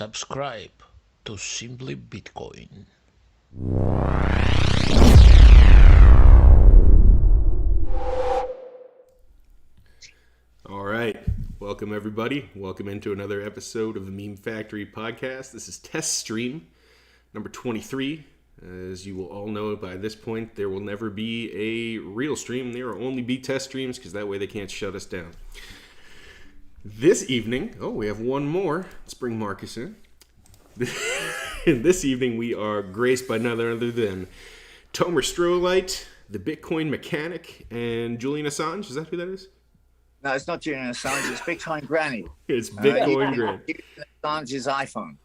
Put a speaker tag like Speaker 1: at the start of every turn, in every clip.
Speaker 1: Subscribe to Simply Bitcoin.
Speaker 2: All right. Welcome, everybody. Welcome into another episode of the Meme Factory podcast. This is test stream number 23. As you will all know by this point, there will never be a real stream. There will only be test streams because that way they can't shut us down. This evening, we have one more. Let's bring Marcus in. This evening, we are graced by none other than Tomer Strolight, the Bitcoin Mechanic, and Julian Assange. Is that who that is?
Speaker 3: No, it's not Julian Assange. It's Bitcoin Granny.
Speaker 2: It's Bitcoin Granny.
Speaker 3: Assange's iPhone.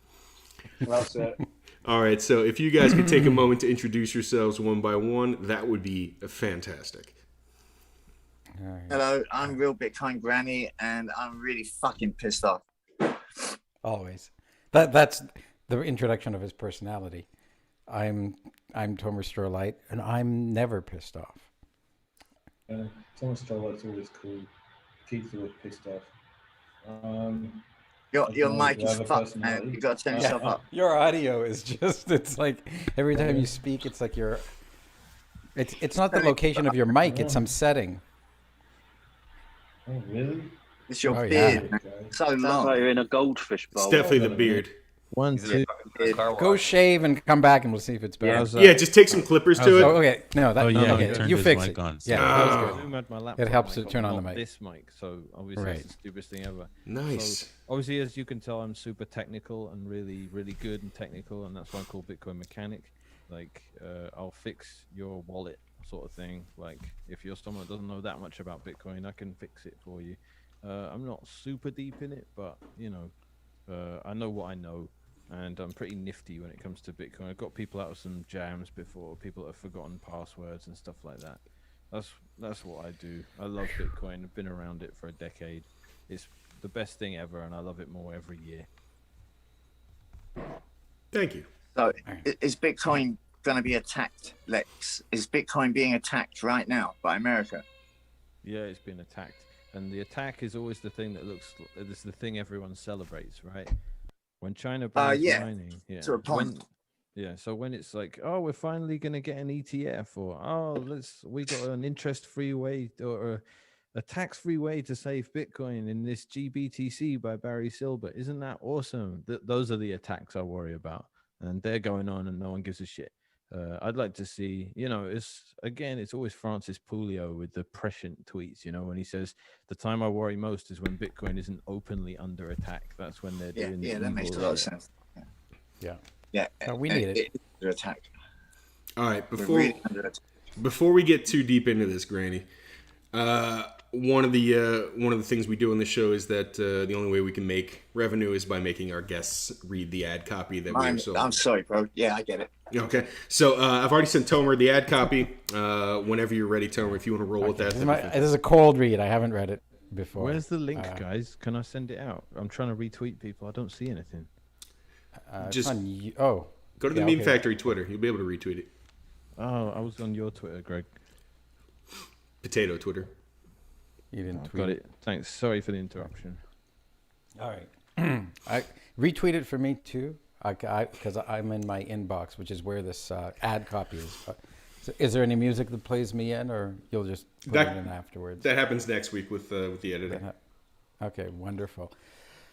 Speaker 4: That's it.
Speaker 2: All right, so if you guys could take a moment to introduce yourselves one by one, that would be fantastic.
Speaker 5: Right.
Speaker 3: Hello, I'm real Bitcoin Granny, and I'm really fucking pissed off.
Speaker 5: Always. That's the introduction of his personality. I'm Tomer Strolight, and I'm never pissed off.
Speaker 4: Thomas Strollight's always cool. Keith's always pissed off.
Speaker 3: Your mic is fucked, man. You got to turn yourself up.
Speaker 5: Your audio is just—it's like every time you speak, it's like you're. It's not the location of your mic; it's some setting.
Speaker 4: Oh, really?
Speaker 3: It's your
Speaker 5: Oh,
Speaker 3: beard.
Speaker 5: yeah.
Speaker 3: Man. So
Speaker 6: Sounds
Speaker 3: long.
Speaker 6: like you're in a goldfish bowl.
Speaker 2: It's definitely the beard.
Speaker 7: One, two.
Speaker 5: Go shave and come back, and we'll see if it's better.
Speaker 2: Yeah, just take some clippers to
Speaker 5: Oh,
Speaker 2: it.
Speaker 5: okay. No, that.
Speaker 7: Oh, yeah,
Speaker 5: okay.
Speaker 7: he turned
Speaker 5: You
Speaker 7: his
Speaker 5: fix
Speaker 7: mic
Speaker 5: it.
Speaker 7: on.
Speaker 5: Yeah,
Speaker 2: Ah.
Speaker 5: that was
Speaker 7: Zoom
Speaker 5: good.
Speaker 7: at my laptop
Speaker 5: It helps to
Speaker 7: mic,
Speaker 5: turn on
Speaker 7: not
Speaker 5: the mic.
Speaker 7: This mic, so obviously
Speaker 5: Right.
Speaker 7: it's the stupidest thing ever.
Speaker 2: Nice.
Speaker 7: So, obviously, as you can tell, I'm super technical and really, really good and technical, and that's why I'm called Bitcoin Mechanic. Like, I'll fix your wallet sort of thing. Like, if you're someone that doesn't know that much about Bitcoin, I can fix it for you. I'm not super deep in it, but you know, I know what I know. And I'm pretty nifty when it comes to Bitcoin. I've got people out of some jams before, people that have forgotten passwords and stuff like that. That's what I do. I love Bitcoin. I've been around it for a decade. It's the best thing ever, and I love it more every year.
Speaker 2: Thank you.
Speaker 3: So, is Bitcoin going to be attacked, Lex? Is Bitcoin being attacked right now by America?
Speaker 7: Yeah, it's been attacked, and the attack is always the thing that looks. It's the thing everyone celebrates, right? When China bans
Speaker 3: Yeah,
Speaker 7: mining,
Speaker 3: to a point.
Speaker 7: So when it's like, oh, we're finally gonna get an ETF, or oh, we got an interest-free way or a tax-free way to save Bitcoin in this GBTC by Barry Silbert. Isn't that awesome? Those are the attacks I worry about, and they're going on, and no one gives a shit. I'd like to see, it's always Francis Pouliot with the prescient tweets, when he says, the time I worry most is when Bitcoin isn't openly under attack. That's when they're doing the
Speaker 3: that makes a
Speaker 7: evil
Speaker 3: lot of
Speaker 7: shit.
Speaker 3: sense.
Speaker 5: Yeah.
Speaker 3: Yeah,
Speaker 5: we need it.
Speaker 3: It's under attack.
Speaker 2: All right,
Speaker 3: We're really under attack.
Speaker 2: before we get too deep into this, Granny, one of the things we do on the show is that the only way we can make revenue is by making our guests read the ad copy that we have sold.
Speaker 3: I'm sorry, bro. Yeah, I get it.
Speaker 2: Okay, so I've already sent Tomer the ad copy. Whenever you're ready, Tomer, if you want to roll with that.
Speaker 5: This is a cold read. I haven't read it before.
Speaker 7: Where's the link, guys? Can I send it out? I'm trying to retweet people. I don't see anything.
Speaker 2: Just
Speaker 5: go
Speaker 2: to the Meme Factory Twitter. You'll be able to retweet it.
Speaker 7: Oh, I was on your Twitter, Greg.
Speaker 2: Potato Twitter.
Speaker 5: You didn't tweet
Speaker 7: Got it. Thanks. Sorry for the interruption.
Speaker 5: All right. I retweet it for me too, because I'm in my inbox, which is where this ad copy is. So is there any music that plays me in, or you'll just put it in afterwards?
Speaker 2: That happens next week with the editing.
Speaker 5: Okay, wonderful.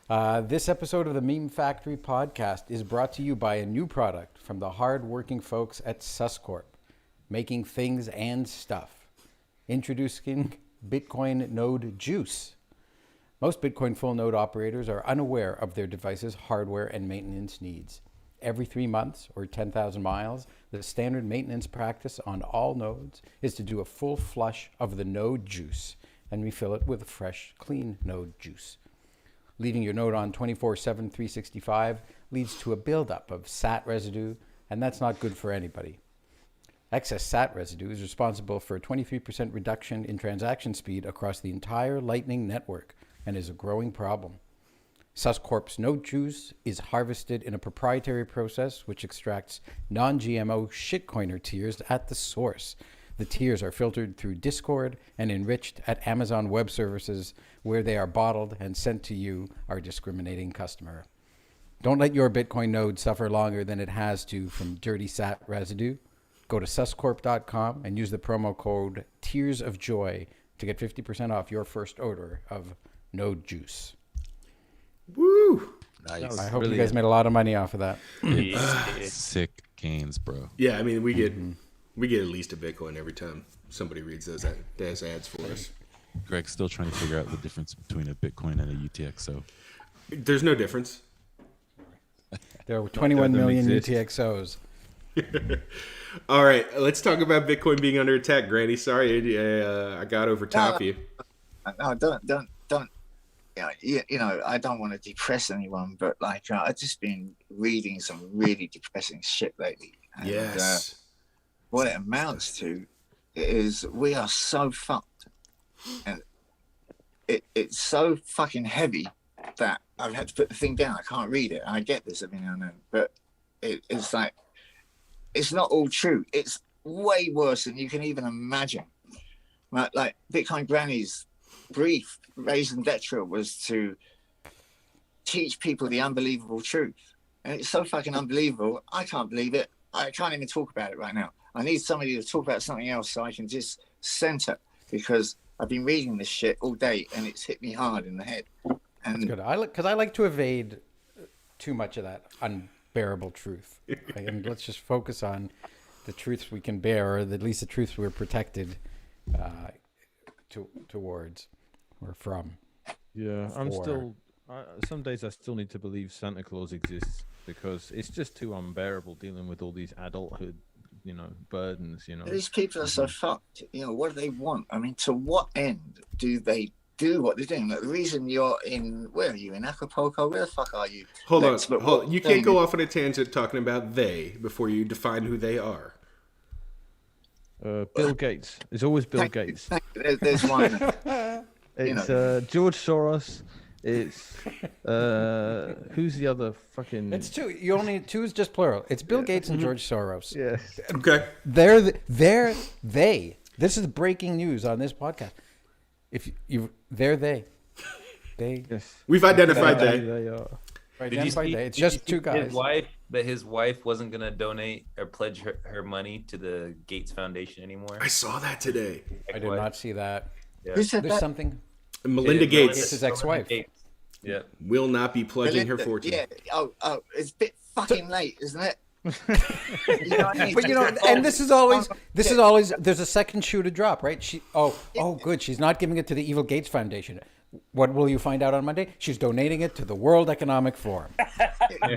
Speaker 5: This episode of the Meme Factory podcast is brought to you by a new product from the hard-working folks at Suscorp, making things and stuff. Introducing Bitcoin Node Juice. Most Bitcoin full node operators are unaware of their device's hardware and maintenance needs. Every 3 months or 10,000 miles, the standard maintenance practice on all nodes is to do a full flush of the node juice and refill it with fresh, clean node juice. Leaving your node on 24/7, 365 leads to a buildup of SAT residue, and that's not good for anybody. Excess SAT residue is responsible for a 23% reduction in transaction speed across the entire Lightning network and is a growing problem. Suscorp's node juice is harvested in a proprietary process which extracts non-GMO shitcoiner tiers at the source. The tiers are filtered through Discord and enriched at Amazon Web Services, where they are bottled and sent to you, our discriminating customer. Don't let your Bitcoin node suffer longer than it has to from dirty sat residue. Go to suscorp.com and use the promo code Tears of Joy to get 50% off your first order of node juice.
Speaker 2: Woo!
Speaker 6: Nice.
Speaker 5: I hope you guys made a lot of money off of that.
Speaker 6: Sick gains, bro.
Speaker 2: Yeah, I mean, we get at least a Bitcoin every time somebody reads those ads for us.
Speaker 6: Greg's still trying to figure out the difference between a Bitcoin and a UTXO.
Speaker 2: There's no difference.
Speaker 5: There were 21 million
Speaker 7: exist.
Speaker 5: UTXOs.
Speaker 2: All right, let's talk about Bitcoin being under attack. Granny, sorry, I got over top of you.
Speaker 3: No, don't. You know, I don't want to depress anyone, but like I've just been reading some really depressing shit lately. And,
Speaker 2: Yes.
Speaker 3: what it amounts to is we are so fucked, and it's so fucking heavy that I've had to put the thing down. I can't read it. I get this every now and then, but it's like it's not all true. It's way worse than you can even imagine. Like Bitcoin Granny's brief, Raison d'etre, was to teach people the unbelievable truth, and it's so fucking unbelievable. I can't believe it. I can't even talk about it right now. I need somebody to talk about something else so I can just center, because I've been reading this shit all day and it's hit me hard in the head. And
Speaker 5: Good. Because I like to evade too much of that unbearable truth. And let's just focus on the truths we can bear, or at least the truths we're protected towards or from.
Speaker 7: Yeah, I'm
Speaker 5: for-
Speaker 7: still. Some days I still need to believe Santa Claus exists, because it's just too unbearable dealing with all these adulthood, burdens.
Speaker 3: these people are so fucked. What do they want? I mean, to what end do they do what they're doing? Like, the reason you're in, where are you, in Acapulco? Where the fuck are you?
Speaker 2: Hold
Speaker 3: Lex, but
Speaker 2: on. Hold
Speaker 3: what
Speaker 2: on. You
Speaker 3: thing-
Speaker 2: can't go off on a tangent talking about they before you define who they are.
Speaker 7: Bill Gates. It's always Bill Gates.
Speaker 3: There's one.
Speaker 7: It's George Soros. It's who's the other fucking?
Speaker 5: It's two. You only two is just plural. It's Bill Gates and George Soros.
Speaker 7: Yes.
Speaker 2: Okay.
Speaker 5: They. This is breaking news on this podcast. They.
Speaker 7: Yes.
Speaker 2: We've identified
Speaker 7: They
Speaker 2: they.
Speaker 7: are.
Speaker 6: Did you see,
Speaker 5: It's
Speaker 6: did you
Speaker 5: just
Speaker 6: see
Speaker 5: two guys.
Speaker 8: His wife wasn't gonna donate or pledge her money to the Gates Foundation anymore.
Speaker 2: I saw that today.
Speaker 5: I did not see that.
Speaker 8: Yeah.
Speaker 3: Who said
Speaker 5: There's
Speaker 3: that?
Speaker 5: something.
Speaker 2: Melinda Gates
Speaker 5: It's his ex-wife.
Speaker 8: Yeah.
Speaker 2: will not be pledging her fortune.
Speaker 3: Yeah. Oh, it's a bit fucking late, isn't it? You know what I mean?
Speaker 5: But and this is always there's a second shoe to drop, right? Good. She's not giving it to the Evil Gates Foundation. What will you find out on Monday? She's donating it to the World Economic Forum.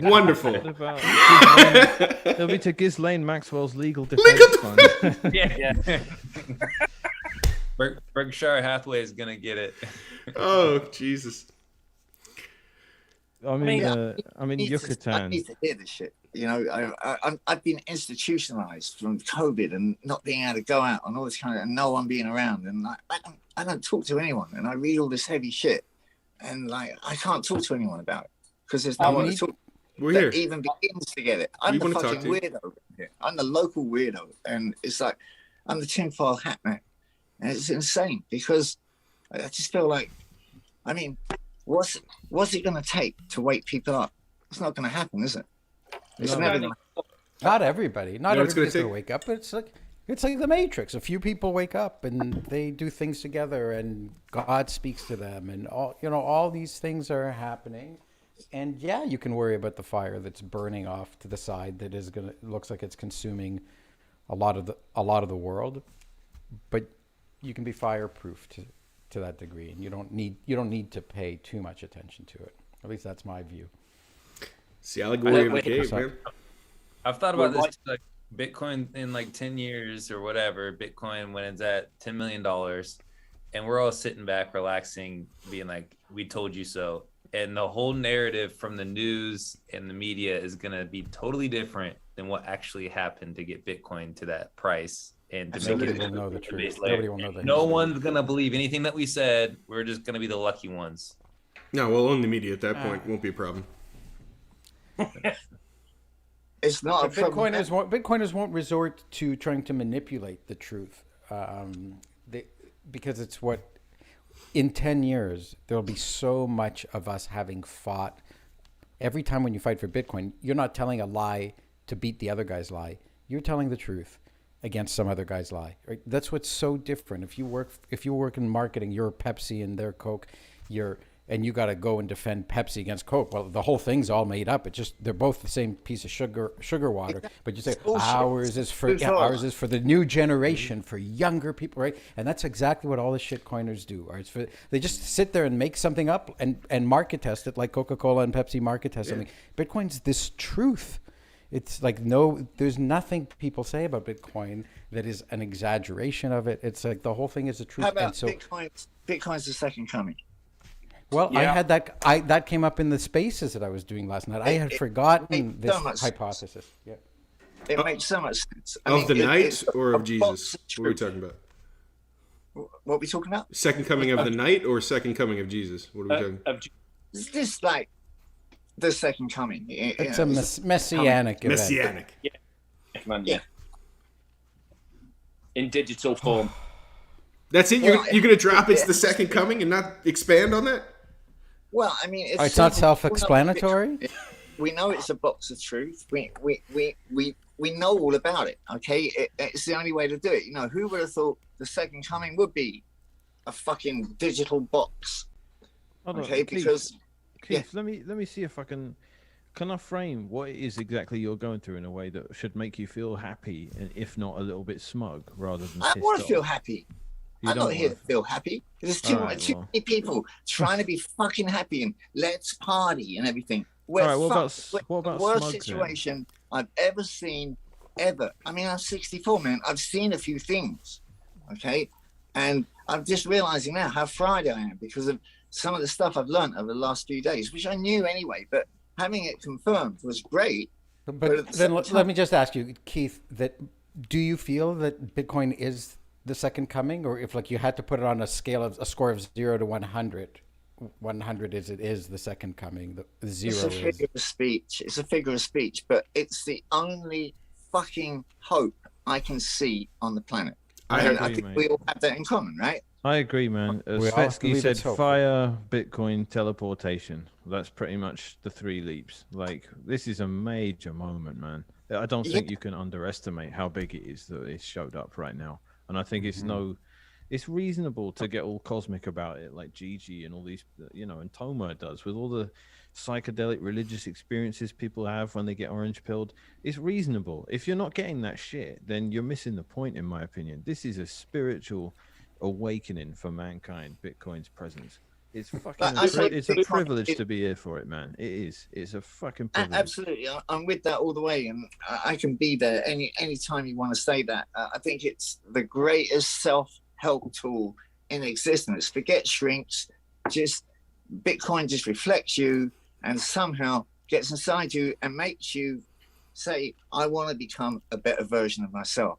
Speaker 2: Wonderful.
Speaker 7: It'll be to Ghislaine Maxwell's legal defense fund.
Speaker 8: Yeah. Berkshire Hathaway is gonna get it.
Speaker 2: Oh, Jesus.
Speaker 7: I mean,
Speaker 3: I
Speaker 7: Yucatan.
Speaker 3: need to hear this shit. I've been institutionalized from COVID and not being able to go out and all this kind of, and no one being around, and like I don't talk to anyone, and I read all this heavy shit, and like I can't talk to anyone about it because there's no one to talk.
Speaker 2: We're
Speaker 3: that
Speaker 2: here.
Speaker 3: even begins to get it. I'm
Speaker 2: We
Speaker 3: the
Speaker 2: wanna talk
Speaker 3: fucking
Speaker 2: to you.
Speaker 3: weirdo here. I'm the local weirdo, and it's like I'm the tinfoil hat man, and it's insane because I just feel like, I mean, what's it going to take to wake people up? It's not going to happen, is it? It's
Speaker 7: No.
Speaker 3: never going to.
Speaker 5: Not everybody. Not
Speaker 2: You know what it's gonna
Speaker 5: everybody's going to
Speaker 2: take?
Speaker 5: wake up. But it's like the Matrix. A few people wake up and they do things together, and God speaks to them, and all these things are happening. And yeah, you can worry about the fire that's burning off to the side that is looks like it's consuming a lot of the world, but you can be fireproof to that degree, and you don't need to pay too much attention to it. At least that's my view.
Speaker 2: It's the allegory of the
Speaker 8: Wait,
Speaker 2: cave, man.
Speaker 8: I've thought about this, like Bitcoin in like 10 years or whatever, Bitcoin when it's at $10 million, and we're all sitting back, relaxing, being like, we told you so. And the whole narrative from the news and the media is going to be totally different than what actually happened to get Bitcoin to that price. And to
Speaker 5: Nobody
Speaker 8: make
Speaker 5: will
Speaker 8: it
Speaker 5: know the truth.
Speaker 8: base layer.
Speaker 5: Nobody will know the
Speaker 8: No
Speaker 5: history.
Speaker 8: one's going to believe anything that we said. We're just going to be the lucky ones.
Speaker 2: No, we'll own the media at that point. Won't be a problem.
Speaker 3: It's not a
Speaker 5: But
Speaker 3: problem.
Speaker 5: Bitcoiners won't resort to trying to manipulate the truth, because it's what in 10 years there'll be so much of us having fought every time when you fight for Bitcoin, you're not telling a lie to beat the other guy's lie. You're telling the truth against some other guy's lie. Right? That's what's so different. If you work in marketing, you're Pepsi and they're Coke. And you got to go and defend Pepsi against Coke. Well, the whole thing's all made up. It's just they're both the same piece of sugar water. But you say ours is for the new generation, for younger people, right? And that's exactly what all the shitcoiners do. Right? They just sit there and make something up and market test it like Coca-Cola and Pepsi market test something. Bitcoin's this truth. It's like there's nothing people say about Bitcoin that is an exaggeration of it. It's like the whole thing is the truth.
Speaker 3: How about Bitcoin's the second coming?
Speaker 5: Well, yeah. I had that came up in the spaces that I was doing last night. I had forgotten this hypothesis. Yeah.
Speaker 3: It makes so much sense.
Speaker 2: The night or of Jesus? What are we talking about?
Speaker 3: What are we talking about?
Speaker 2: Second coming of the night or second coming of Jesus? What are we talking about?
Speaker 3: Is this like the second coming?
Speaker 5: It's a messianic event.
Speaker 2: Messianic.
Speaker 9: Yeah. In digital form.
Speaker 2: That's it? You're going to drop it's the second coming and not expand on that?
Speaker 3: Well, I mean,
Speaker 5: it's not self-explanatory.
Speaker 3: We know it's a box of truth. We know all about it. Okay, it's the only way to do it. You know, who would have thought the second coming would be a fucking digital box? Okay, because
Speaker 7: Keith, let me see if I can I frame what it is exactly you're going through in a way that should make you feel happy, and if not a little bit smug, rather than.
Speaker 3: I want to feel happy. I'm not here to feel happy. There's too many people trying to be fucking happy and let's party and everything. What about the worst situation I've ever seen, ever. I mean, I'm 64, man. I've seen a few things, okay? And I'm just realizing now how fried I am because of some of the stuff I've learned over the last few days, which I knew anyway, but having it confirmed was great.
Speaker 5: But then let me just ask you, Keith, do you feel that Bitcoin is the second coming, or if like you had to put it on a scale of a score of 0 to 100, 100 is the second coming, the 0
Speaker 3: it's a figure of speech. It's a figure of speech, but it's the only fucking hope I can see on the planet. I think we all have that in common, right?
Speaker 7: I agree, man. As Svetsky said, fire, Bitcoin, teleportation. That's pretty much the 3 leaps. Like, this is a major moment, man. I don't think you can underestimate how big it is that it showed up right now. And I think it's reasonable to get all cosmic about it, like Gigi and all these, and Toma does with all the psychedelic religious experiences people have when they get orange pilled. It's reasonable. If you're not getting that shit, then you're missing the point, in my opinion. This is a spiritual awakening for mankind, Bitcoin's presence. It's fucking it's a privilege to be here for it, man. It is. It's a fucking privilege.
Speaker 3: Absolutely. I'm with that all the way, and I can be there any time you want to say that. I think it's the greatest self-help tool in existence. Forget shrinks. Bitcoin just reflects you and somehow gets inside you and makes you say, I want to become a better version of myself.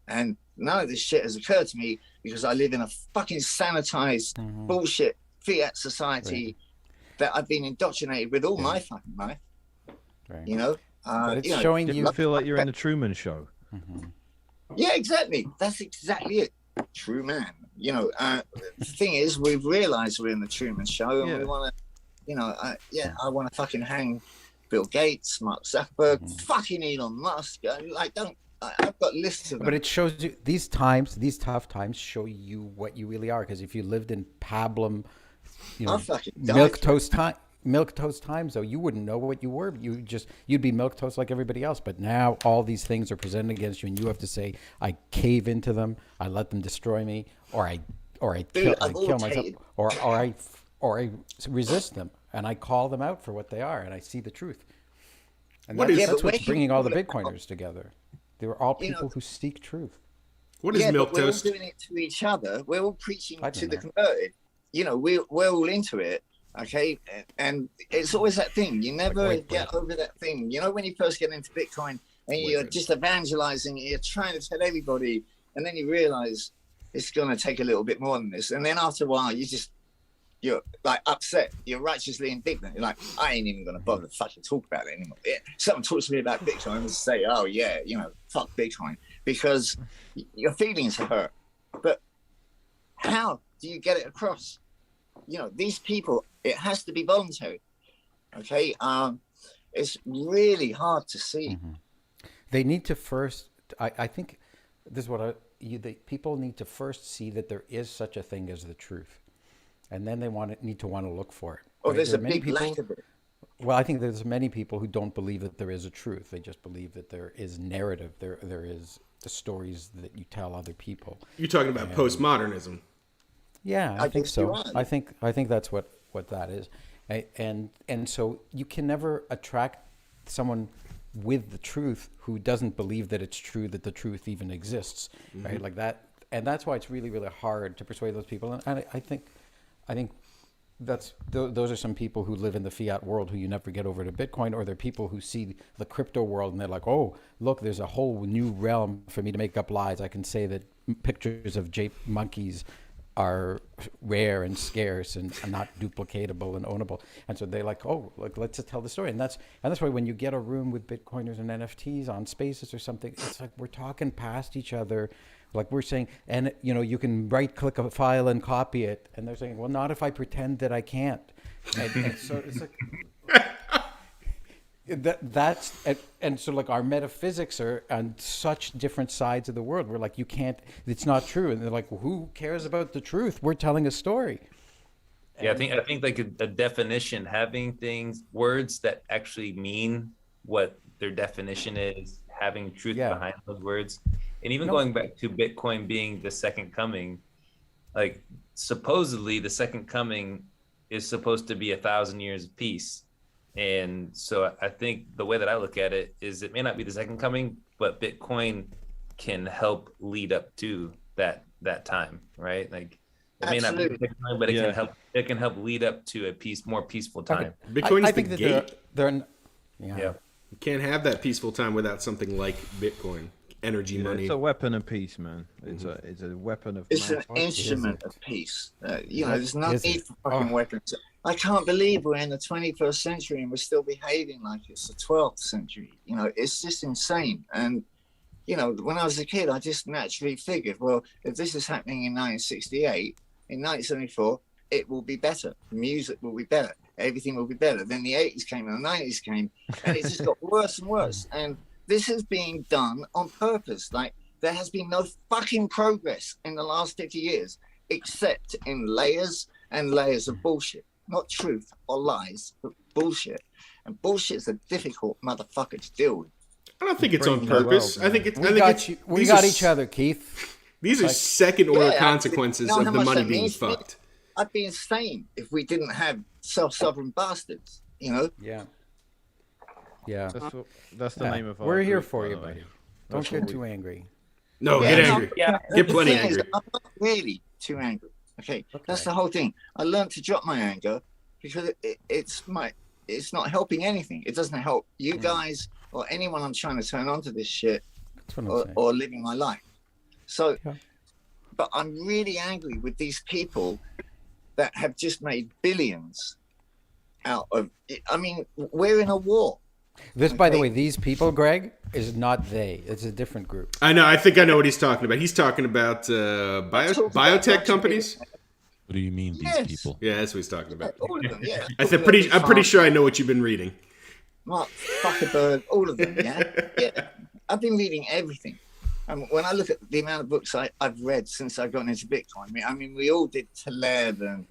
Speaker 3: And none of this shit has occurred to me because I live in a fucking sanitized bullshit fiat society that I've been indoctrinated with all my fucking life.
Speaker 5: Right.
Speaker 3: You know,
Speaker 5: but it's showing
Speaker 7: you feel like you're in the Truman Show.
Speaker 3: Yeah, exactly. That's exactly it. True man. You know, the thing is, we've realized we're in the Truman Show, and we want to, I want to fucking hang Bill Gates, Mark Zuckerberg, fucking Elon Musk. I've got lists of them.
Speaker 5: But it shows you these tough times show you what you really are. Because if you lived in pablum, milk toast times, though, you wouldn't know what you were. You'd be milk toast like everybody else. But now all these things are presented against you, and you have to say, I cave into them, I let them destroy me, or I kill myself, or I resist them, and I call them out for what they are, and I see the truth. And that's what's bringing all the Bitcoiners together. They were all people who seek truth.
Speaker 2: What is milk toast?
Speaker 3: We're all doing it to each other. We're all preaching to the converted. We're all into it. Okay, and it's always that thing. You never get over that thing. You know, when you first get into Bitcoin and you're just evangelizing, you're trying to tell everybody, and then you realize it's going to take a little bit more than this. And then after a while, you're like upset. You're righteously indignant. You're like, I ain't even going to bother to fucking talk about it anymore. Someone talks to me about Bitcoin and say, oh yeah, fuck Bitcoin, because your feelings are hurt. But how do you get it across? These people, it has to be voluntary. Okay, it's really hard to see.
Speaker 5: They need to first. I think this is what people need to first see that there is such a thing as the truth, and then they need to look for it.
Speaker 3: Oh,
Speaker 5: right?
Speaker 3: there's
Speaker 5: There
Speaker 3: a
Speaker 5: are many
Speaker 3: big
Speaker 5: people.
Speaker 3: lack of it.
Speaker 5: Well, I think there's many people who don't believe that there is a truth. They just believe that there is narrative. There is the stories that you tell other people.
Speaker 2: You're talking about postmodernism.
Speaker 5: Yeah, I think
Speaker 3: guess
Speaker 5: so.
Speaker 3: you're right.
Speaker 5: I think that's what that is, and so you can never attract someone with the truth who doesn't believe that it's true, that the truth even exists, right? Like that, and that's why it's really really hard to persuade those people. And I think those are some people who live in the fiat world who you never get over to Bitcoin, or they're people who see the crypto world and they're like, oh, look, there's a whole new realm for me to make up lies. I can say that pictures of jape monkeys are rare and scarce and not duplicatable and ownable. And so they're like, oh, look, let's just tell the story. And that's why when you get a room with Bitcoiners and NFTs on Spaces or something, it's like we're talking past each other. Like we're saying, and you can right click a file and copy it. And they're saying, well, not if I pretend that I can't. And so it's like, and so like our metaphysics are on such different sides of the world. We're like, you can't, it's not true. And they're like, well, who cares about the truth? We're telling a story.
Speaker 8: Yeah, I think like a definition, having words that actually mean what their definition is, having truth behind those words. And even going back to Bitcoin being the second coming, like supposedly the second coming is supposed to be 1,000 years of peace. And so I think the way that I look at it is it may not be the second coming, but Bitcoin can help lead up to that time, right? Like it may not be the second coming, but it can help lead up to a more peaceful time.
Speaker 2: Bitcoin is
Speaker 5: I think
Speaker 2: the
Speaker 5: that
Speaker 2: gate.
Speaker 5: Yeah.
Speaker 2: You can't have that peaceful time without something like Bitcoin, energy, money.
Speaker 7: It's a weapon of peace, man. It's a weapon of.
Speaker 3: It's an instrument of peace. There's no need for fucking weapons. I can't believe we're in the 21st century and we're still behaving like it's the 12th century. It's just insane. And, when I was a kid, I just naturally figured, well, if this is happening in 1968, in 1974, it will be better. The music will be better. Everything will be better. Then the 80s came and the 90s came, and it just got worse and worse. And this is being done on purpose. Like, there has been no fucking progress in the last 50 years, except in layers and layers of bullshit. Not truth or lies, but bullshit. And bullshit's a difficult motherfucker to deal with.
Speaker 2: I don't think it's on purpose. I think it's.
Speaker 5: We got each other, Keith.
Speaker 2: These are second-order consequences of the money being fucked.
Speaker 3: I'd be insane if we didn't have self-sovereign bastards.
Speaker 5: Yeah.
Speaker 7: That's the name of our
Speaker 5: We're here
Speaker 7: group,
Speaker 5: for
Speaker 7: by
Speaker 5: you,
Speaker 7: the way.
Speaker 5: buddy. Don't get too angry.
Speaker 2: No, get angry. Get plenty
Speaker 3: The thing is,
Speaker 2: angry.
Speaker 3: I'm not really too angry. Okay, that's the whole thing. I learned to drop my anger because it's not helping anything. It doesn't help you guys or anyone I'm trying to turn on to this shit or living my life. So, but I'm really angry with these people that have just made billions out of it. I mean, we're in a war.
Speaker 5: This, by the way, these people, Greg, is not they. It's a different group.
Speaker 2: I know. I think I know what he's talking about. He's talking about biotech companies.
Speaker 6: What do you mean, these people?
Speaker 2: Yeah, that's what he's talking about.
Speaker 3: All of them, yeah.
Speaker 2: I'm pretty sure I know what you've been reading.
Speaker 3: Mark Zuckerberg, all of them, yeah. I've been reading everything. When I look at the amount of books I've read since I've gotten into Bitcoin, I mean, we all did Taleb and,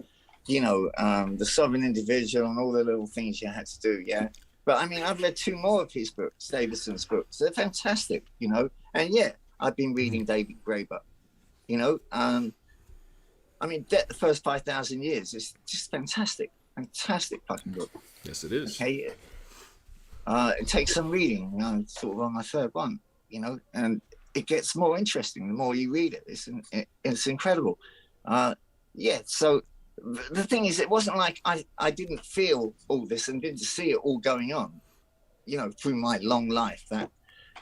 Speaker 3: the Sovereign Individual and all the little things you had to do, yeah. But I mean, I've read 2 more of his books, Davidson's books. They're fantastic, And I've been reading David Graeber, I mean, the first 5,000 years is just fantastic fucking book.
Speaker 2: Yes, it is.
Speaker 3: Okay, it takes some reading. Sort of on my third one, and it gets more interesting the more you read it. It's incredible. So the thing is, it wasn't like I didn't feel all this and didn't see it all going on, through my long life that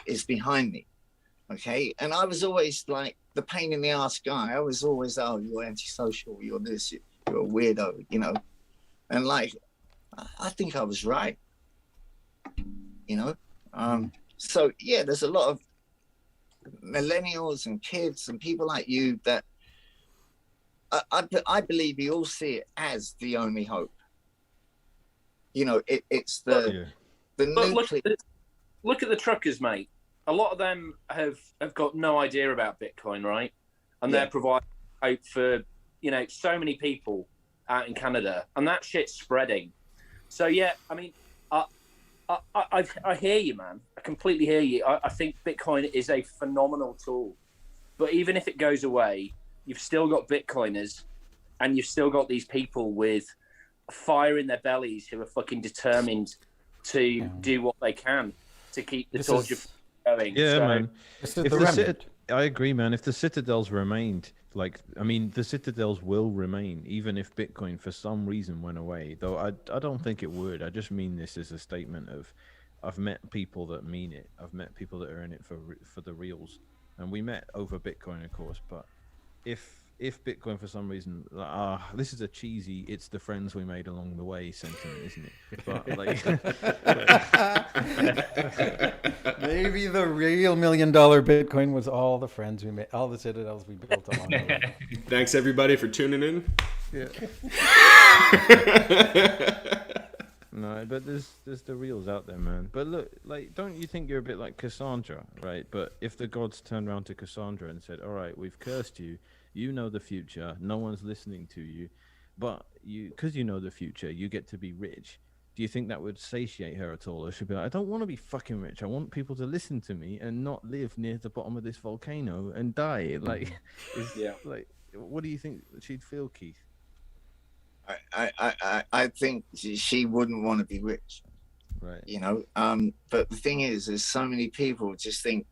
Speaker 3: is behind me. Okay, and I was always like the pain in the ass guy. I was always, oh, you're antisocial, you're this, you're a weirdo, and like I think I was right, So there's a lot of millennials and kids and people like you that I believe you all see it as the only hope. it's the nuclear.
Speaker 9: Look at the truckers, mate. A lot of them have got no idea about Bitcoin, right? And they're providing hope for so many people out in Canada, and that shit's spreading. So yeah, I mean, I hear you, man. I completely hear you. I think Bitcoin is a phenomenal tool, but even if it goes away, you've still got Bitcoiners, and you've still got these people with fire in their bellies who are fucking determined to do what they can to keep the torch going.
Speaker 7: Yeah,
Speaker 9: so,
Speaker 7: man. I agree, man. If the citadels remained, the citadels will remain, even if Bitcoin for some reason went away. Though I don't think it would. I just mean this as a statement of, I've met people that mean it. I've met people that are in it for the reals, and we met over Bitcoin, of course. But if Bitcoin for some reason, this is a cheesy, it's the friends we made along the way sentiment, isn't it? But
Speaker 5: maybe the real $1 million Bitcoin was all the friends we made, all the citadels we built along the way.
Speaker 2: Thanks everybody for tuning in.
Speaker 7: Yeah. No, but there's the reals out there, man. But look, don't you think you're a bit like Cassandra, right? But if the gods turned around to Cassandra and said, "All right, we've cursed you. You know the future. No one's listening to you, but because you know the future, you get to be rich." Do you think that would satiate her at all? Or she'd be like, "I don't want to be fucking rich. I want people to listen to me and not live near the bottom of this volcano and die." What do you think she'd feel, Keith?
Speaker 3: I think she wouldn't want to be rich,
Speaker 7: right?
Speaker 3: But the thing is, there's so many people just think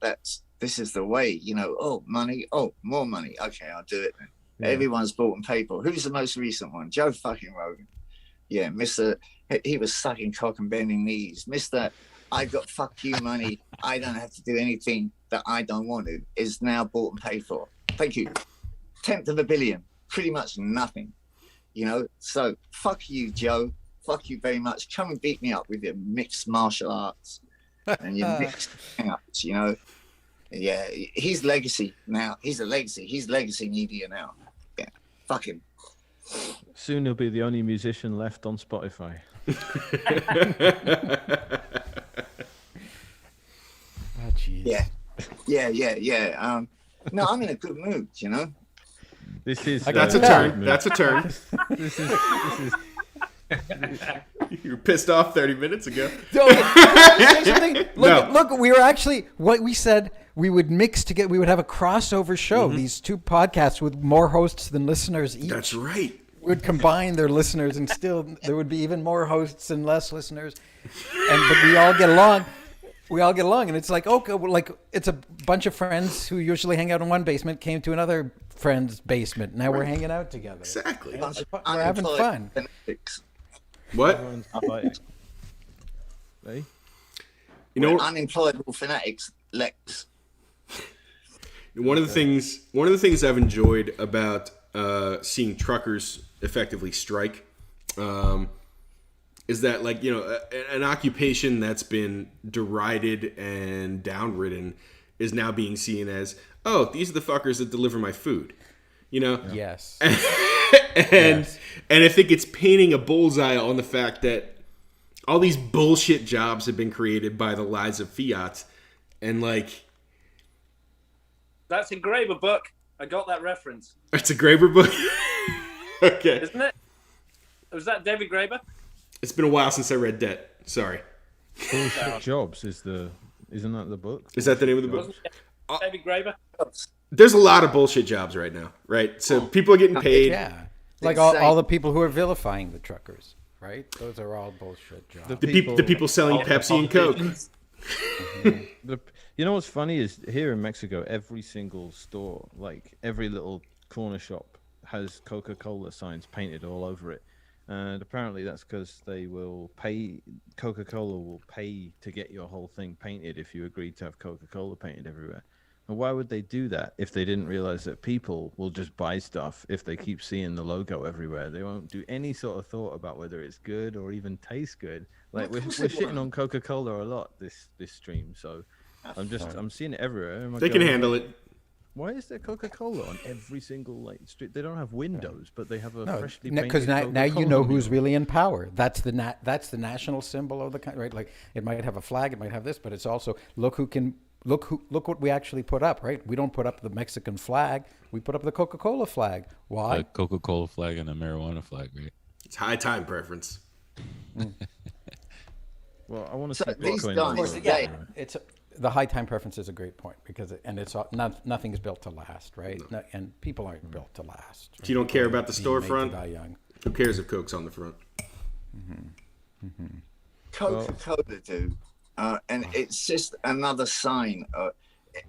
Speaker 3: this is the way. Oh, money, more money. Okay, I'll do it then. Yeah. Everyone's bought and paid for. Who's the most recent one? Joe fucking Rogan. Yeah, Mr. He was sucking cock and bending knees. Mr. I got fuck you money. I don't have to do anything that I don't want to. Is now bought and paid for. Thank you. 10th of a billion. Pretty much nothing. So fuck you, Joe. Fuck you very much. Come and beat me up with your mixed martial arts and your mixed hang-ups, Yeah, he's legacy now. He's a legacy. He's legacy media now. Yeah, fuck him.
Speaker 7: Soon he'll be the only musician left on Spotify.
Speaker 5: Oh, jeez.
Speaker 3: Yeah. No, I'm in a good mood,
Speaker 7: This is
Speaker 2: that's a turn. That's a turn.
Speaker 7: This is.
Speaker 2: You were pissed off 30 minutes ago.
Speaker 5: Say something?
Speaker 2: No.
Speaker 5: Look, we were actually, what we said, we would mix together, we would have a crossover show.
Speaker 2: Mm-hmm.
Speaker 5: These two podcasts with more hosts than listeners each.
Speaker 2: That's right.
Speaker 5: Would combine their listeners, and still there would be even more hosts and less listeners. But we all get along. And it's like, okay, it's a bunch of friends who usually hang out in one basement came to another friend's basement. Now we're hanging out together.
Speaker 2: Exactly.
Speaker 5: We're having fun.
Speaker 2: What?
Speaker 3: Hey? Unemployable fanatics, Lex.
Speaker 2: One of the things I've enjoyed about seeing truckers effectively strike is that, an occupation that's been derided and downridden is now being seen as, oh, these are the fuckers that deliver my food.
Speaker 5: Yes.
Speaker 2: And I think it's painting a bullseye on the fact that all these bullshit jobs have been created by the lies of fiat, and
Speaker 9: that's a Graeber book. I got that reference.
Speaker 2: It's a Graeber book. Okay,
Speaker 9: isn't it? Was that David Graeber?
Speaker 2: It's been a while since I read that. Sorry.
Speaker 7: Bullshit Jobs isn't that the book?
Speaker 2: Is that the name of the book?
Speaker 9: David Graeber.
Speaker 2: There's a lot of bullshit jobs right now, right? So people are getting paid.
Speaker 5: Yeah. Like all the people who are vilifying the truckers, right? Those are all bullshit jobs.
Speaker 2: The people selling Pepsi and Coke.
Speaker 7: You know what's funny is here in Mexico, every single store, every little corner shop, has Coca-Cola signs painted all over it. And apparently that's because Coca-Cola will pay to get your whole thing painted if you agree to have Coca-Cola painted everywhere. And why would they do that if they didn't realize that people will just buy stuff if they keep seeing the logo everywhere? They won't do any sort of thought about whether it's good or even tastes good. We're shitting on Coca-Cola a lot this stream, so I'm seeing it everywhere.
Speaker 2: They can handle it.
Speaker 7: Why is there Coca-Cola on every single like street? They don't have windows, but they have a
Speaker 5: No,
Speaker 7: freshly
Speaker 5: because
Speaker 7: painted
Speaker 5: now you
Speaker 7: Coca-Cola
Speaker 5: know who's
Speaker 7: mural.
Speaker 5: really in power. That's the national symbol of the country, right? Like it might have a flag, it might have this, but it's also look what we actually put up, right? We don't put up the Mexican flag, we put up the Coca-Cola flag. Why?
Speaker 6: The Coca-Cola flag and the marijuana flag, right?
Speaker 2: It's high time preference.
Speaker 7: Well, I want to
Speaker 3: So
Speaker 7: see
Speaker 3: these
Speaker 7: Bitcoin.
Speaker 3: guys-
Speaker 7: on
Speaker 3: Of course,
Speaker 7: the-
Speaker 3: yeah.
Speaker 5: It's the high time preference is a great point because nothing is built to last, right? And people aren't built to last.
Speaker 2: If you don't care about the
Speaker 5: Being made to
Speaker 2: storefront,
Speaker 5: die young.
Speaker 2: who cares if Coke's on the front?
Speaker 3: Coca-Cola do, and it's just another sign.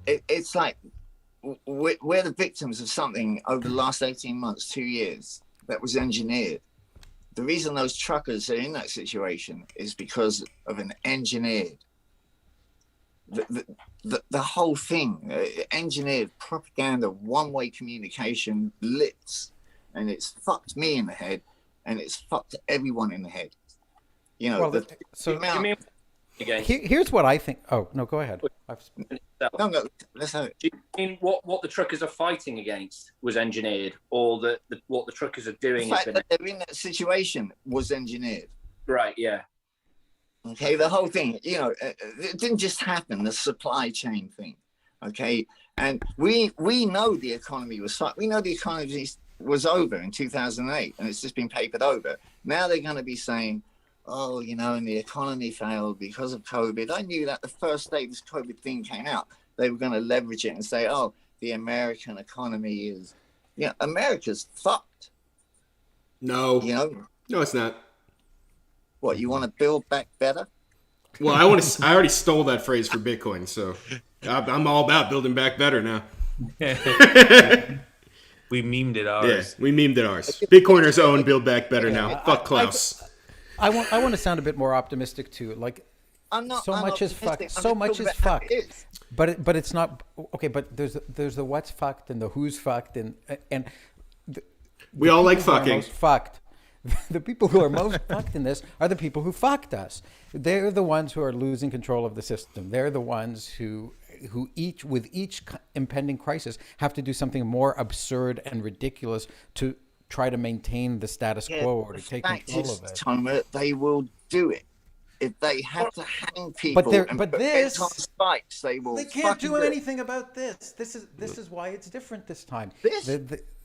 Speaker 3: It's like we're the victims of something over the last 18 months, 2 years that was engineered. The reason those truckers are in that situation is because of an engineered. The whole thing, engineered propaganda, one-way communication, blitz, and it's fucked me in the head, and it's fucked everyone in the head. You know,
Speaker 5: Well, so
Speaker 3: the amount-
Speaker 5: here's what I think. Oh no, go ahead.
Speaker 3: no, let's have it.
Speaker 9: Do you mean what the truckers are fighting against was engineered, or what the truckers are
Speaker 3: The
Speaker 9: doing has
Speaker 3: fact
Speaker 9: been
Speaker 3: that they're in that situation was engineered.
Speaker 9: right? Yeah.
Speaker 3: Okay, the whole thing, you know, it didn't just happen. The supply chain thing, okay, and we know the economy was fucked. We know the economy was over in 2008, and it's just been papered over. Now they're going to be saying, oh, you know, and the economy failed because of COVID. I knew that the first day this COVID thing came out, they were going to leverage it and say, oh, the American economy is, yeah, America's fucked.
Speaker 2: No,
Speaker 3: You know,
Speaker 2: no, it's not.
Speaker 3: what, you want to build back better?
Speaker 2: Well, I already stole that phrase for Bitcoin, so I'm all about building back better now.
Speaker 8: We memed it
Speaker 2: Yeah,
Speaker 8: ours.
Speaker 2: we memed it ours. Bitcoiners own build back better now. Fuck Klaus.
Speaker 5: I want to sound a bit more optimistic too. Like
Speaker 3: I'm not.
Speaker 5: so
Speaker 3: I'm
Speaker 5: much is
Speaker 3: optimistic.
Speaker 5: fucked.
Speaker 3: I'm
Speaker 5: So
Speaker 3: just
Speaker 5: much
Speaker 3: talking
Speaker 5: is
Speaker 3: about how
Speaker 5: fucked.
Speaker 3: it is.
Speaker 5: But it's not okay. But there's the what's fucked and the who's fucked and
Speaker 2: We all like
Speaker 5: people who are
Speaker 2: fucking.
Speaker 5: most fucked. The people who are most fucked in this are the people who fucked us. They're the ones who are losing control of the system. They're the ones who with each impending crisis have to do something more absurd and ridiculous to try to maintain the status quo or to take
Speaker 3: fact
Speaker 5: control
Speaker 3: is,
Speaker 5: of it.
Speaker 3: Tomer, they will do it. If they have to hang people and
Speaker 5: but
Speaker 3: put
Speaker 5: this-
Speaker 3: heads on spikes, they will.
Speaker 5: They can't
Speaker 3: fucking
Speaker 5: do
Speaker 3: it.
Speaker 5: anything about this. This is why it's different this time.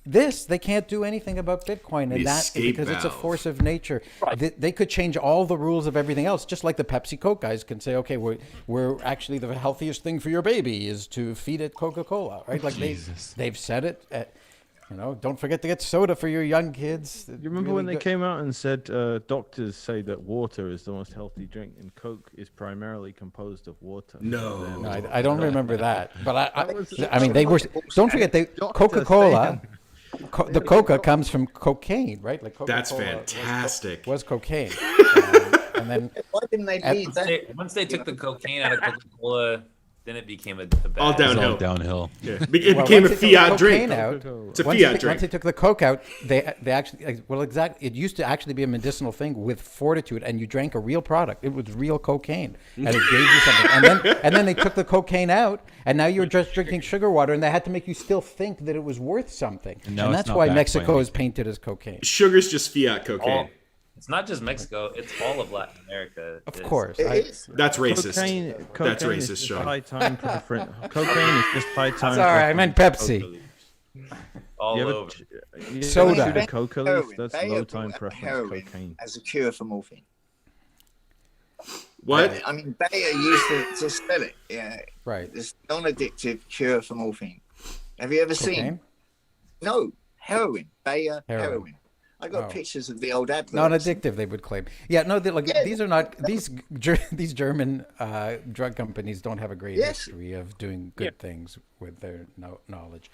Speaker 3: This?
Speaker 5: They can't do anything about Bitcoin,
Speaker 2: The
Speaker 5: and that
Speaker 2: escape
Speaker 5: because it's a
Speaker 2: valve.
Speaker 5: force of nature. They could change all the rules of everything else, just like the Pepsi Coke guys can say, okay, we're actually the healthiest thing for your baby is to feed it Coca-Cola, right? Like they've said it. You know, don't forget to get soda for your young kids.
Speaker 7: You remember when they came out and said doctors say that water is the most healthy drink and Coke is primarily composed of water?
Speaker 2: No.
Speaker 5: No, I don't remember that, but
Speaker 7: was-
Speaker 5: I mean, they were. Don't forget, Coca-Cola. The Coca comes from cocaine, right? Like
Speaker 2: That's
Speaker 5: Coca-Cola
Speaker 2: fantastic.
Speaker 5: Was cocaine, and then
Speaker 3: Why didn't they leave that?
Speaker 8: Once they took the cocaine out of Coca-Cola, then it became a bad.
Speaker 2: All
Speaker 6: It's all
Speaker 2: downhill.
Speaker 6: downhill.
Speaker 2: Yeah. It
Speaker 5: Well,
Speaker 2: became a
Speaker 5: once they took the
Speaker 2: fiat drink.
Speaker 5: cocaine out,
Speaker 2: It's a
Speaker 5: once
Speaker 2: fiat
Speaker 5: they
Speaker 2: drink.
Speaker 5: took the Coke out, they actually it used to actually be a medicinal thing with fortitude, and you drank a real product. It was real cocaine, and it gave you something. And then they took the cocaine out, and now you're just drinking sugar water, and they had to make you still think that it was worth something.
Speaker 6: And now
Speaker 5: And
Speaker 6: it's
Speaker 5: that's
Speaker 6: not
Speaker 5: why
Speaker 6: backed
Speaker 5: Mexico
Speaker 6: by
Speaker 5: is painted as cocaine.
Speaker 2: Sugar's just fiat cocaine.
Speaker 8: It's not just Mexico; it's all of Latin America.
Speaker 5: Of
Speaker 8: is-
Speaker 5: course,
Speaker 3: It
Speaker 5: I-
Speaker 3: is.
Speaker 2: That's racist.
Speaker 7: Cocaine
Speaker 2: That's
Speaker 7: is
Speaker 2: racist,
Speaker 7: just
Speaker 2: Sean.
Speaker 7: high time preference. Cocaine is just high time.
Speaker 5: sorry, I meant Pepsi.
Speaker 8: all
Speaker 7: You ever,
Speaker 8: over.
Speaker 7: you
Speaker 5: Soda.
Speaker 7: ever shoot a coca leaf?
Speaker 3: Heroin.
Speaker 7: That's
Speaker 3: They
Speaker 7: low
Speaker 3: have
Speaker 7: time preference
Speaker 3: heroin
Speaker 7: cocaine.
Speaker 3: as a cure for morphine.
Speaker 2: What?
Speaker 3: I mean, Bayer used to sell it. Yeah,
Speaker 5: right.
Speaker 3: this non-addictive cure for morphine. Have you ever seen?
Speaker 5: Cocaine?
Speaker 3: No, heroin. Bayer
Speaker 5: Heroin.
Speaker 3: heroin. I got
Speaker 5: Oh.
Speaker 3: pictures of the old adverts.
Speaker 5: Non-addictive, they would claim. Yeah, no, like
Speaker 3: Yeah.
Speaker 5: these are not these German drug companies don't have a great
Speaker 3: Yes.
Speaker 5: history of doing good things with their knowledge.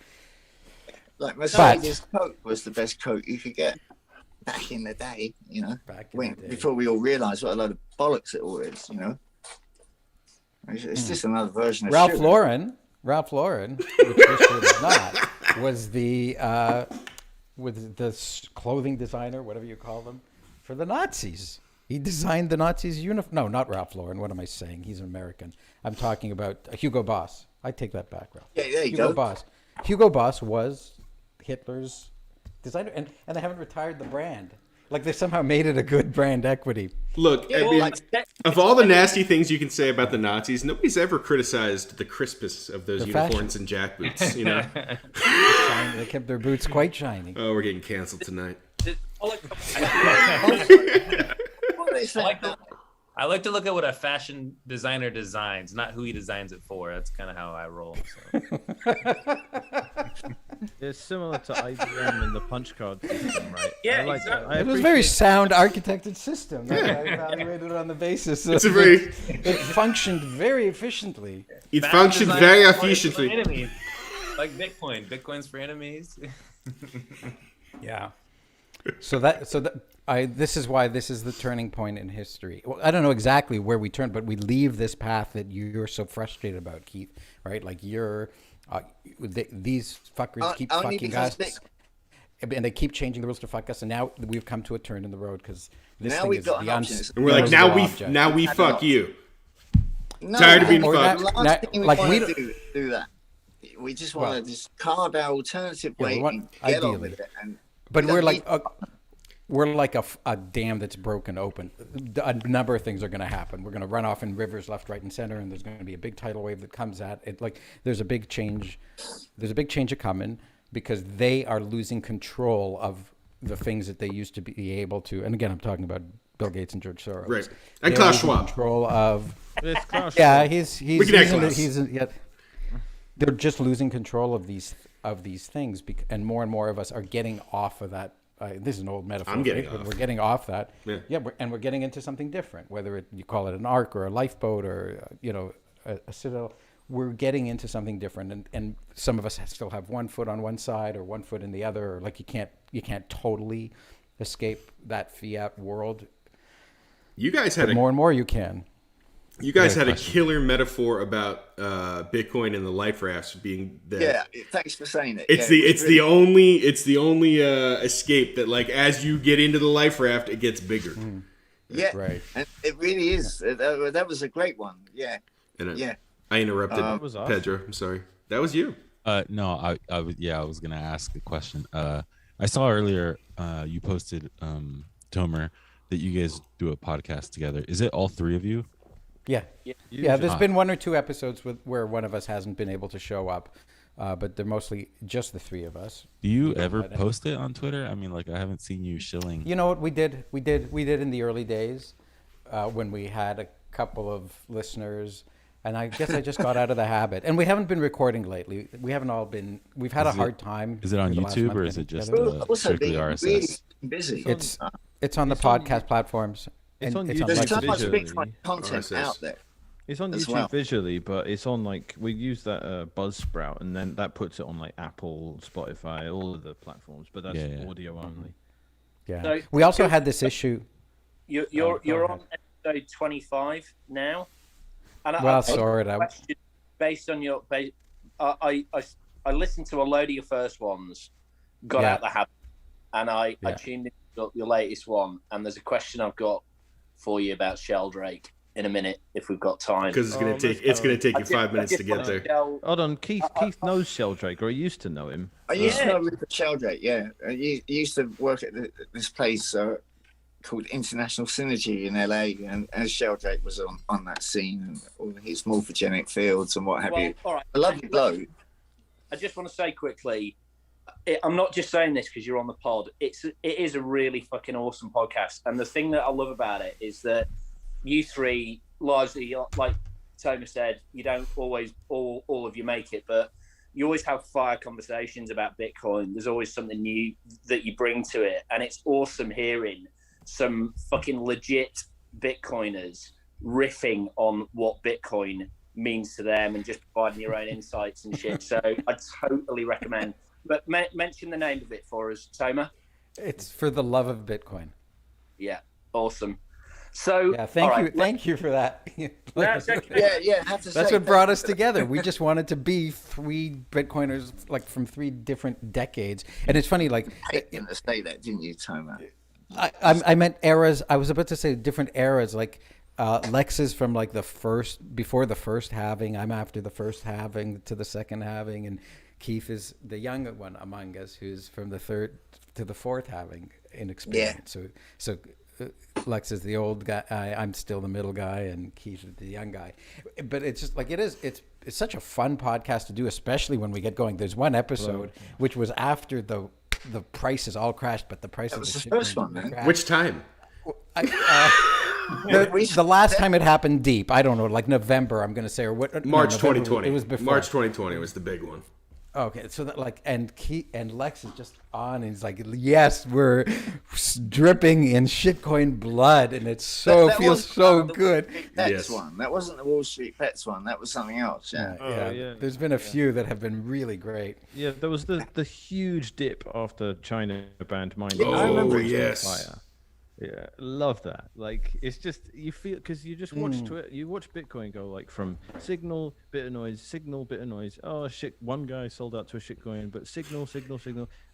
Speaker 3: Like Mercedes Coke was the best Coke you could get back in the day. You know,
Speaker 5: Back in
Speaker 3: when
Speaker 5: the day.
Speaker 3: before we all realised what a load of bollocks it all is. You know, it's just another version of
Speaker 5: Ralph
Speaker 3: sugar.
Speaker 5: Lauren, which history is not, was the clothing designer, whatever you call them, for the Nazis. He designed the Nazis' uniform. No, not Ralph Lauren. What am I saying? He's an American. I'm talking about Hugo Boss. I take that back, Ralph.
Speaker 3: Yeah, there you
Speaker 5: Hugo
Speaker 3: go.
Speaker 5: Boss. Hugo Boss was Hitler's designer, and they haven't retired the brand. Like they somehow made it a good brand equity.
Speaker 2: Look, I mean, of all the nasty things you can say about the Nazis, nobody's ever criticized the crispness of those unicorns and jackboots. You know,
Speaker 5: They kept their boots quite shiny.
Speaker 2: Oh, we're getting canceled tonight.
Speaker 8: I like to look at what a fashion designer designs, not who he designs it for. That's kind of how I roll. So.
Speaker 7: It's similar to IBM and the punch card system, right?
Speaker 9: Yeah, exactly.
Speaker 5: It was a very sound architected system. I evaluated on the basis of it functioned very efficiently.
Speaker 2: It functioned very efficiently.
Speaker 8: Enemies. Like Bitcoin. Bitcoin's for enemies.
Speaker 5: Yeah. This is why this is the turning point in history. Well, I don't know exactly where we turn, but we leave this path that you're so frustrated about, Keith. Right? Like these fuckers keep fucking us, and they keep changing the rules to fuck us. And now we've come to a turn in the road because this
Speaker 3: now
Speaker 5: thing
Speaker 3: we've
Speaker 5: is
Speaker 3: got
Speaker 5: the
Speaker 2: and we're like, now we fuck you.
Speaker 3: No,
Speaker 2: Tired of being
Speaker 3: fucked.
Speaker 2: fucked.
Speaker 3: The last thing we want to do that. We just want to just carve our alternative way and get on with it.
Speaker 5: But we're like a dam that's broken open. A number of things are going to happen. We're going to run off in rivers left, right, and center, and there's going to be a big tidal wave that comes at it. Like there's a big change. There's a big change coming because they are losing control of the things that they used to be able to. And again, I'm talking about Bill Gates and George Soros.
Speaker 2: Right. And Klaus Schwab.
Speaker 5: Control of.
Speaker 7: Yeah,
Speaker 5: they're just losing control of these things, and more of us are getting off of that. This is an old metaphor.
Speaker 2: I'm getting off.
Speaker 5: We're getting off that.
Speaker 2: Yeah.
Speaker 5: We're getting into something different. Whether you call it an ark or a lifeboat or a citadel, we're getting into something different. And some of us still have one foot on one side or one foot in the other. Or like you can't totally escape that fiat world.
Speaker 2: You guys had
Speaker 5: more and more you can.
Speaker 2: You guys had a killer metaphor about Bitcoin and the life rafts being that.
Speaker 3: Yeah, thanks for saying it.
Speaker 2: It's the only escape that, like, as you get into the life raft, it gets bigger.
Speaker 3: Yeah,
Speaker 5: right.
Speaker 3: And it really is. That was a great one. Yeah,
Speaker 2: I interrupted Pedro. I'm sorry. That was you.
Speaker 6: No, I was gonna ask a question. I saw earlier you posted, Tomer, that you guys do a podcast together. Is it all three of you?
Speaker 5: Yeah. There's been one or two episodes where one of us hasn't been able to show up, but they're mostly just the three of us.
Speaker 6: Do you ever post it on Twitter? I mean, like, I haven't seen you shilling.
Speaker 5: You know what we did in the early days when we had a couple of listeners, and I guess I just got out of the habit. And we haven't been recording lately. We haven't all been. We've had a hard time.
Speaker 6: Is it on YouTube or is it just strictly RSS?
Speaker 3: Really busy.
Speaker 5: It's on the podcast platforms.
Speaker 7: It's on
Speaker 5: it's
Speaker 7: YouTube.
Speaker 3: There's so much
Speaker 7: visually.
Speaker 3: Bitcoin content out there.
Speaker 7: It's on YouTube visually, but it's on, like, we use that Buzzsprout, and then that puts it on, like, Apple, Spotify, all of the platforms, but that's audio only.
Speaker 5: Yeah.
Speaker 9: So,
Speaker 5: we also had this issue.
Speaker 9: You're on episode 25 now. And
Speaker 5: sort of.
Speaker 9: Based on your, I listened to a load of your first ones, got out the habit, and I tuned into your latest one, and there's a question I've got for you about Sheldrake in a minute if we've got time.
Speaker 2: Because it's gonna take you 5 minutes to get there.
Speaker 7: Hold on, Keith knows Sheldrake, or he used to know him.
Speaker 3: I used to know Rupert Sheldrake. Yeah, he used to work at this place called International Synergy in LA, and Sheldrake was on that scene and all his morphogenic fields and what have you.
Speaker 9: All right.
Speaker 3: A lovely bloke.
Speaker 9: I just want to say quickly, I'm not just saying this because you're on the pod. It is a really fucking awesome podcast, and the thing that I love about it is that you three largely, like Tomer said, you don't always all of you make it, but you always have fire conversations about Bitcoin. There's always something new that you bring to it, and it's awesome hearing some fucking legit Bitcoiners riffing on what Bitcoin means to them and just providing your own insights and shit. So I totally recommend. But mention the name of it for us, Tomer.
Speaker 5: It's For the Love of Bitcoin.
Speaker 9: Yeah, awesome. So
Speaker 5: thank you for that.
Speaker 9: That's okay.
Speaker 5: That's what brought us together. We just wanted to be three Bitcoiners, like from three different decades. And it's funny, like,
Speaker 3: I hate to say that, didn't you, Tomer?
Speaker 5: I meant eras. I was about to say different eras. Like Lex is from like before the first halving. I'm after the first halving to the second halving, and Keith is the younger one among us, who's from the third to the fourth having inexperience. So Lex is the old guy. I'm still the middle guy, and Keith is the young guy. But it's just like it's such a fun podcast to do, especially when we get going. There's one episode which was after the prices all crashed, but the price of the
Speaker 3: first one, man.
Speaker 2: Which time?
Speaker 5: The last time it happened deep, I don't know, like November, I'm going to say, or what?
Speaker 2: March
Speaker 5: November,
Speaker 2: 2020.
Speaker 5: It was before.
Speaker 2: March 2020 was the big one.
Speaker 5: Okay, so that and Lex is just on, and he's like, yes, we're dripping in shitcoin blood, and it feels so good.
Speaker 3: Pets one. That wasn't the Wall Street Pets one. That was something else. Yeah.
Speaker 5: There's been a few that have been really great.
Speaker 7: Yeah, there was the huge dip after China banned mining.
Speaker 2: Oh, yes.
Speaker 7: Yeah, love that. Like, it's just, you feel, because you just watch Twitter, you watch Bitcoin go like from signal, bit of noise. Oh shit, one guy sold out to a shitcoin, but signal,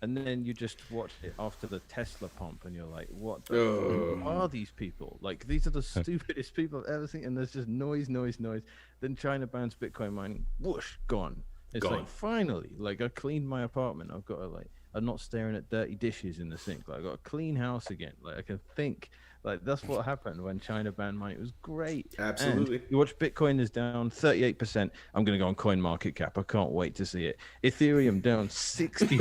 Speaker 7: and then you just watch it after the Tesla pump, and you're like, what the fuck are these people? Like, these are the stupidest people I've ever seen, and there's just noise. Then China bans Bitcoin mining, whoosh, gone. It's like, finally, like, I cleaned my apartment. I've got to I'm not staring at dirty dishes in the sink. Like, I got a clean house again. Like, I can think. Like, that's what happened when China banned mining. It was great.
Speaker 2: Absolutely.
Speaker 7: And you watch Bitcoin is down 38%. I'm going to go on CoinMarketCap. I can't wait to see it. Ethereum down 60%.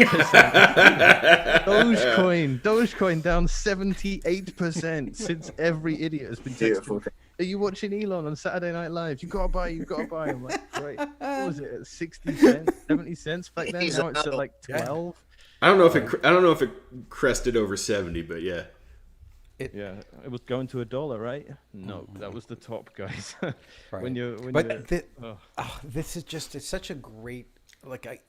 Speaker 7: Dogecoin down 78% since every idiot has been texting. Are you watching Elon on Saturday Night Live? You gotta buy. I'm like, great. What was it at 60 cents, 70 cents back then? Now it's at like 12.
Speaker 2: I don't know if it crested over 70, but yeah.
Speaker 7: It was going to $1, right? No, that was the top, guys.
Speaker 5: This is just, it's such a great, like,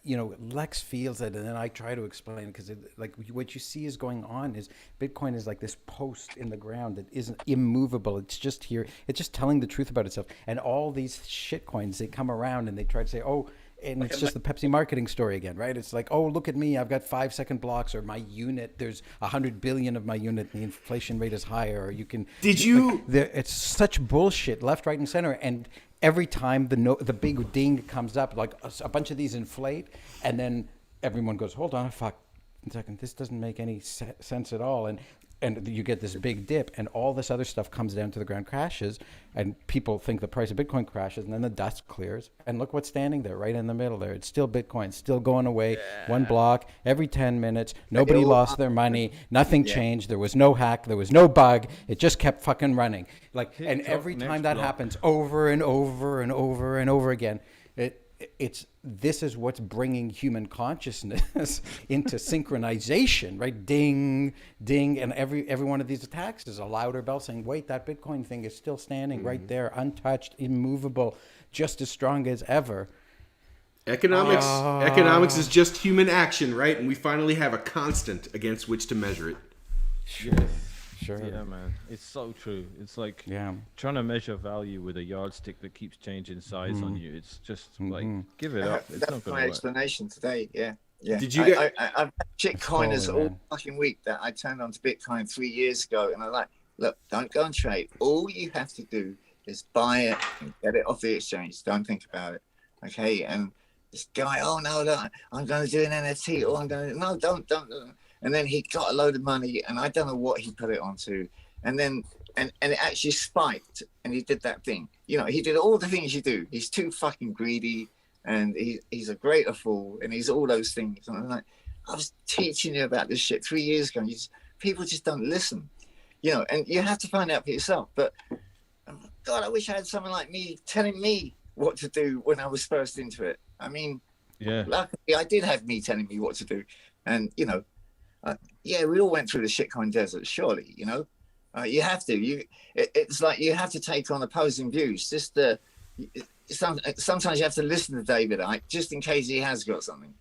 Speaker 5: Lex feels it, and then I try to explain it, because like what you see is going on is Bitcoin is like this post in the ground that isn't immovable. It's just here. It's just telling the truth about itself. And all these shit coins, they come around and they try to say, and it's just the Pepsi marketing story again, right? It's like, oh, look at me, I've got 5-second blocks, or my unit, there's 100 billion of my unit, and the inflation rate is higher, or you can. It's such bullshit, left, right, and center, and every time the big ding comes up, like a bunch of these inflate, and then everyone goes, hold on, fuck a second, this doesn't make any sense at all, and you get this big dip, and all this other stuff comes down to the ground, crashes, and people think the price of Bitcoin crashes, and then the dust clears, and look what's standing there right in the middle there. It's still Bitcoin, still going away, one block every 10 minutes. Nobody lost their money. Nothing changed. There was no hack. There was no bug. It just kept fucking running. Like, and every time that happens over and over and over and over again, this is what's bringing human consciousness into synchronization, right? Ding, ding, and every one of these attacks is a louder bell saying, wait, that Bitcoin thing is still standing right there, untouched, immovable, just as strong as ever.
Speaker 2: Economics is just human action, right? And we finally have a constant against which to measure it.
Speaker 5: Sure.
Speaker 7: Yeah, man. It's so true. It's like trying to measure value with a yardstick that keeps changing size on you. It's just like, give it up. It's
Speaker 3: That's
Speaker 7: not gonna
Speaker 3: my
Speaker 7: work.
Speaker 3: explanation today. Yeah.
Speaker 2: Did you get?
Speaker 3: I've had shitcoiners all fucking week that I turned on to Bitcoin 3 years ago, and I'm like, look, don't go and trade. All you have to do is buy it and get it off the exchange. Don't think about it. Okay. And this guy, oh no, I'm going to do an NFT. Oh, I'm going to don't. And then he got a load of money, and I don't know what he put it onto. And then, and it actually spiked, and he did that thing. He did all the things you do. He's too fucking greedy, and he's a greater fool, and he's all those things. And I'm like, I was teaching you about this shit 3 years ago. And people just don't listen, and you have to find out for yourself. But God, I wish I had someone like me telling me what to do when I was first into it. I mean, luckily I did have me telling me what to do. And, we all went through the shitcoin desert, surely, you have to. It's like you have to take on opposing views. Sometimes you have to listen to David Icke just in case he has got something.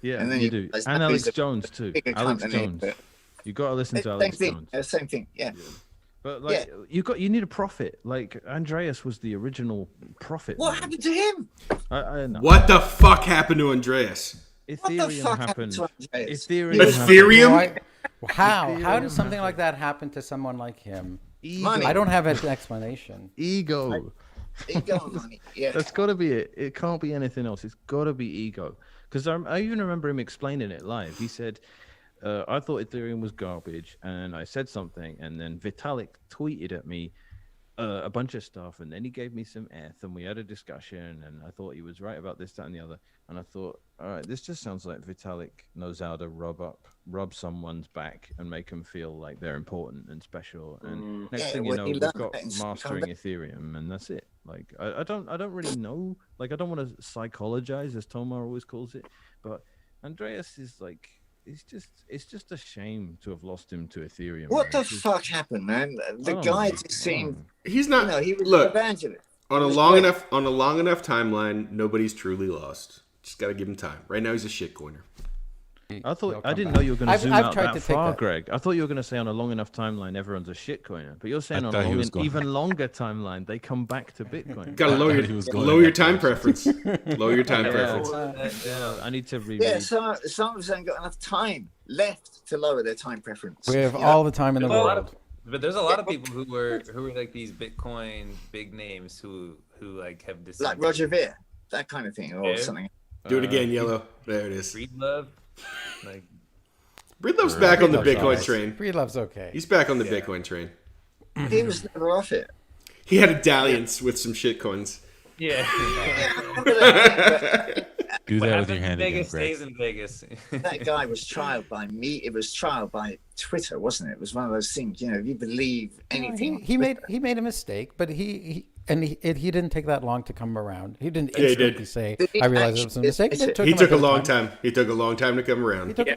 Speaker 7: Yeah, and then you do. And Alex Jones too. Alex Jones. You got to listen to Alex Jones.
Speaker 3: Same thing. Yeah.
Speaker 7: But you need a prophet. Like Andreas was the original prophet.
Speaker 3: What happened to him?
Speaker 7: I know.
Speaker 2: What the fuck happened to Andreas?
Speaker 7: Ethereum happened.
Speaker 2: Ethereum?
Speaker 5: How does something like that happen to someone like him?
Speaker 7: Ego.
Speaker 5: I don't have an explanation.
Speaker 7: Ego.
Speaker 3: Ego money. Yeah.
Speaker 7: That's got to be it. It can't be anything else. It's got to be ego. Because I even remember him explaining it live. He said, I thought Ethereum was garbage, and I said something, and then Vitalik tweeted at me a bunch of stuff, and then he gave me some ETH, and we had a discussion, and I thought he was right about this, that, and the other. And I thought, all right, this just sounds like Vitalik knows how to rub someone's back and make them feel like they're important and special. And next thing you know, we've got mastering Ethereum, and that's it. Like, I don't really know. Like, I don't want to psychologize, as Tomar always calls it, but Andreas is like, it's just a shame to have lost him to Ethereum.
Speaker 3: What the fuck happened, man? The guy just seemed.
Speaker 2: He's not.
Speaker 3: You know, he was
Speaker 2: look,
Speaker 3: an evangelist.
Speaker 2: on a long enough timeline, nobody's truly lost. Just gotta give him time. Right now, he's a shitcoiner.
Speaker 7: I didn't know you were going to zoom out
Speaker 5: tried
Speaker 7: that
Speaker 5: to
Speaker 7: far,
Speaker 5: that.
Speaker 7: Greg. I thought you were going to say on a long enough timeline, everyone's a shitcoiner. But you're saying on a even longer timeline, they come back to Bitcoin.
Speaker 2: Gotta lower your time preference. Lower your time preference.
Speaker 7: I need to read.
Speaker 3: Yeah, some of us haven't got enough time left to lower their time preference.
Speaker 5: We have all the time in the world.
Speaker 8: But there's a lot of people who were like these Bitcoin big names who like have decided,
Speaker 3: like Roger Ver, that kind of thing, or something.
Speaker 2: Do it again, Yellow. There it is.
Speaker 8: Breedlove. Like,
Speaker 2: Breedlove's back on the Bitcoin train.
Speaker 5: Breedlove's okay.
Speaker 2: He's back on the Bitcoin train.
Speaker 3: He was never off it.
Speaker 2: He had a dalliance with some shitcoins.
Speaker 8: yeah.
Speaker 6: Do
Speaker 8: What
Speaker 6: that with your
Speaker 8: happens in
Speaker 6: hand again,
Speaker 8: Vegas
Speaker 6: Greg.
Speaker 8: stays in Vegas.
Speaker 3: That guy was trialed by me. It was trialed by Twitter, wasn't it? It was one of those things. You know, if you believe anything,
Speaker 5: He made a mistake, but he didn't take that long to come around. He didn't
Speaker 2: Yeah, he
Speaker 5: instantly
Speaker 2: did.
Speaker 5: say,
Speaker 3: Did he
Speaker 5: "I realized it was a mistake."
Speaker 3: actually-
Speaker 2: He took a long time. He took a long time to come around.
Speaker 5: But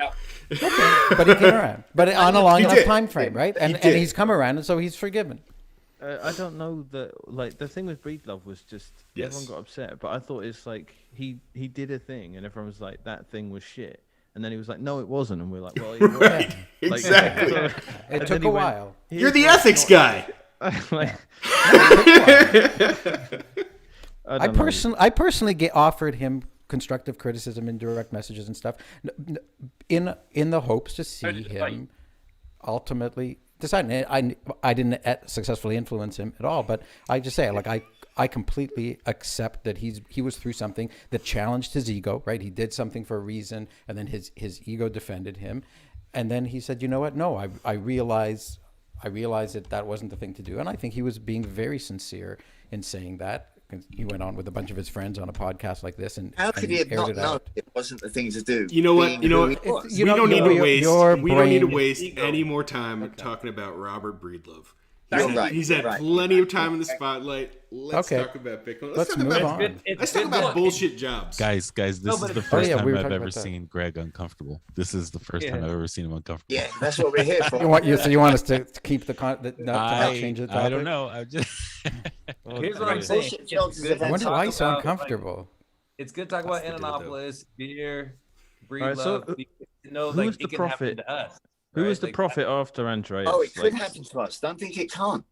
Speaker 5: he came around. But on a long
Speaker 2: He
Speaker 5: enough
Speaker 2: did.
Speaker 5: time frame, right? And
Speaker 2: did.
Speaker 5: he's come around, and so he's forgiven.
Speaker 7: I don't know like the thing with Breedlove was just everyone got upset, but I thought it's like he did a thing and everyone was like that thing was shit, and then he was like no it wasn't, and we're like well
Speaker 2: Right, exactly.
Speaker 5: It took a while.
Speaker 2: You're the ethics guy.
Speaker 7: Like,
Speaker 5: I personally offered him constructive criticism in direct messages and stuff, in the hopes to see him ultimately decide. I didn't successfully influence him at all, but I just say, like, I completely accept that he was through something that challenged his ego, right? He did something for a reason, and then his ego defended him, and then he said, you know what? No, I realize that wasn't the thing to do, and I think he was being very sincere in saying that. He went on with a bunch of his friends on a podcast like this, and
Speaker 3: how could he have
Speaker 5: aired
Speaker 3: not
Speaker 5: it
Speaker 3: known
Speaker 5: out.
Speaker 3: it wasn't the thing to do?
Speaker 2: You know what?
Speaker 3: being
Speaker 2: You know
Speaker 3: who
Speaker 2: what?
Speaker 3: he was?
Speaker 2: We don't need to waste. We don't need to
Speaker 5: brain-
Speaker 2: waste any more time talking about Robert Breedlove.
Speaker 3: You're right,
Speaker 2: He's
Speaker 3: you're
Speaker 2: had
Speaker 3: right.
Speaker 2: plenty of time in the spotlight. Let's
Speaker 5: Okay.
Speaker 2: talk about Bitcoin.
Speaker 5: Let's move on.
Speaker 2: Let's talk about bullshit jobs.
Speaker 6: Guys, this is the
Speaker 5: Oh,
Speaker 6: first
Speaker 5: yeah,
Speaker 6: time
Speaker 5: we were
Speaker 6: I've
Speaker 5: talking
Speaker 6: ever
Speaker 5: about that.
Speaker 6: seen Greg uncomfortable. This is the first time I've ever seen him uncomfortable.
Speaker 3: Yeah, that's what we're here for.
Speaker 5: So you want us to keep not change the topic?
Speaker 6: I don't know. I'm just.
Speaker 8: Here's what I'm saying.
Speaker 3: Bullshit jobs is
Speaker 8: It's good
Speaker 3: events.
Speaker 5: I wonder
Speaker 8: to
Speaker 5: why
Speaker 8: talk
Speaker 5: he's so
Speaker 8: about,
Speaker 5: uncomfortable.
Speaker 8: It's good to talk about
Speaker 2: That's the dildo.
Speaker 8: Ananopolis, beer, Breedlove.
Speaker 7: Alright, so,
Speaker 8: know,
Speaker 7: who
Speaker 8: like,
Speaker 7: was the
Speaker 8: it can happen
Speaker 7: prophet?
Speaker 8: to us.
Speaker 7: who
Speaker 8: right?
Speaker 7: was the
Speaker 8: Like,
Speaker 7: prophet after Andreas?
Speaker 3: Oh, it could
Speaker 7: Like,
Speaker 3: happen to us. Don't think it can't.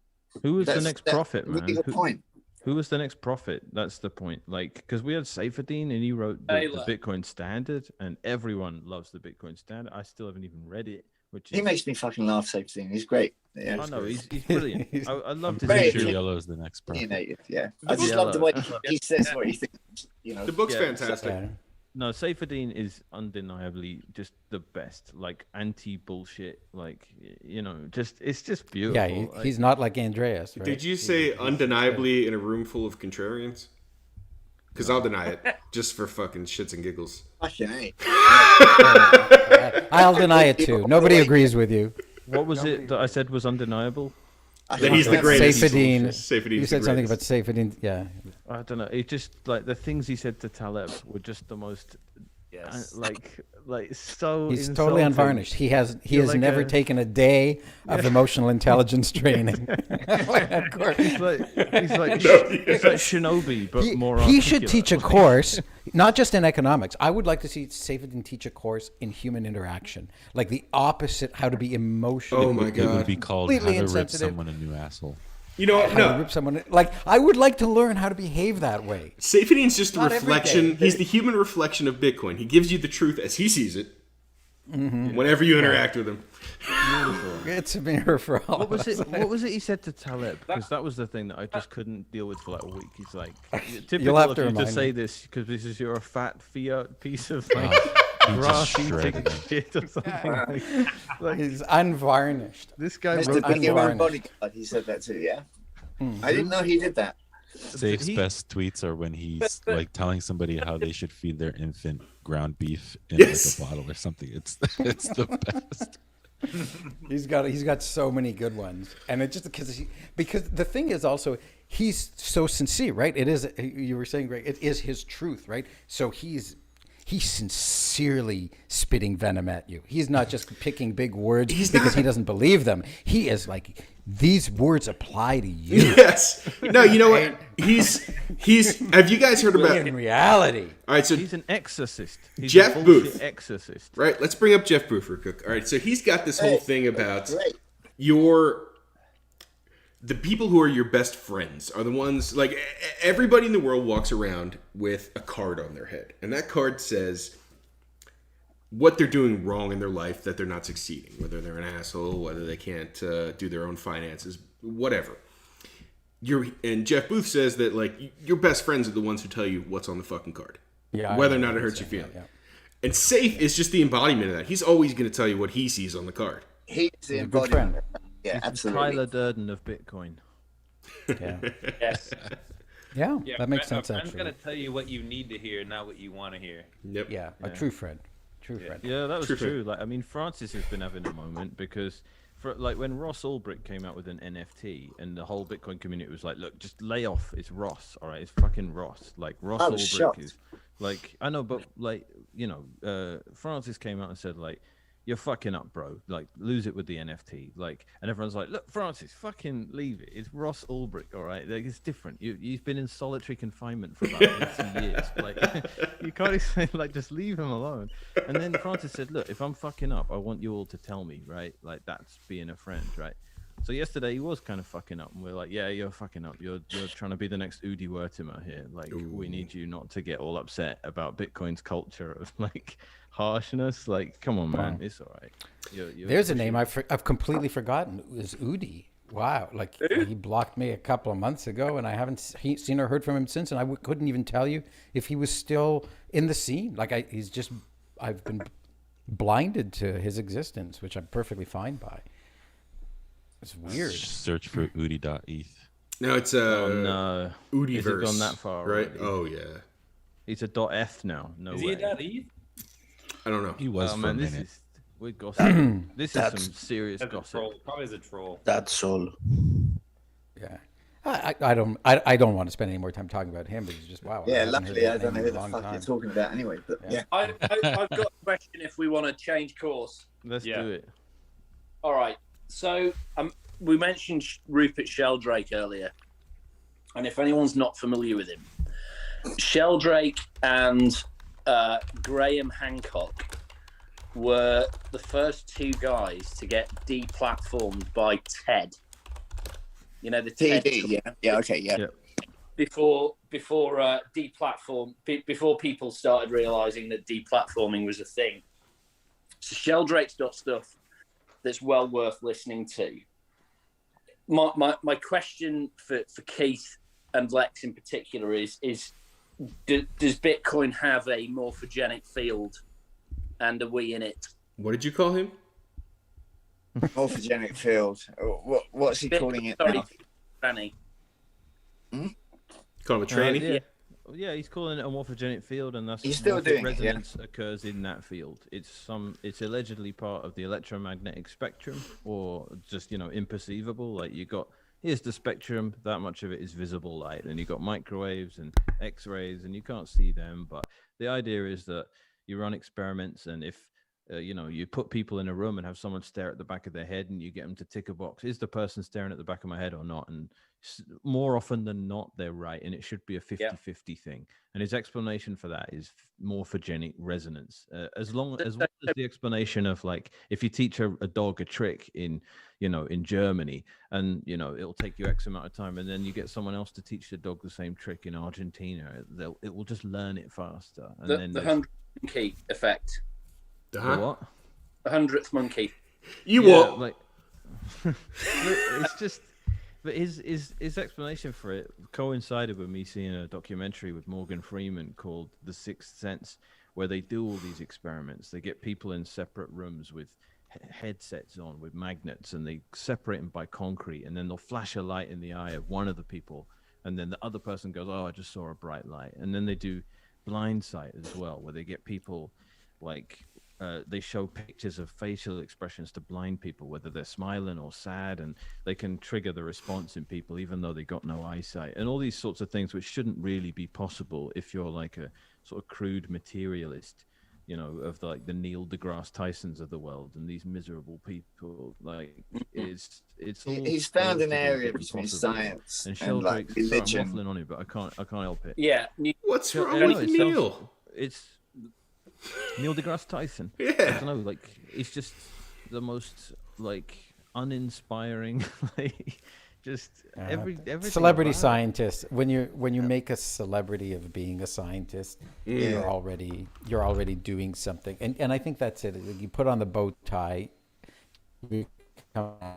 Speaker 7: who was the
Speaker 3: That's
Speaker 7: next prophet,
Speaker 3: a really
Speaker 7: man?
Speaker 3: good point.
Speaker 7: Who was the next prophet? That's the point. Like, because we had Saifedean and he wrote the Bitcoin Standard, and everyone loves the Bitcoin Standard. I still haven't even read it, which is.
Speaker 3: He makes me fucking laugh, Safety. He's great. Yeah,
Speaker 7: I know he's brilliant. I love to
Speaker 3: Very
Speaker 7: see
Speaker 6: Sure,
Speaker 3: good.
Speaker 6: Yellow's the next prophet.
Speaker 3: opinionated. Yeah, I just love the way he says what he thinks. You know,
Speaker 2: The book's
Speaker 7: Yeah.
Speaker 2: fantastic.
Speaker 5: Yeah.
Speaker 7: No, Saifedean is undeniably just the best. Like anti-bullshit. Like it's just beautiful.
Speaker 5: Yeah,
Speaker 7: Like,
Speaker 5: he's not like Andreas, right?
Speaker 2: Did you say undeniably in a room full of contrarians? Because I'll deny it, just for fucking shits and giggles.
Speaker 3: fucking A.
Speaker 5: I'll deny it too. Nobody agrees with you.
Speaker 7: What was it that I said was undeniable?
Speaker 2: That he's the greatest.
Speaker 5: Saifedean.
Speaker 2: Saifedean's
Speaker 5: You
Speaker 2: the
Speaker 5: said something about
Speaker 2: greatest.
Speaker 5: Saifedean. Yeah.
Speaker 7: I don't know. It just like the things he said to Taleb were just the most
Speaker 8: Yes.
Speaker 7: like so.
Speaker 5: He's totally
Speaker 7: insulting.
Speaker 5: unvarnished. He has
Speaker 7: You're
Speaker 5: has
Speaker 7: like
Speaker 5: never taken a day of emotional intelligence training. Of course.
Speaker 7: He's like Shinobi, but more.
Speaker 5: He should
Speaker 7: articulate.
Speaker 5: teach a course, not just in economics. I would like to see Saifedean teach a course in human interaction, like the opposite, how to be emotional.
Speaker 2: Oh my
Speaker 6: It would
Speaker 2: god.
Speaker 6: be called How
Speaker 5: Completely
Speaker 6: to Rip
Speaker 5: insensitive.
Speaker 6: Someone a New Asshole.
Speaker 2: You know what?
Speaker 5: How to
Speaker 2: No.
Speaker 5: rip someone. Like, I would like to learn how to behave that way.
Speaker 2: Saifedean's just a
Speaker 5: Not every
Speaker 2: reflection.
Speaker 5: day.
Speaker 2: He's the human reflection of Bitcoin. He gives you the truth as he sees it. whenever you interact with him.
Speaker 5: It's a mirror for all.
Speaker 7: What was
Speaker 5: of us.
Speaker 7: it? What was it he said to Taleb? Because that was the thing that I just couldn't deal with for like a week. He's like, typical
Speaker 5: have
Speaker 7: of
Speaker 5: to
Speaker 7: you to
Speaker 5: remind
Speaker 7: say
Speaker 5: me.
Speaker 7: this because this is your fat fiat piece of like
Speaker 6: He just
Speaker 7: grass eating
Speaker 6: shredded him.
Speaker 7: shit or something. Like,
Speaker 5: He's unvarnished.
Speaker 7: this guy
Speaker 3: Mr.
Speaker 7: wrote
Speaker 3: Big Human
Speaker 5: unvarnished.
Speaker 3: Bodyguard, he said that too, yeah? I didn't know he did that.
Speaker 6: Safe's best tweets are when he's like telling somebody how they should feed their infant ground beef in
Speaker 2: Yes.
Speaker 6: like a bottle or something. It's the best.
Speaker 5: He's got so many good ones, and it just because the thing is also he's so sincere, right? It is, you were saying, Greg, it is his truth, right? So he's sincerely spitting venom at you. He's not just picking big words because he doesn't believe them. He is like, these words apply to you.
Speaker 2: Yes. No, you know what? He's. Have you guys heard about?
Speaker 5: In reality.
Speaker 2: All right, so
Speaker 7: He's an exorcist. He's
Speaker 2: Jeff
Speaker 7: a bullshit
Speaker 2: Booth.
Speaker 7: exorcist.
Speaker 2: right, let's bring up Jeff Booth real quick. All right, so he's got this whole thing about
Speaker 3: Great.
Speaker 2: the people who are your best friends are the ones, like, everybody in the world walks around with a card on their head, and that card says what they're doing wrong in their life, that they're not succeeding, whether they're an asshole, whether they can't do their own finances, whatever. And Jeff Booth says that, like, your best friends are the ones who tell you what's on the fucking card,
Speaker 5: Yeah,
Speaker 2: whether or not it hurts your feelings. And Safe is just the embodiment of that. He's always going to tell you what he sees on the card.
Speaker 3: He's the
Speaker 5: a good friend.
Speaker 3: embodiment. Yeah,
Speaker 7: He's the
Speaker 3: absolutely.
Speaker 7: Tyler Durden of Bitcoin.
Speaker 5: Yeah.
Speaker 8: Yes.
Speaker 5: Yeah,
Speaker 8: Yeah,
Speaker 5: that makes
Speaker 8: a
Speaker 5: sense,
Speaker 8: friend's
Speaker 5: actually.
Speaker 8: gonna tell you what you need to hear, not what you want to hear.
Speaker 2: Yep.
Speaker 5: Yeah, a true friend. True friend.
Speaker 7: Yeah, that was
Speaker 2: True.
Speaker 7: true. Like, I mean, Francis has been having a moment because, like, when Ross Ulbricht came out with an NFT, and the whole Bitcoin community was like, "Look, just lay off. It's Ross, all right? It's fucking Ross. Like, Ross
Speaker 3: I was
Speaker 7: Ulbricht
Speaker 3: shocked.
Speaker 7: is, like, I know, but like, you know, Francis came out and said, like, you're fucking up, bro. Like, lose it with the NFT. Like, and everyone's like, look, Francis, fucking leave it. It's Ross Ulbricht, all right? Like, it's different. You've been in solitary confinement for about 80 years. Like, you can't say, like, just leave him alone. And then Francis said, look, if I'm fucking up, I want you all to tell me, right? Like, that's being a friend, right? So yesterday he was kind of fucking up, and we're like, yeah, you're fucking up. You're trying to be the next Udi Wertimer here. Like, we need you not to get all upset about Bitcoin's culture of, like, harshness. Like, come on, man, it's all right. You're
Speaker 5: There's a
Speaker 7: pushing-
Speaker 5: name I've completely forgotten. It was Udi. Wow, like he blocked me a couple of months ago, and I haven't seen or heard from him since. And I couldn't even tell you if he was still in the scene. Like I've been blinded to his existence, which I'm perfectly fine by. It's weird.
Speaker 6: Search for udi.eth.
Speaker 2: No, it's
Speaker 7: Oh, no.
Speaker 2: Udiverse.
Speaker 7: Has it gone that far
Speaker 2: right?
Speaker 7: already?
Speaker 2: Oh yeah.
Speaker 7: He's a .f now. No
Speaker 8: Is
Speaker 7: way.
Speaker 8: he a .eth?
Speaker 2: I don't know.
Speaker 6: He was
Speaker 7: Oh
Speaker 6: for
Speaker 7: man,
Speaker 6: a
Speaker 7: this
Speaker 6: minute.
Speaker 7: is we're gossiping. This is
Speaker 10: That's-
Speaker 7: some serious
Speaker 8: As a
Speaker 7: gossip.
Speaker 8: troll, probably as a troll.
Speaker 10: That's all.
Speaker 5: Yeah. I don't want to spend any more time talking about him, but it's just wow.
Speaker 3: Yeah,
Speaker 5: haven't heard
Speaker 3: luckily I
Speaker 5: that
Speaker 3: don't know
Speaker 5: name
Speaker 3: who
Speaker 5: in a
Speaker 3: the
Speaker 5: long
Speaker 3: fuck
Speaker 5: time.
Speaker 3: you're talking about anyway. But yeah.
Speaker 9: I've got a question if we want to change course.
Speaker 7: Let's
Speaker 8: Yeah.
Speaker 7: do it.
Speaker 9: All right. So we mentioned Rupert Sheldrake earlier. And if anyone's not familiar with him, Sheldrake and Graham Hancock were the first two guys to get deplatformed by TED. You know, the TED
Speaker 3: TD, yeah, okay, yeah.
Speaker 7: Yeah.
Speaker 9: before deplatform before people started realizing that deplatforming was a thing. So Sheldrake's got stuff that's well worth listening to. My question for Keith and Lex in particular is does Bitcoin have a morphogenic field, and are we in it?
Speaker 2: What did you call him?
Speaker 3: Morphogenic field. What's he calling it
Speaker 9: Sorry,
Speaker 3: now?
Speaker 9: Franny.
Speaker 2: Call him a tranny.
Speaker 7: Yeah, he's calling it a morphogenic field, and that's
Speaker 3: He's still
Speaker 7: morphic
Speaker 3: doing it, yeah.
Speaker 7: resonance occurs in that field. It's allegedly part of the electromagnetic spectrum, or just imperceivable. Like here's the spectrum, that much of it is visible light, and you got microwaves and X-rays, and you can't see them. But the idea is that you run experiments, and if you put people in a room and have someone stare at the back of their head, and you get them to tick a box, is the person staring at the back of my head or not? And more often than not, they're right, and it should be a 50-50 thing. And his explanation for that is morphogenic resonance. As well as the explanation of, like, if you teach a dog a trick in Germany, and it'll take you X amount of time, and then you get someone else to teach the dog the same trick in Argentina, it will just learn it faster. And then
Speaker 9: The 100 key effect.
Speaker 7: the what?
Speaker 9: 100th monkey.
Speaker 2: You
Speaker 7: Yeah,
Speaker 2: won't.
Speaker 7: like it's just, but his explanation for it coincided with me seeing a documentary with Morgan Freeman called The Sixth Sense, where they do all these experiments. They get people in separate rooms with headsets on with magnets, and they separate them by concrete, and then they'll flash a light in the eye of one of the people, and then the other person goes, "Oh, I just saw a bright light." And then they do blind sight as well, where they get people like they show pictures of facial expressions to blind people, whether they're smiling or sad, and they can trigger the response in people even though they got no eyesight, and all these sorts of things which shouldn't really be possible if you're like a sort of crude materialist, you know, of like the Neil deGrasse Tysons of the world and these miserable people. Like it's all
Speaker 3: He's found an
Speaker 7: relatively
Speaker 3: area between
Speaker 7: impossible.
Speaker 3: science
Speaker 7: And
Speaker 3: and like
Speaker 7: Sheldrake, sorry, I'm
Speaker 3: religion.
Speaker 7: waffling on it, but I can't help it.
Speaker 9: Yeah.
Speaker 2: What's
Speaker 7: So,
Speaker 2: wrong
Speaker 7: no,
Speaker 2: with
Speaker 7: it sounds-
Speaker 2: Neil?
Speaker 7: It's Neil deGrasse Tyson. I
Speaker 2: Yeah.
Speaker 7: don't know, like he's just the most like uninspiring, like just everything
Speaker 5: Celebrity
Speaker 7: about it.
Speaker 5: scientist. When you make a celebrity of being a scientist, you're already doing something. And I think that's it. You put on the bow tie, you become an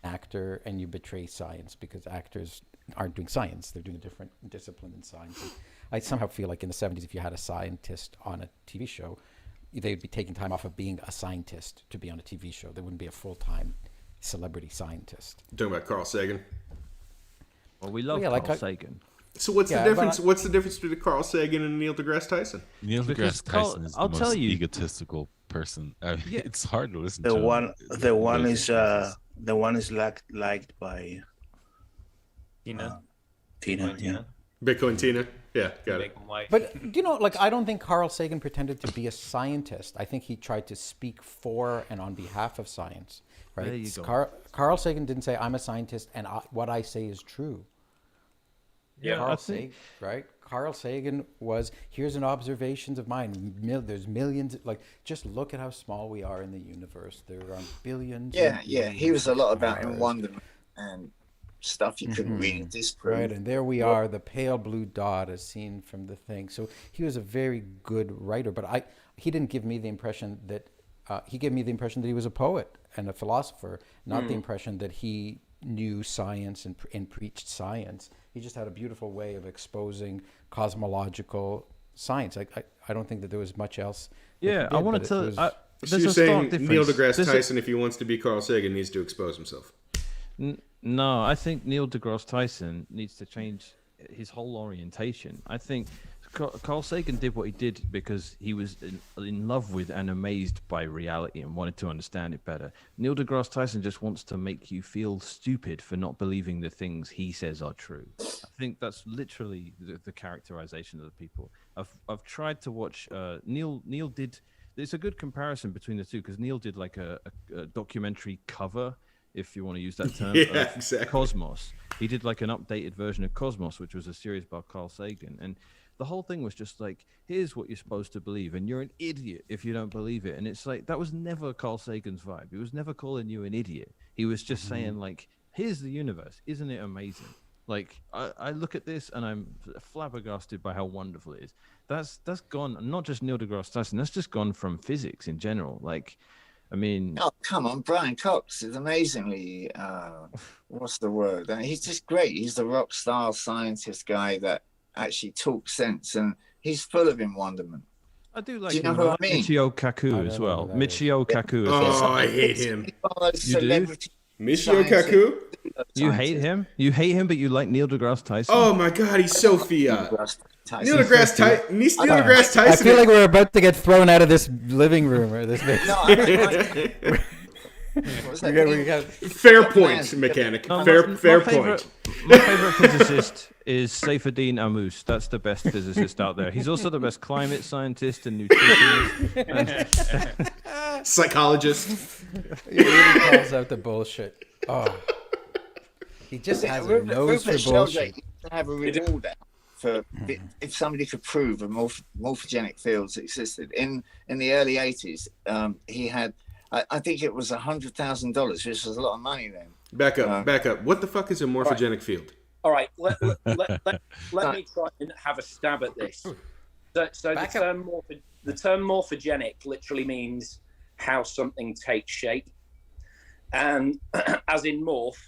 Speaker 5: actor, and you betray science, because actors aren't doing science. They're doing a different discipline in science. And I somehow feel like in the 70s, if you had a scientist on a TV show, they'd be taking time off of being a scientist to be on a TV show. There wouldn't be a full-time celebrity scientist.
Speaker 2: You're talking about Carl Sagan.
Speaker 7: Well, we love
Speaker 5: Yeah, like
Speaker 7: Carl Sagan.
Speaker 2: So what's
Speaker 5: Yeah,
Speaker 2: the
Speaker 5: but
Speaker 2: difference? What's the difference between Carl Sagan and Neil deGrasse Tyson?
Speaker 6: Neil
Speaker 7: Because
Speaker 6: deGrasse
Speaker 7: Carl-
Speaker 6: Tyson is the
Speaker 7: I'll
Speaker 6: most
Speaker 7: tell you-
Speaker 6: egotistical person. I mean,
Speaker 7: Yeah.
Speaker 6: it's hard to listen
Speaker 10: The
Speaker 6: to.
Speaker 10: one, the one is
Speaker 6: Those-
Speaker 10: liked by
Speaker 8: Tina.
Speaker 10: Tina. Yeah.
Speaker 2: Bitcoin Tina. Yeah, got it.
Speaker 8: Make 'em white.
Speaker 5: But like I don't think Carl Sagan pretended to be a scientist. I think he tried to speak for and on behalf of science. Right?
Speaker 7: There you go.
Speaker 5: Carl Sagan didn't say I'm a scientist and what I say is true.
Speaker 7: Yeah,
Speaker 5: Carl
Speaker 7: I think
Speaker 5: Sagan, right? Carl Sagan was, here's an observations of mine. There's millions. Like, just look at how small we are in the universe. There are billions.
Speaker 3: Yeah,
Speaker 5: and
Speaker 3: yeah. He was a
Speaker 5: billions
Speaker 3: lot
Speaker 5: of
Speaker 3: about
Speaker 5: stars.
Speaker 3: wonderment and stuff you couldn't really disprove.
Speaker 5: Right, and there we are, the pale blue dot as seen from the thing. So he was a very good writer, but he didn't give me the impression that he gave me the impression that he was a poet and a philosopher, not the impression that he knew science and preached science. He just had a beautiful way of exposing cosmological science. I don't think that there was much else. that he
Speaker 7: Yeah, I
Speaker 5: did,
Speaker 7: want
Speaker 5: but
Speaker 7: to
Speaker 5: it
Speaker 7: tell.
Speaker 5: was-
Speaker 2: So
Speaker 7: There's
Speaker 2: you're
Speaker 7: a stark
Speaker 2: saying
Speaker 7: difference.
Speaker 2: Neil deGrasse
Speaker 7: There's a-
Speaker 2: Tyson, if he wants to be Carl Sagan, needs to expose himself?
Speaker 7: No, I think Neil deGrasse Tyson needs to change his whole orientation. I think Carl Sagan did what he did because he was in love with and amazed by reality and wanted to understand it better. Neil deGrasse Tyson just wants to make you feel stupid for not believing the things he says are true. I think that's literally the characterization of the people. I've tried to watch Neil did. It's a good comparison between the two because Neil did like a documentary cover, if you want to use that term,
Speaker 2: Yeah,
Speaker 7: of
Speaker 2: exactly.
Speaker 7: Cosmos. He did like an updated version of Cosmos, which was a series by Carl Sagan. And the whole thing was just like, here's what you're supposed to believe, and you're an idiot if you don't believe it. And it's like, that was never Carl Sagan's vibe. He was never calling you an idiot. He was just saying like, here's the universe. Isn't it amazing? Like, I look at this and I'm flabbergasted by how wonderful it is. That's gone, not just Neil deGrasse Tyson, that's just gone from physics in general. Like, I mean...
Speaker 3: Oh, come on. Brian Cox is amazingly, what's the word? He's just great. He's the rock star scientist guy that actually talks sense, and he's full of wonderment.
Speaker 7: I do like
Speaker 3: Do you know
Speaker 7: him.
Speaker 3: who I
Speaker 7: like
Speaker 3: mean?
Speaker 7: Michio
Speaker 5: I
Speaker 7: Kaku
Speaker 5: don't
Speaker 7: as
Speaker 5: know
Speaker 7: well.
Speaker 5: who that is.
Speaker 7: Michio Kaku as
Speaker 2: Oh,
Speaker 7: well.
Speaker 2: I hate him.
Speaker 3: He's one of those
Speaker 7: You do?
Speaker 3: celebrity
Speaker 2: Michio
Speaker 3: scientists.
Speaker 2: Kaku?
Speaker 7: You hate him? You hate him, but you like Neil deGrasse Tyson?
Speaker 2: Oh my God, he's so fiat.
Speaker 3: Tyson.
Speaker 2: Neil deGrasse Tyson. Neil deGrasse
Speaker 5: I
Speaker 2: Tyson.
Speaker 5: feel like we're about to get thrown out of this living room or this.
Speaker 3: No, what's that?
Speaker 5: we got
Speaker 2: Fair point, mechanic.
Speaker 7: No,
Speaker 2: Fair
Speaker 7: my
Speaker 2: point.
Speaker 7: favorite physicist is Seyfuddin Amous. That's the best physicist out there. He's also the best climate scientist and nutritionist.
Speaker 2: Psychologist.
Speaker 5: He really calls out the bullshit. Oh, he just has a nose for
Speaker 3: Rupert
Speaker 5: bullshit.
Speaker 3: Sheldrake used to have a reward out for if somebody could prove a morphogenic fields existed. In the early 80s, he had, I think it was $100,000, which was a lot of money then.
Speaker 2: Back up. What the fuck is a morphogenic field?
Speaker 9: All right, let me try and have a stab at this. So the term morphogenic literally means how something takes shape, and as in morph,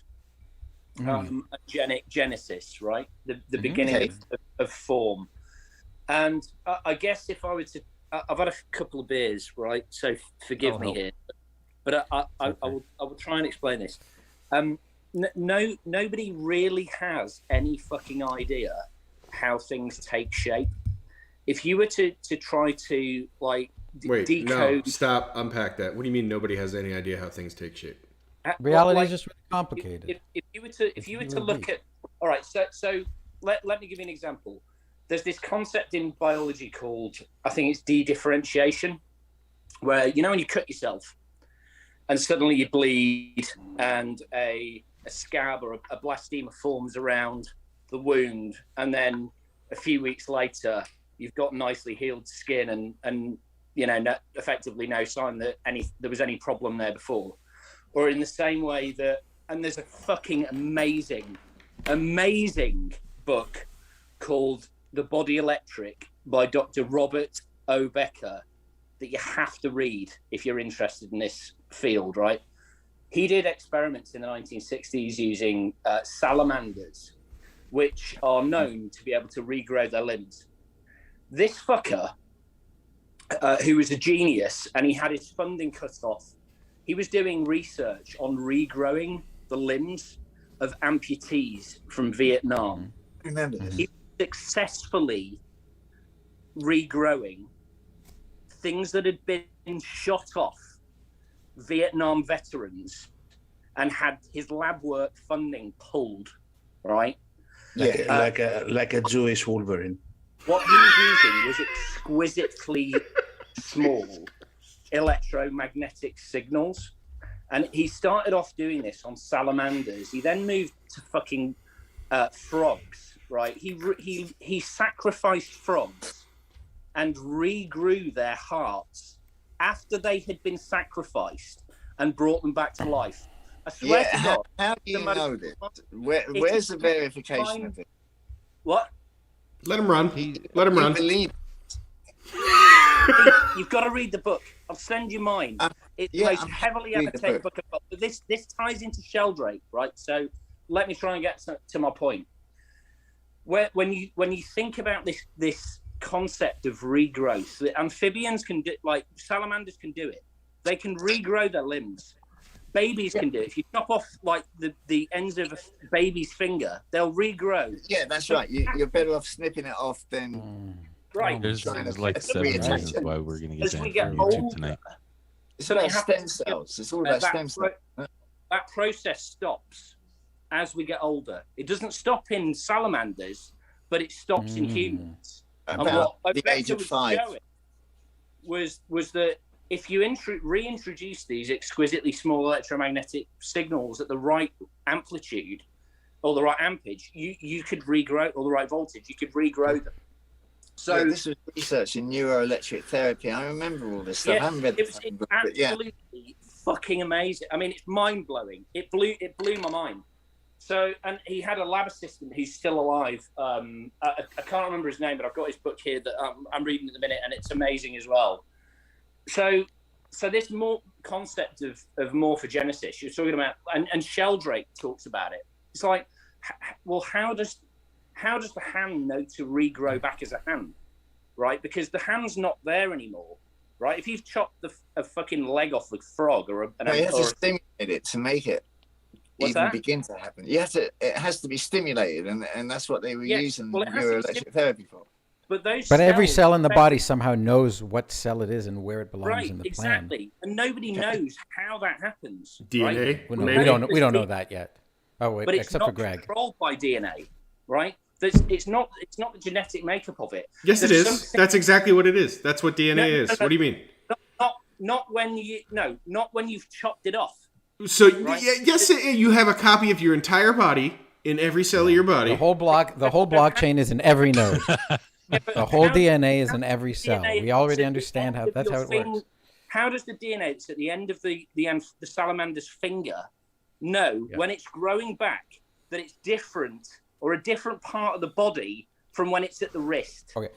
Speaker 9: genesis, right? The beginning of form. And I guess if I were to, I've had a couple of beers, right? So forgive me here, but I will try and explain this. Nobody really has any fucking idea how things take shape. If you were to try to like decode,
Speaker 2: no, stop, unpack that. What do you mean nobody has any idea how things take shape?
Speaker 5: Reality is just really complicated.
Speaker 9: If you were to look at, all right, so let me give you an example. There's this concept in biology called, I think it's de-differentiation, where, you know, when you cut yourself and suddenly you bleed and a scab or a blastema forms around the wound, and then a few weeks later you've got nicely healed skin and you know, effectively no sign that there was any problem there before. Or in the same way that, and there's a fucking amazing book called The Body Electric by Dr. Robert O. Becker that you have to read if you're interested in this field, right? He did experiments in the 1960s using salamanders, which are known to be able to regrow their limbs. This fucker, who was a genius, and he had his funding cut off, he was doing research on regrowing the limbs of amputees from Vietnam.
Speaker 3: Remember this.
Speaker 9: He was successfully regrowing things that had been shot off Vietnam veterans and had his lab work funding pulled, right?
Speaker 10: Like a Jewish Wolverine.
Speaker 9: What he was using was exquisitely small electromagnetic signals, and he started off doing this on salamanders. He then moved to fucking frogs, right? He sacrificed frogs and regrew their hearts after they had been sacrificed and brought them back to life. I swear to God.
Speaker 3: How do you know this? Where's the verification of it?
Speaker 9: What?
Speaker 2: Let him run. Let him run.
Speaker 3: Believe
Speaker 9: You've got to read the book. I'll send you mine. It's the most heavily annotated book I've got. But this ties into Sheldrake, right? So let me try and get to my point. When you think about this concept of regrowth, the amphibians can do, like salamanders can do it. They can regrow their limbs. Babies can do it. If you chop off like the ends of a baby's finger, they'll regrow.
Speaker 3: Yeah, that's right. You're better off snipping it off than
Speaker 9: right.
Speaker 6: There's like 7 reasons why we're going to get banned from YouTube tonight.
Speaker 3: It's about stem cells. It's all about stem cells.
Speaker 9: That process stops as we get older. It doesn't stop in salamanders, but it stops in humans.
Speaker 3: About the age of 5.
Speaker 9: Was that if you reintroduce these exquisitely small electromagnetic signals at the right amplitude or the right ampage, you could regrow, or the right voltage, you could regrow them. So
Speaker 3: this was research in neuroelectric therapy. I remember all this stuff. I haven't read
Speaker 9: it's absolutely fucking amazing. I mean, it's mind blowing. It blew my mind. So, and he had a lab assistant who's still alive. I can't remember his name, but I've got his book here that I'm reading at the minute, and it's amazing as well. So this more concept of morphogenesis you're talking about, and Sheldrake talks about it. It's like, well, how does the hand know to regrow back as a hand, right? Because the hand's not there anymore, right? If you've chopped a fucking leg off a frog or you
Speaker 3: have to stimulate it to make it begin to happen. It has to be stimulated, and that's what they were using neuroelectric therapy for.
Speaker 5: But every cell in the body somehow knows what cell it is and where it belongs in the plan.
Speaker 9: Exactly, and nobody knows how that happens.
Speaker 2: DNA.
Speaker 9: Right?
Speaker 5: We don't know that yet. Oh wait,
Speaker 9: but it's
Speaker 5: except
Speaker 9: not
Speaker 5: for Greg.
Speaker 9: Controlled by DNA, right? It's not the genetic makeup of it.
Speaker 2: Yes, it is. That's exactly what it is. That's what DNA is. What do you mean?
Speaker 9: Not when you've chopped it off.
Speaker 2: So yes, you have a copy of your entire body in every cell of your body.
Speaker 5: The whole blockchain is in every node. The whole DNA is in every cell. We already understand that's how it works.
Speaker 9: How does the DNA that's at the end of the salamander's finger know when it's growing back that it's different or a different part of the body from when it's at the wrist?
Speaker 5: Okay.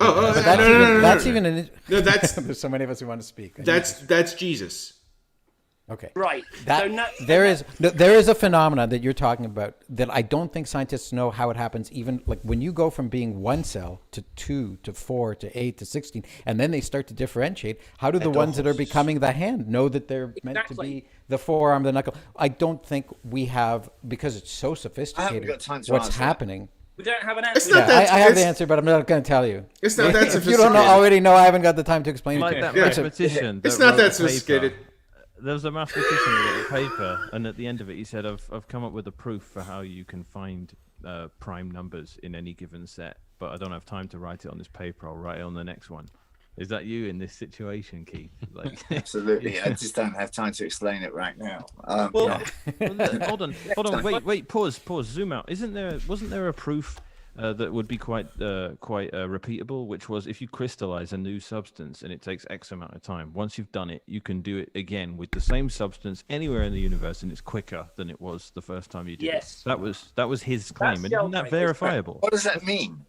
Speaker 5: There's so many of us who want to speak.
Speaker 2: That's Jesus.
Speaker 5: Okay.
Speaker 9: Right.
Speaker 5: That,
Speaker 9: So no,
Speaker 5: there is a phenomenon that you're talking about that I don't think scientists know how it happens. Even like when you go from being 1 cell to 2 to 4 to 8 to 16, and then they start to differentiate. How do the ones that are becoming the hand know that they're meant to be the forearm, the knuckle? I don't think we have, because it's so sophisticated.
Speaker 3: got time to
Speaker 5: what's
Speaker 3: answer
Speaker 5: happening?
Speaker 9: we don't have an answer.
Speaker 5: I have the answer, but I'm not going to tell you.
Speaker 2: It's not that
Speaker 5: If you don't already know, I haven't got the time to explain
Speaker 7: Like
Speaker 5: it
Speaker 7: that
Speaker 5: to you.
Speaker 7: mathematician.
Speaker 2: It's
Speaker 7: that
Speaker 2: not
Speaker 7: wrote
Speaker 2: that
Speaker 7: the paper.
Speaker 2: sophisticated.
Speaker 7: There was a mathematician that wrote a paper, and at the end of it, he said, "I've come up with a proof for how you can find prime numbers in any given set, but I don't have time to write it on this paper. I'll write it on the next one." Is that you in this situation, Keith? Like,
Speaker 3: Absolutely. I just don't have time to explain it right now.
Speaker 7: well, hold on, wait, pause, zoom out. Wasn't there a proof that would be quite repeatable, which was if you crystallize a new substance and it takes X amount of time, once you've done it, you can do it again with the same substance anywhere in the universe, and it's quicker than it was the first time you did it. That was his claim, and isn't that verifiable?
Speaker 3: What does that mean?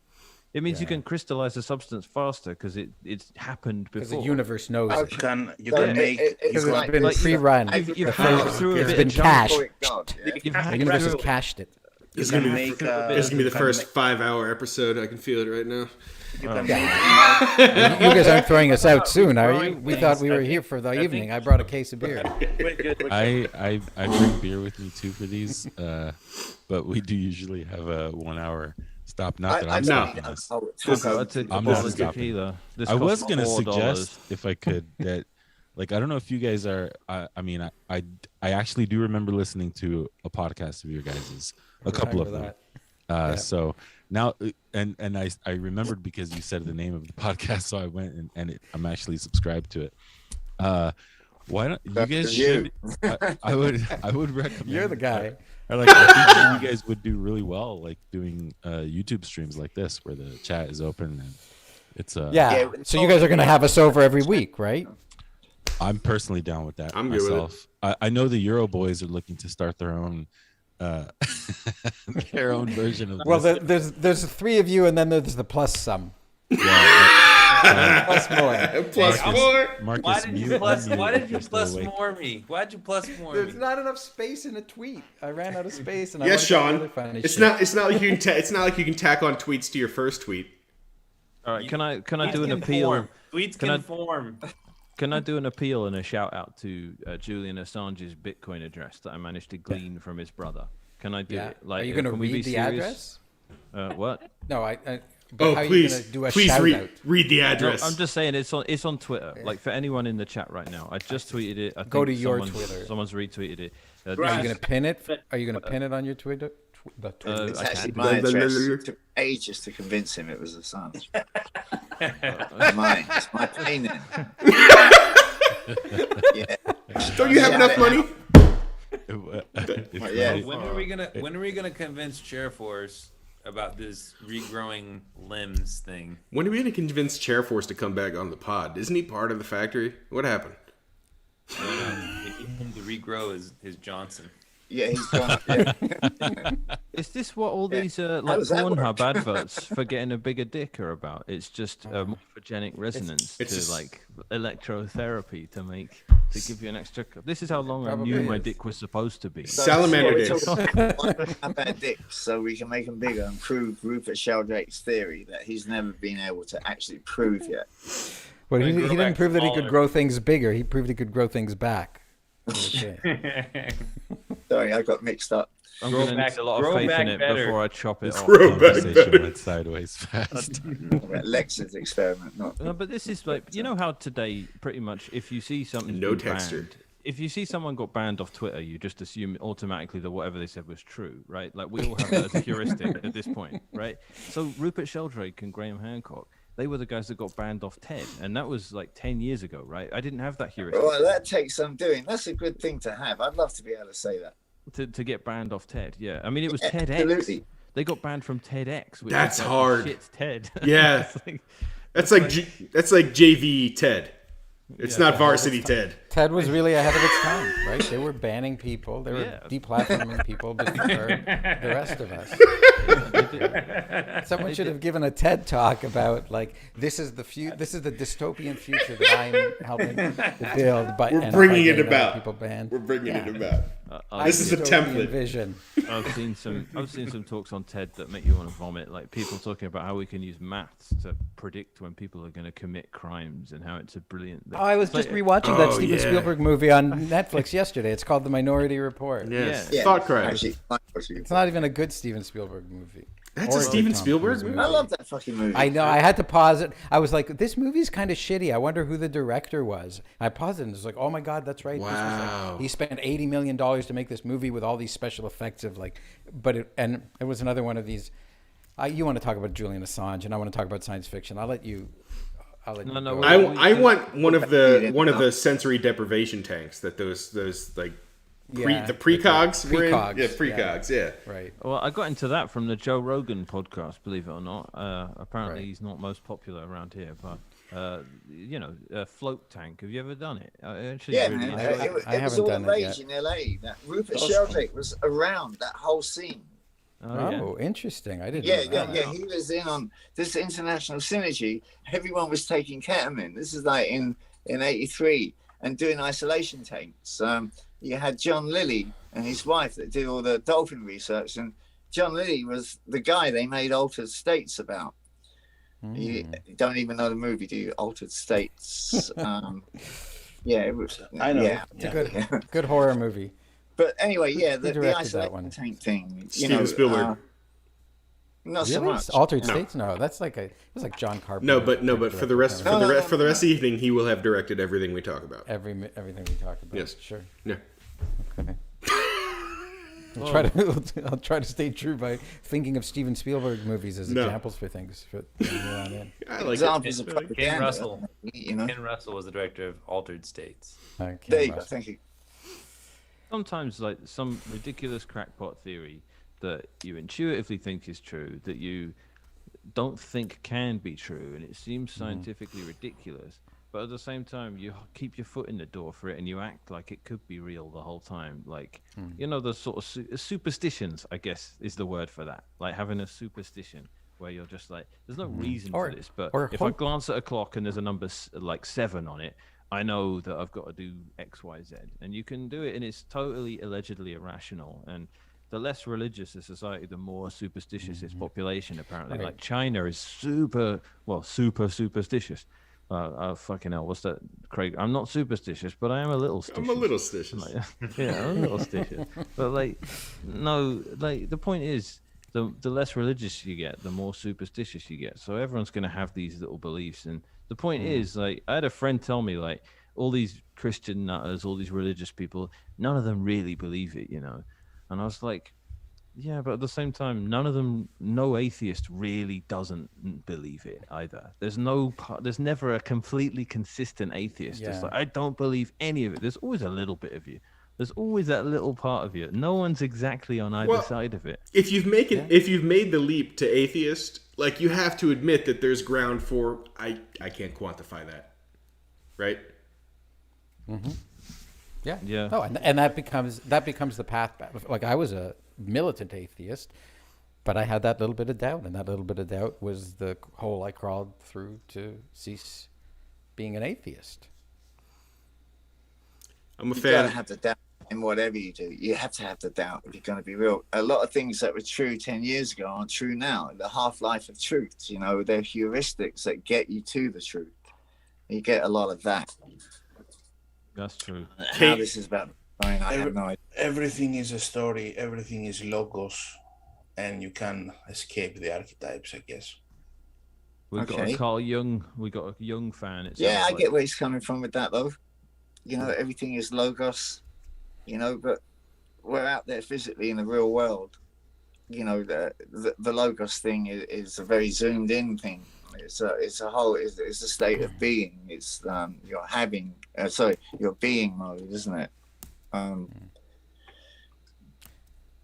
Speaker 7: It means you can crystallize a substance faster because it's happened before.
Speaker 5: Because the universe knows it.
Speaker 10: You can
Speaker 3: So
Speaker 10: make
Speaker 5: Because
Speaker 10: you
Speaker 5: it's
Speaker 10: can,
Speaker 5: been pre-run.
Speaker 7: You've hacked through a
Speaker 5: It's
Speaker 7: bit
Speaker 5: been
Speaker 7: of junk.
Speaker 5: cached.
Speaker 7: You've
Speaker 5: The
Speaker 7: hacked
Speaker 5: universe has
Speaker 7: through-
Speaker 5: cached it.
Speaker 10: you
Speaker 2: It's
Speaker 10: can
Speaker 2: gonna
Speaker 10: make
Speaker 2: This is gonna be the
Speaker 10: you can
Speaker 2: first 5-hour episode. I can feel it right now.
Speaker 10: you can
Speaker 5: You guys aren't throwing us out soon, are you? We thought we were here for the evening. I brought a case of beer.
Speaker 9: We're good.
Speaker 6: I bring beer with me too for these, but we do usually have a 1 hour stop. Not that I'm stopping this.
Speaker 7: That's a
Speaker 6: I'm
Speaker 7: bottle
Speaker 6: not
Speaker 7: of
Speaker 6: stopping.
Speaker 7: tequila. This
Speaker 6: I was
Speaker 7: costs
Speaker 6: gonna
Speaker 7: $4.
Speaker 6: suggest, if I could, that like I don't know if you guys are. I mean, I actually do remember listening to a podcast of your guys's, a couple of them. So now, and I remembered because you said the name of the podcast, so I went and I'm actually subscribed to it. Why don't you guys? I would recommend.
Speaker 5: You're the guy.
Speaker 6: I think that you guys would do really well, like doing YouTube streams like this, where the chat is open and it's
Speaker 5: Yeah. So you guys are going to have us over every week, right?
Speaker 6: I'm personally down with that.
Speaker 2: I'm good with
Speaker 6: myself. I know the Euro boys are looking to start their own version of
Speaker 5: Well,
Speaker 6: this.
Speaker 5: there's 3 of you, and then there's the plus some. Plus more.
Speaker 2: Plus more.
Speaker 6: Marcus,
Speaker 8: Why did you
Speaker 6: mute-
Speaker 8: plus?
Speaker 6: unmute
Speaker 8: Why
Speaker 6: if
Speaker 8: did you
Speaker 6: you're still
Speaker 8: plus
Speaker 6: awake.
Speaker 8: more me? Why'd you plus more
Speaker 5: There's
Speaker 8: me?
Speaker 5: not enough space in a tweet. I ran out of space, and I
Speaker 2: Yes,
Speaker 5: wanted to do
Speaker 2: Sean.
Speaker 5: other funny
Speaker 2: It's
Speaker 5: shit.
Speaker 2: not. It's not like you can. It's not like you can tack on tweets to your first tweet.
Speaker 7: All right, can I do
Speaker 8: Tweets
Speaker 7: an appeal?
Speaker 8: conform. Tweets
Speaker 7: Can I-
Speaker 8: conform.
Speaker 7: Can I do an appeal and a shout out to Julian Assange's Bitcoin address that I managed to glean from his brother? Can I do
Speaker 5: Yeah.
Speaker 7: it? Like,
Speaker 5: Are you going to
Speaker 7: can we be
Speaker 5: read the
Speaker 7: serious?
Speaker 5: address?
Speaker 7: What?
Speaker 5: No, but
Speaker 2: Oh,
Speaker 5: how are you
Speaker 2: please,
Speaker 5: gonna do a
Speaker 2: please
Speaker 5: shout
Speaker 2: read
Speaker 5: out?
Speaker 2: read the
Speaker 7: No,
Speaker 2: address.
Speaker 7: I'm just saying it's on Twitter. Like for anyone in the chat right now, I just tweeted it. I
Speaker 5: Go
Speaker 7: think
Speaker 5: to your
Speaker 7: someone's-
Speaker 5: Twitter.
Speaker 7: Someone's retweeted it.
Speaker 5: Are you going to pin it? Are you going to pin it on your Twitter? The Twitter.
Speaker 3: It's
Speaker 7: I
Speaker 3: actually
Speaker 7: can.
Speaker 3: my address. It took ages to convince him it was Assange. Mine. It's my pain in. Yeah.
Speaker 2: Don't you have enough money?
Speaker 6: It's
Speaker 3: Yeah.
Speaker 6: funny.
Speaker 8: When are we gonna convince Chair Force about this regrowing limbs thing?
Speaker 2: When are we going to convince Chairforce to come back on the pod? Isn't he part of the factory? What happened?
Speaker 8: We need him to regrow his Johnson.
Speaker 3: Yeah, he's gone. Yeah.
Speaker 7: Is this what all these like
Speaker 3: does that
Speaker 7: Pornhub adverts for getting a bigger dick are about? It's just morphogenic resonance
Speaker 2: it's
Speaker 7: to
Speaker 2: just-
Speaker 7: like electrotherapy to give you an extra. This is how long I knew
Speaker 5: Probably
Speaker 7: my
Speaker 5: is.
Speaker 7: dick was supposed to be.
Speaker 2: Salamander
Speaker 3: We're
Speaker 2: days.
Speaker 3: talking about bad dicks, so we can make them bigger and prove Rupert Sheldrake's theory that he's never been able to actually prove yet.
Speaker 5: Well, he
Speaker 8: Grow
Speaker 5: didn't
Speaker 8: back
Speaker 5: prove that he
Speaker 8: smaller.
Speaker 5: could grow things bigger. He proved he could grow things back. Okay.
Speaker 3: Sorry, I got mixed up.
Speaker 7: I'm
Speaker 8: Grow
Speaker 7: gonna
Speaker 8: back-
Speaker 7: need a lot of
Speaker 8: grow
Speaker 7: faith
Speaker 8: back
Speaker 7: in it
Speaker 8: better.
Speaker 7: before I chop it off.
Speaker 2: Grow back
Speaker 6: Conversation
Speaker 2: better.
Speaker 6: went sideways fast.
Speaker 3: Lex's experiment, not.
Speaker 7: No, but this is like you know how today pretty much if you see something
Speaker 2: No texture.
Speaker 7: if you see someone got banned off Twitter, you just assume automatically that whatever they said was true, right? Like we all have that as a heuristic at this point, right? So Rupert Sheldrake and Graham Hancock, they were the guys that got banned off TED, and that was like 10 years ago, right? I didn't have that heuristic
Speaker 3: Well, that takes some doing. That's a good thing to have. I'd love to be able to say that.
Speaker 7: to get banned off TED. Yeah, I mean it was TEDx.
Speaker 3: Absolutely.
Speaker 7: They got banned from TEDx. Which
Speaker 2: That's
Speaker 7: is like,
Speaker 2: hard.
Speaker 7: Shit, TED.
Speaker 2: Yeah.
Speaker 7: It's like-
Speaker 2: That's like JV Ted. It's not varsity Ted.
Speaker 5: TED was really ahead of its time, right? They were banning people. They were deplatforming people before the rest of us. Someone should have given a TED talk about like this is the dystopian future that I'm helping to build. But
Speaker 2: we're bringing it about.
Speaker 5: People banned.
Speaker 2: We're bringing it about.
Speaker 5: This
Speaker 2: is a template.
Speaker 5: Vision.
Speaker 7: I've seen some talks on TED that make you want to vomit. Like people talking about how we can use maths to predict when people are going to commit crimes and how it's a brilliant.
Speaker 5: Oh, I was just rewatching that Steven Spielberg movie on Netflix yesterday. It's called The Minority Report.
Speaker 2: Yes. Thought crime.
Speaker 5: It's not even a good Steven Spielberg movie.
Speaker 2: That's a Steven Spielberg movie?
Speaker 3: I love that fucking movie.
Speaker 5: I know. I had to pause it. I was like, this movie's kind of shitty. I wonder who the director was. I paused it and was like, oh my God, that's right.
Speaker 2: Wow.
Speaker 5: He spent $80 million to make this movie with all these special effects of like, and it was another one of these. You want to talk about Julian Assange and I want to talk about science fiction. I'll let you.
Speaker 7: No.
Speaker 2: I want one of the sensory deprivation tanks that those like. The precogs were in? Yeah, precogs, yeah.
Speaker 5: Right.
Speaker 7: Well, I got into that from the Joe Rogan podcast, believe it or not. Apparently he's not most popular around here, but, a float tank. Have you ever done it?
Speaker 3: Yeah, man. It was all the rage in LA. That Rupert Sheldrake was around that whole scene.
Speaker 5: Oh, interesting. I didn't know that.
Speaker 3: Yeah. He was in on this international synergy. Everyone was taking ketamine. This is like in 83 and doing isolation tanks. You had John Lilly and his wife that did all the dolphin research, and John Lilly was the guy they made Altered States about. You don't even know the movie, do you? Altered States. It was. I know. Yeah,
Speaker 5: it's a good horror movie.
Speaker 3: But anyway, the isolation tank thing.
Speaker 2: Steven Spielberg.
Speaker 3: Not so much.
Speaker 5: Altered States? No, that's like it was like John Carpenter.
Speaker 2: No, but for the rest of the evening, he will have directed everything we talk about.
Speaker 5: Everything we talk about.
Speaker 2: Yes,
Speaker 5: sure.
Speaker 2: Yeah.
Speaker 5: Okay. I'll try to stay true by thinking of Steven Spielberg movies as examples for things.
Speaker 2: I like
Speaker 3: examples
Speaker 2: it.
Speaker 3: of
Speaker 8: Ken Russell. Ken Russell was the director of Altered States.
Speaker 3: There you go. Thank you.
Speaker 7: Sometimes, like some ridiculous crackpot theory that you intuitively think is true, that you don't think can be true, and it seems scientifically ridiculous, but at the same time you keep your foot in the door for it and you act like it could be real the whole time. Like the sort of superstitions, I guess is the word for that, like having a superstition where you're just like, there's no reason for this, but if I glance at a clock and there's a number like 7 on it, I know that I've got to do X, Y, Z, and you can do it, and it's totally allegedly irrational. And the less religious a society, the more superstitious its population, apparently. Right. Like China is super superstitious. Fucking hell, what's that, Craig? I'm not superstitious, but I am a little stitious.
Speaker 2: I'm a little stitious.
Speaker 7: I'm a little stitious. But the point is, the less religious you get, the more superstitious you get. So everyone's going to have these little beliefs. And the point is, like, I had a friend tell me, like, all these Christian nutters, all these religious people, none of them really believe it, And I was like, yeah, but at the same time, no atheist really doesn't believe it either. There's never a completely consistent atheist. It's like, I don't believe any of it. There's always a little bit of you. There's always that little part of you. No one's exactly on either side of it.
Speaker 2: If you've made the leap to atheist, like, you have to admit that there's ground for, I can't quantify that. Right?
Speaker 5: Mm-hmm. Yeah.
Speaker 7: Yeah.
Speaker 5: Oh, and that becomes the path back. Like, I was a militant atheist, but I had that little bit of doubt, and that little bit of doubt was the hole I crawled through to cease being an atheist.
Speaker 2: I'm a
Speaker 3: You
Speaker 2: fan.
Speaker 3: gotta have the doubt in whatever you do. You have to have the doubt if you're going to be real. A lot of things that were true 10 years ago aren't true now. The half-life of truth, they're heuristics that get you to the truth. You get a lot of that.
Speaker 7: That's true.
Speaker 3: How this is about, I have no idea.
Speaker 10: Everything is a story. Everything is logos, and you can escape the archetypes, I guess.
Speaker 7: We've got a Carl Jung. We got a Jung fan.
Speaker 3: Yeah, I get where he's coming from with that, though. Everything is logos. But we're out there physically in the real world. The logos thing is a very zoomed in thing. It's a state of being. It's your being mode, isn't it?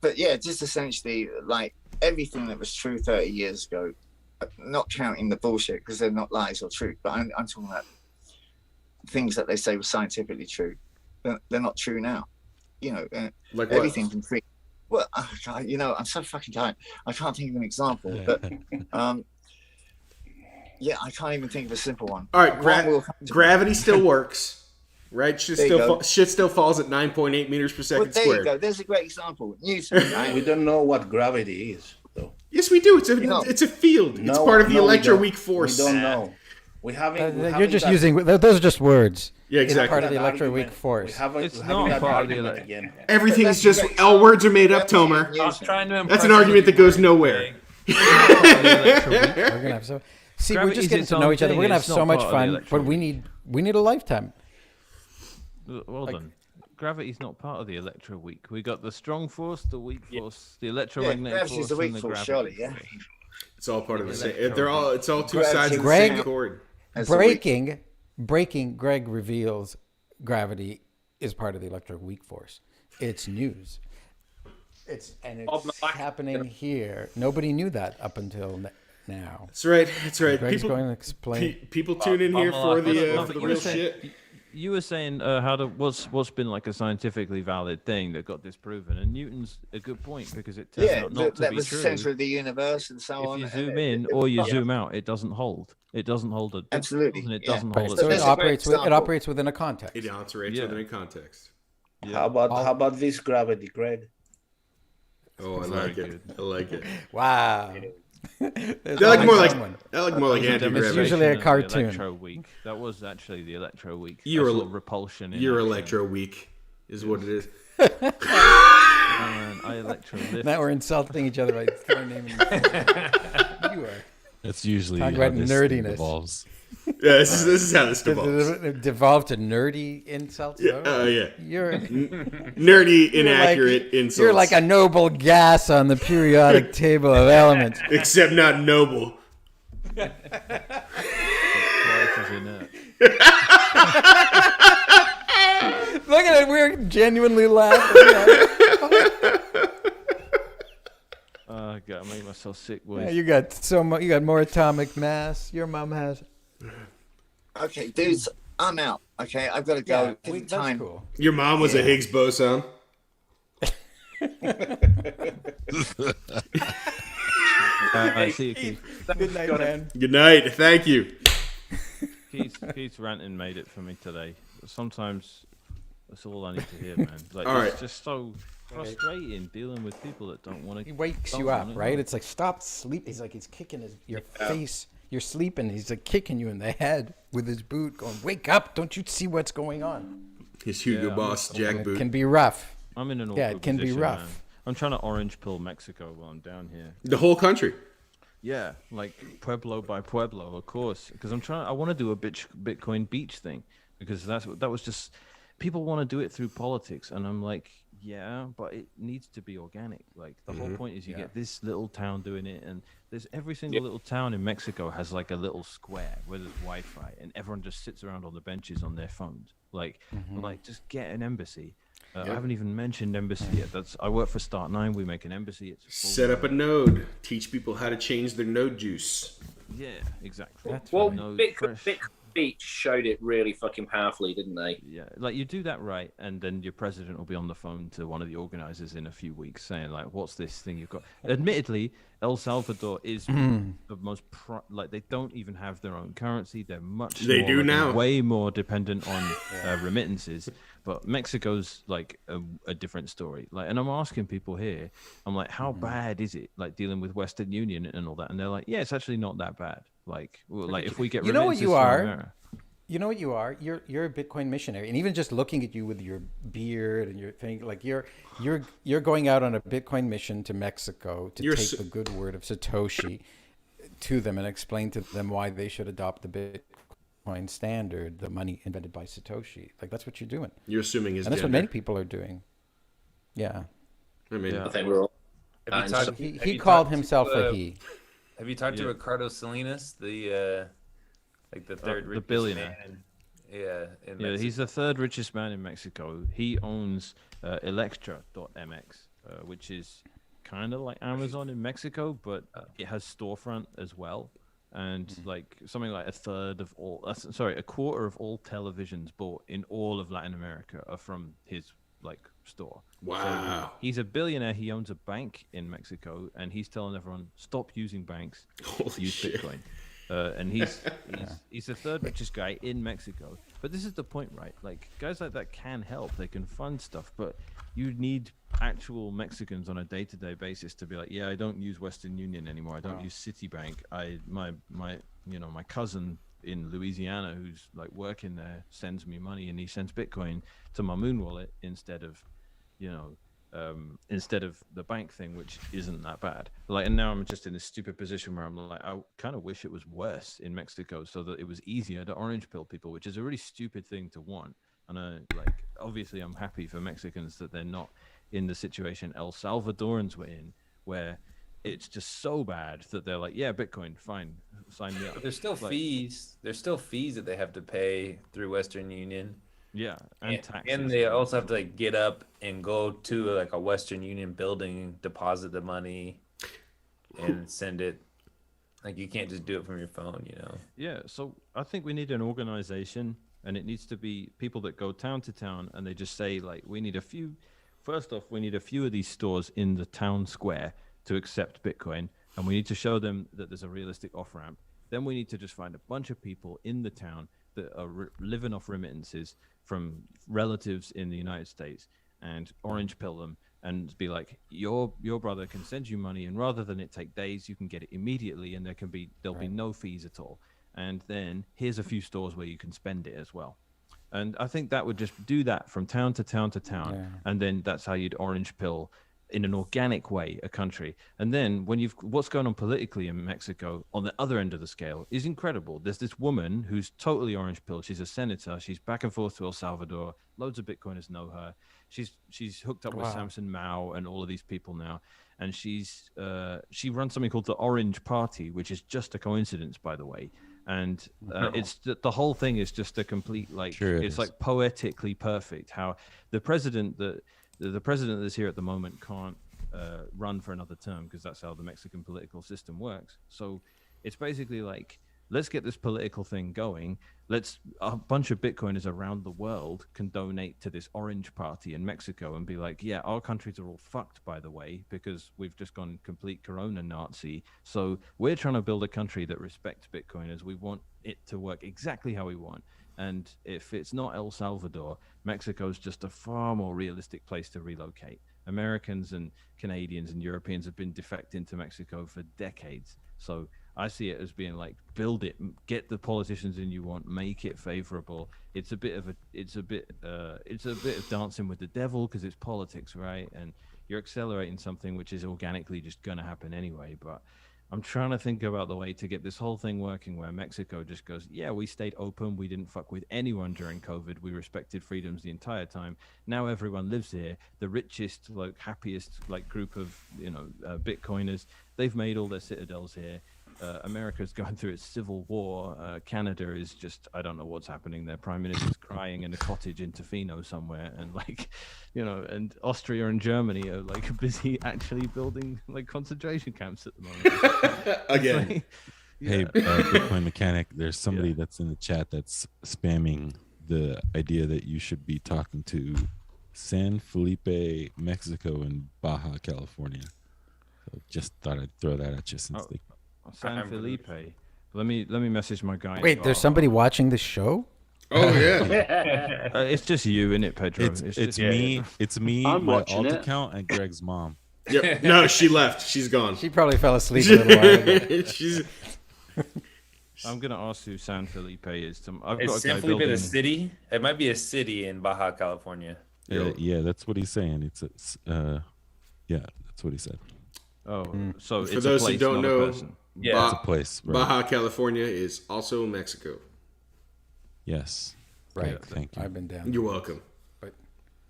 Speaker 3: But yeah, just essentially like everything that was true 30 years ago, not counting the bullshit because they're not lies or truth, but I'm talking about things that they say were scientifically true, they're not true now. You know,
Speaker 2: Like
Speaker 3: everything
Speaker 2: what?
Speaker 3: from free. Well, you know, I'm so fucking tired. I can't think of an example, but yeah, I can't even think of a simple one.
Speaker 2: All right,
Speaker 3: One will come to me.
Speaker 2: gravity still works, right? Shit
Speaker 3: There you go.
Speaker 2: still falls at 9.8 meters per
Speaker 3: Well,
Speaker 2: second
Speaker 3: there
Speaker 2: squared.
Speaker 3: you go. There's a great example. Newton, right?
Speaker 10: We don't know what gravity is, though.
Speaker 2: Yes, we do.
Speaker 3: You know.
Speaker 2: It's a field. It's
Speaker 10: No,
Speaker 2: part of the
Speaker 10: no, we
Speaker 2: electroweak
Speaker 10: don't.
Speaker 2: force.
Speaker 10: We don't know. We haven't.
Speaker 5: You're just using those are just words.
Speaker 2: Yeah,
Speaker 5: It's
Speaker 2: exactly.
Speaker 5: part of the
Speaker 10: that
Speaker 5: electroweak
Speaker 10: argument.
Speaker 5: force.
Speaker 10: We haven't,
Speaker 7: It's
Speaker 10: we
Speaker 7: not
Speaker 10: haven't had
Speaker 7: part of the
Speaker 10: argument
Speaker 7: elec-
Speaker 10: again.
Speaker 2: Everything's
Speaker 3: That's
Speaker 2: just
Speaker 3: great.
Speaker 2: all words are made up,
Speaker 3: Gravity
Speaker 2: Tomer.
Speaker 3: and
Speaker 8: I was
Speaker 3: Newton.
Speaker 8: trying to
Speaker 2: That's
Speaker 8: impress
Speaker 2: an argument
Speaker 8: you,
Speaker 2: that goes
Speaker 8: Greg.
Speaker 2: nowhere.
Speaker 5: We're gonna have so. See, we're
Speaker 7: Gravity's
Speaker 5: just getting
Speaker 7: its
Speaker 5: to know
Speaker 7: own
Speaker 5: each other.
Speaker 7: thing,
Speaker 5: We're gonna have
Speaker 7: it's
Speaker 5: so
Speaker 7: not
Speaker 5: much
Speaker 7: part of the
Speaker 5: fun, but we need a lifetime.
Speaker 7: Well done. Gravity's not part of the electroweak. We got the strong force, the weak force, the
Speaker 3: Yeah,
Speaker 7: electromagnetic
Speaker 3: gravity's
Speaker 7: force,
Speaker 3: the
Speaker 7: and
Speaker 3: weak
Speaker 7: the
Speaker 3: force,
Speaker 7: gravity
Speaker 3: surely, yeah.
Speaker 7: force.
Speaker 2: It's all part of the same.
Speaker 7: Electro-
Speaker 2: It's all two
Speaker 3: Gravity.
Speaker 2: sides of the
Speaker 5: Greg-
Speaker 2: same cord.
Speaker 3: That's the weak.
Speaker 5: Breaking. Greg reveals gravity is part of the electroweak force. It's news. It's happening here. Nobody knew that up until now.
Speaker 2: That's right. That's right.
Speaker 5: Greg's going to explain.
Speaker 2: People tune in here for the
Speaker 7: you
Speaker 2: real
Speaker 7: were saying,
Speaker 2: shit.
Speaker 7: You were saying what's been like a scientifically valid thing that got disproven, and Newton's a good point because it turns
Speaker 3: Yeah,
Speaker 7: out not to
Speaker 3: that
Speaker 7: be
Speaker 3: was the
Speaker 7: true.
Speaker 3: center of the universe and so on.
Speaker 7: If you
Speaker 3: and
Speaker 7: zoom in
Speaker 3: it-
Speaker 7: or you
Speaker 3: yeah.
Speaker 7: zoom out, it doesn't hold. It doesn't hold a
Speaker 3: Absolutely,
Speaker 7: and it
Speaker 3: yeah.
Speaker 7: doesn't
Speaker 5: Right,
Speaker 7: hold
Speaker 5: so
Speaker 7: a
Speaker 5: it
Speaker 3: That's a great
Speaker 5: operates
Speaker 3: example.
Speaker 5: within a context.
Speaker 2: It operates
Speaker 7: Yeah.
Speaker 2: within a context.
Speaker 10: How about this gravity, Greg?
Speaker 2: Oh, I
Speaker 7: Very
Speaker 2: like it.
Speaker 7: good.
Speaker 2: I like it.
Speaker 5: Wow.
Speaker 2: I like more like anti-gravity.
Speaker 5: It's usually a
Speaker 7: Of the
Speaker 5: cartoon.
Speaker 7: Electroweak. That was actually the Electroweak.
Speaker 2: You're
Speaker 7: That's
Speaker 2: a-
Speaker 7: sort of repulsion. in
Speaker 2: You're
Speaker 7: action.
Speaker 2: electro weak, is what it is.
Speaker 7: Man, I electro lift.
Speaker 5: Now we're insulting each other by throwing names. You are.
Speaker 6: That's usually
Speaker 5: Talk
Speaker 6: how
Speaker 5: about
Speaker 6: this
Speaker 5: nerdiness.
Speaker 6: evolves.
Speaker 2: Yeah, this is how this develops.
Speaker 5: It devolved to nerdy insults.
Speaker 2: Yeah,
Speaker 5: though?
Speaker 2: yeah.
Speaker 5: You're
Speaker 2: Nerdy, inaccurate insults.
Speaker 5: You're like a noble gas on the periodic table of elements.
Speaker 2: Except not noble.
Speaker 7: Twice as inert.
Speaker 5: Look at it. We're genuinely laughing.
Speaker 7: I gotta make myself sick, boys.
Speaker 5: Yeah, you got so much. You got more atomic mass. Your mom has.
Speaker 3: Okay, dudes, I'm out. Okay, I've got to go.
Speaker 5: Yeah,
Speaker 3: It's
Speaker 5: that's
Speaker 3: time.
Speaker 5: cool.
Speaker 2: Your mom was a Higgs boson.
Speaker 7: I see you, Keith.
Speaker 5: Good night, man.
Speaker 2: Good night. Thank you.
Speaker 7: Keith's ranting made it for me today. Sometimes that's all I need to hear, man. Like,
Speaker 2: All
Speaker 7: it's
Speaker 2: right.
Speaker 7: just so frustrating dealing with people that don't want to.
Speaker 5: He wakes you up, right? It's like stop sleep. He's like he's kicking your face. You're sleeping. He's like kicking you in the head with his boot, going, "Wake up! Don't you see what's going on?"
Speaker 2: His Hugo
Speaker 7: Yeah,
Speaker 2: Boss Jack
Speaker 5: It
Speaker 2: boot.
Speaker 5: can be rough.
Speaker 7: I'm in an awkward
Speaker 5: Yeah, it can be
Speaker 7: position,
Speaker 5: rough.
Speaker 7: man. I'm trying to orange pill Mexico while I'm down here.
Speaker 2: The whole country.
Speaker 7: Yeah, like pueblo by pueblo, of course. Because I want to do a Bitcoin beach thing because that was just people want to do it through politics, and I'm like, yeah, but it needs to be organic. Like the whole point is you get this little town doing it, and there's every single little town in Mexico has like a little square where there's Wi-Fi, and everyone just sits around on the benches on their phones. Like, just get an embassy. I haven't even mentioned embassy yet. I work for Start9. We make an embassy. It's a full
Speaker 2: Set up a node. Teach people how to change their node juice.
Speaker 7: Yeah, exactly.
Speaker 9: Well,
Speaker 7: No
Speaker 9: Bitcoin
Speaker 7: fresh-
Speaker 9: Beach showed it really fucking powerfully, didn't they?
Speaker 7: Yeah, like you do that right, and then your president will be on the phone to one of the organizers in a few weeks saying, like, what's this thing you've got? Admittedly, El Salvador is the most, like, they don't even have their own currency. They're much
Speaker 2: They do
Speaker 7: smaller, they're
Speaker 2: now.
Speaker 7: way more dependent on remittances. But Mexico's like a different story. Like, and I'm asking people here, I'm like, how bad is it, like, dealing with Western Union and all that? And they're like, yeah, it's actually not that bad. Like, well, like if we get
Speaker 5: You know what
Speaker 7: remittances
Speaker 5: you
Speaker 7: from
Speaker 5: are?
Speaker 7: America-
Speaker 5: You know what you are? You're a Bitcoin missionary, and even just looking at you with your beard and your thing, like you're going out on a Bitcoin mission to Mexico to take the good word of Satoshi to them and explain to them why they should adopt the Bitcoin standard, the money invented by Satoshi. Like that's what you're doing.
Speaker 2: You're assuming his
Speaker 5: And that's what
Speaker 2: gender.
Speaker 5: many people are doing. Yeah.
Speaker 2: I mean,
Speaker 9: I think we're all.
Speaker 8: Have you talked-
Speaker 5: He
Speaker 8: have you
Speaker 5: called
Speaker 8: talked to,
Speaker 5: himself a he.
Speaker 8: Have you talked to Ricardo Salinas, the third
Speaker 7: the
Speaker 8: richest
Speaker 7: billionaire?
Speaker 8: man in
Speaker 7: Yeah, he's the third richest man in Mexico. He owns Electra.mx, which is kind of like Amazon in Mexico, but it has storefront as well. and like something like a quarter of all televisions bought in all of Latin America are from his like store.
Speaker 2: Wow.
Speaker 7: So he's a billionaire. He owns a bank in Mexico, and he's telling everyone stop using banks,
Speaker 2: Holy
Speaker 7: use
Speaker 2: shit.
Speaker 7: Bitcoin. And he's the third richest guy in Mexico. But this is the point, right? Like guys like that can help. They can fund stuff, but you need actual Mexicans on a day-to-day basis to be like, yeah, I don't use Western Union anymore. I don't use Citibank. My cousin in Louisiana who's like working there sends me money, and he sends Bitcoin to my Moon wallet instead of the bank thing, which isn't that bad. Like, and now I'm just in this stupid position where I'm like, I kind of wish it was worse in Mexico so that it was easier to orange pill people, which is a really stupid thing to want. And obviously I'm happy for Mexicans that they're not in the situation El Salvadorans were in, where it's just so bad that they're like, yeah, Bitcoin, fine, sign me up.
Speaker 8: But there's still fees. There's still fees that they have to pay through Western Union.
Speaker 7: Yeah, and taxes.
Speaker 8: And they also have to like get up and go to like a Western Union building, deposit the money, and send it. Like you can't just do it from your phone, you know.
Speaker 7: Yeah, so I think we need an organization, and it needs to be people that go town to town, and they just say like, we need a few. First off, we need a few of these stores in the town square to accept Bitcoin, and we need to show them that there's a realistic off ramp. Then we need to just find a bunch of people in the town that are living off remittances from relatives in the United States, and orange pill them and be like, your brother can send you money, and rather than it take days, you can get it immediately, and there'll be no fees at all. And then here's a few stores where you can spend it as well. And I think that would just do that from town to town to town, and then that's how you'd orange pill in an organic way a country. And then when what's going on politically in Mexico on the other end of the scale is incredible. There's this woman who's totally orange pill. She's a senator. She's back and forth to El Salvador. Loads of Bitcoiners know her. She's hooked up with Samson Mao and all of these people now. And she runs something called the Orange Party, which is just a coincidence, by the way. And it's the whole thing is just a complete it's like poetically perfect. How the president that's here at the moment can't run for another term, because that's how the Mexican political system works. So it's basically like, let's get this political thing going. A bunch of Bitcoiners around the world can donate to this Orange Party in Mexico and be like, yeah, our countries are all fucked, by the way, because we've just gone complete Corona Nazi. So we're trying to build a country that respects Bitcoiners. We want it to work exactly how we want. And if it's not El Salvador, Mexico's just a far more realistic place to relocate. Americans and Canadians and Europeans have been defecting to Mexico for decades. So I see it as being like, build it, get the politicians in you want, make it favorable. It's a bit of dancing with the devil, because it's politics, right? And you're accelerating something which is organically just going to happen anyway. But I'm trying to think about the way to get this whole thing working, where Mexico just goes, yeah, we stayed open. We didn't fuck with anyone during COVID. We respected freedoms the entire time. Now everyone lives here. The richest, happiest, group of, Bitcoiners, they've made all their citadels here. America's going through its civil war. Canada is just, I don't know what's happening. Their prime minister's crying in a cottage in Tofino somewhere. And and Austria and Germany are busy actually building concentration camps at the moment.
Speaker 2: Again.
Speaker 6: Hey, Bitcoin Mechanic, there's somebody that's in the chat that's spamming the idea that you should be talking to San Felipe, Mexico, and Baja California. So just thought I'd throw that at you since they...
Speaker 7: San Felipe. Let me message my guy.
Speaker 5: Wait, there's somebody watching the show?
Speaker 2: Oh yeah.
Speaker 7: It's just you, isn't it, Pedro?
Speaker 6: It's me. It's me,
Speaker 11: I'm
Speaker 6: my
Speaker 11: watching
Speaker 6: alt
Speaker 11: it.
Speaker 6: account, and Greg's mom.
Speaker 2: Yep. No, she left. She's gone.
Speaker 5: She probably fell asleep a little while ago.
Speaker 7: I'm gonna ask who San Felipe is.
Speaker 8: Is San Felipe a city? It might be a city in Baja California.
Speaker 6: Yeah, that's what he's saying. Yeah, that's what he said.
Speaker 7: Oh, so
Speaker 2: for
Speaker 7: it's
Speaker 2: those
Speaker 7: a place,
Speaker 2: who don't
Speaker 7: not
Speaker 2: know,
Speaker 7: a person.
Speaker 6: Yeah, it's a place. Right.
Speaker 2: Baja California is also Mexico.
Speaker 6: Yes.
Speaker 5: Right.
Speaker 6: Okay, thank you.
Speaker 5: I've been down.
Speaker 2: You're welcome.
Speaker 5: But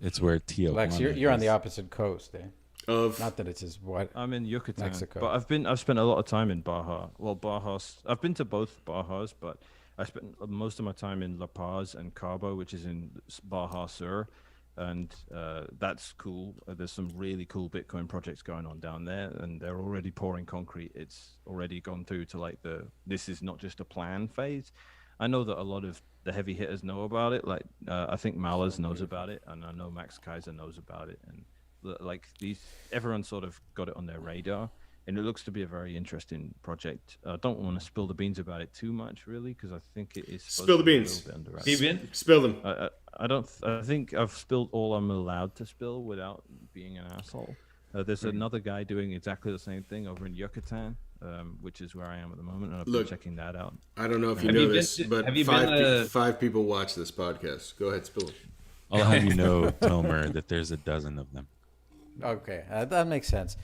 Speaker 6: it's where Tijuana
Speaker 5: Lex, you're on the opposite coast, eh?
Speaker 2: Not
Speaker 5: that it's as what
Speaker 7: I'm in Yucatan,
Speaker 5: Mexico.
Speaker 7: but I've spent a lot of time in Baja. Well, I've been to both Bajas, but I spent most of my time in La Paz and Cabo, which is in Baja Sur. and that's cool. There's some really cool Bitcoin projects going on down there, and they're already pouring concrete. It's already gone through to this is not just a plan phase. I know that a lot of the heavy hitters know about it. Like I think Mallers knows about it, and I know Max Kaiser knows about it, and everyone sort of got it on their radar, and it looks to be a very interesting project. I don't want to spill the beans about it too much, really, because I think it is
Speaker 2: spill the beans. Spill them.
Speaker 7: I think I've spilled all I'm allowed to spill without being an asshole. There's another guy doing exactly the same thing over in Yucatan, which is where I am at the moment, and I've been checking that out.
Speaker 2: I don't know if you know this, but five people watch this podcast. Go ahead, spill it.
Speaker 6: I'll have you know, Tomer, that there's a dozen of them.
Speaker 5: Okay, that makes sense.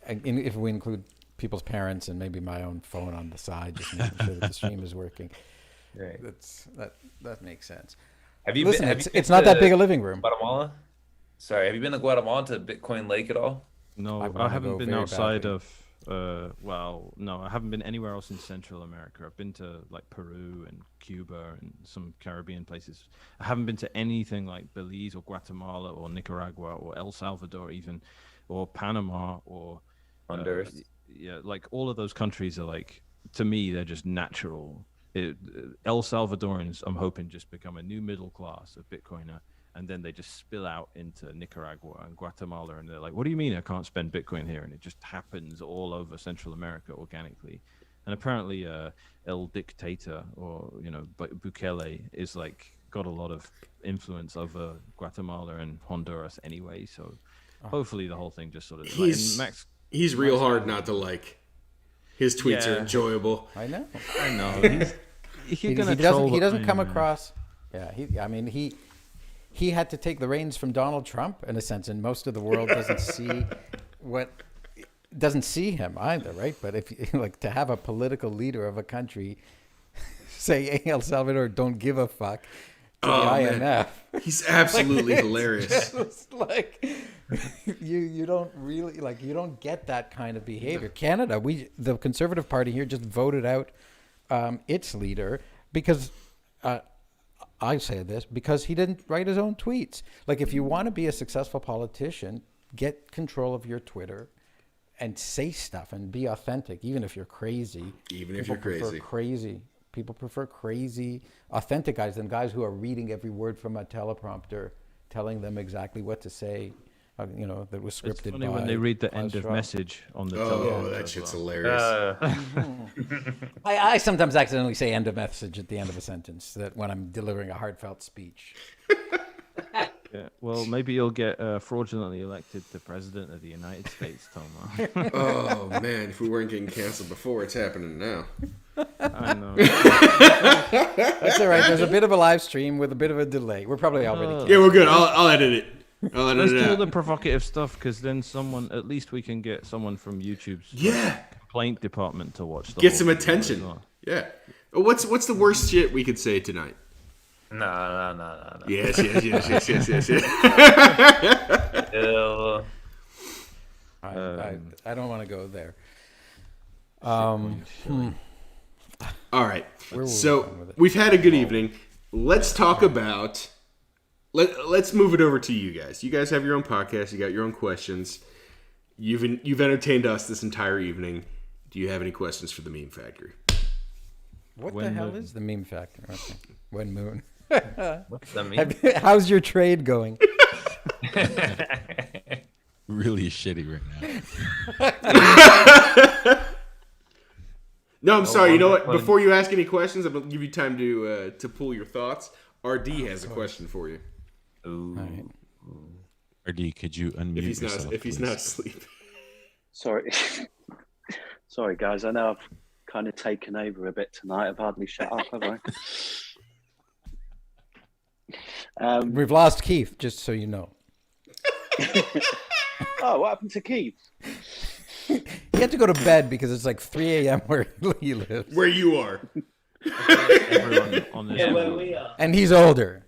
Speaker 5: If we include people's parents and maybe my own phone on the side, just making sure that the stream is working.
Speaker 8: Right.
Speaker 5: That makes sense.
Speaker 8: Listen,
Speaker 5: it's not that big a living room.
Speaker 8: Guatemala? Sorry, have you been to Guatemala to Bitcoin Lake at all?
Speaker 7: No, I haven't been outside of. No, I haven't been anywhere else in Central America. I've been to like Peru and Cuba and some Caribbean places. I haven't been to anything like Belize or Guatemala or Nicaragua or El Salvador even, or Panama or
Speaker 8: Honduras.
Speaker 7: Yeah, like all of those countries are like, to me, they're just natural. El Salvadorans, I'm hoping, just become a new middle class of Bitcoiner, and then they just spill out into Nicaragua and Guatemala, and they're like, what do you mean I can't spend Bitcoin here? And it just happens all over Central America organically. And apparently El Dictator, or Bukele, is like got a lot of influence over Guatemala and Honduras anyway, so hopefully the whole thing just sort of
Speaker 2: he's real hard not to like. His tweets are enjoyable.
Speaker 5: I know.
Speaker 7: He doesn't
Speaker 5: come across. Yeah, he had to take the reins from Donald Trump in a sense, and most of the world doesn't see him either, right? But if to have a political leader of a country say, "Hey, El Salvador, don't give a fuck," to the IMF,
Speaker 2: man. He's absolutely hilarious.
Speaker 5: It's like you don't really you don't get that kind of behavior. Canada, the Conservative Party here just voted out its leader because I say this because he didn't write his own tweets. Like, if you want to be a successful politician, get control of your Twitter and say stuff and be authentic, even if you're crazy. People prefer crazy, authentic guys than guys who are reading every word from a teleprompter, telling them exactly what to say. That was scripted.
Speaker 7: It's funny when they read the end of message on the teleprompter.
Speaker 2: Oh, that shit's hilarious.
Speaker 5: I sometimes accidentally say end of message at the end of a sentence when I'm delivering a heartfelt speech.
Speaker 7: Yeah, well, maybe you'll get fraudulently elected to president of the United States, Tomer.
Speaker 2: Oh, man, if we weren't getting canceled before, it's happening now.
Speaker 7: I know.
Speaker 5: That's all right. There's a bit of a live stream with a bit of a delay. We're probably already canceled.
Speaker 2: Yeah, we're good. I'll edit it.
Speaker 7: Let's do all the provocative stuff, because then at least we can get someone from YouTube's complaint department to watch.
Speaker 2: Get some attention. Well. Yeah. What's the worst shit we could say tonight?
Speaker 8: No.
Speaker 2: Yes.
Speaker 5: I don't want to go there.
Speaker 2: All right. So we've had a good evening. Let's talk about. Let's move it over to you guys. You guys have your own podcast. You got your own questions. You've entertained us this entire evening. Do you have any questions for the Meme Factory?
Speaker 5: What the hell is the Meme Factory? Okay. When Moon.
Speaker 8: What's the meme?
Speaker 5: How's your trade going?
Speaker 6: Really shitty right now.
Speaker 2: No, I'm sorry. You know what? Before you ask any questions, I'm going to give you time to pull your thoughts. RD has a question for you.
Speaker 8: Ooh.
Speaker 5: Right.
Speaker 6: RD, could you unmute yourself,
Speaker 2: if he's
Speaker 6: please?
Speaker 2: not asleep.
Speaker 11: Sorry, guys. I know I've kind of taken over a bit tonight. I've hardly shut up, have I?
Speaker 5: We've lost Keith, just so you know.
Speaker 11: Oh, what happened to Keith?
Speaker 5: He had to go to bed because it's like 3 a.m. where he lives.
Speaker 2: Where you are.
Speaker 7: Everyone on this
Speaker 9: where we are.
Speaker 5: And he's older.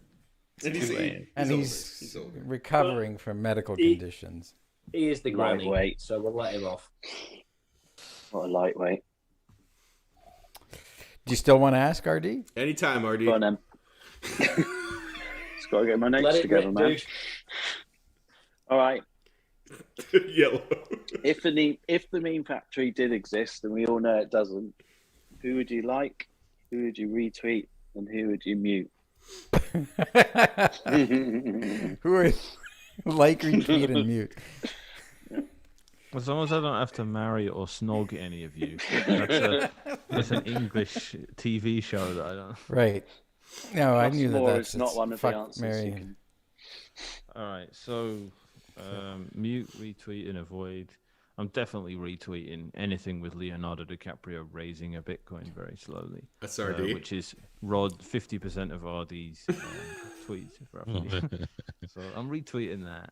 Speaker 2: And
Speaker 5: he's recovering from medical conditions.
Speaker 9: He is the granny,
Speaker 11: Lightweight.
Speaker 9: so we'll let him off.
Speaker 11: What a lightweight.
Speaker 5: Do you still want to ask, RD?
Speaker 2: Anytime, RD.
Speaker 11: Go on, then. Just got to get my
Speaker 9: Let
Speaker 11: notes
Speaker 9: it
Speaker 11: together,
Speaker 9: rip,
Speaker 11: man.
Speaker 9: dude.
Speaker 11: All right.
Speaker 2: Yellow.
Speaker 11: If the meme factory did exist, and we all know it doesn't, who would you like? Who would you retweet? And who would you mute?
Speaker 5: Who are like, retweet, and mute?
Speaker 7: As long as I don't have to marry or snog any of you. That's an English TV show that I don't.
Speaker 5: Right. No, I knew
Speaker 11: More
Speaker 5: that's
Speaker 11: is not one of the
Speaker 5: fuck,
Speaker 11: answers.
Speaker 5: Mary.
Speaker 11: You can...
Speaker 7: All right, so mute, retweet, and avoid. I'm definitely retweeting anything with Leonardo DiCaprio raising a Bitcoin very slowly.
Speaker 2: That's RD.
Speaker 7: Which is 50% of RD's tweets, roughly. So I'm retweeting that.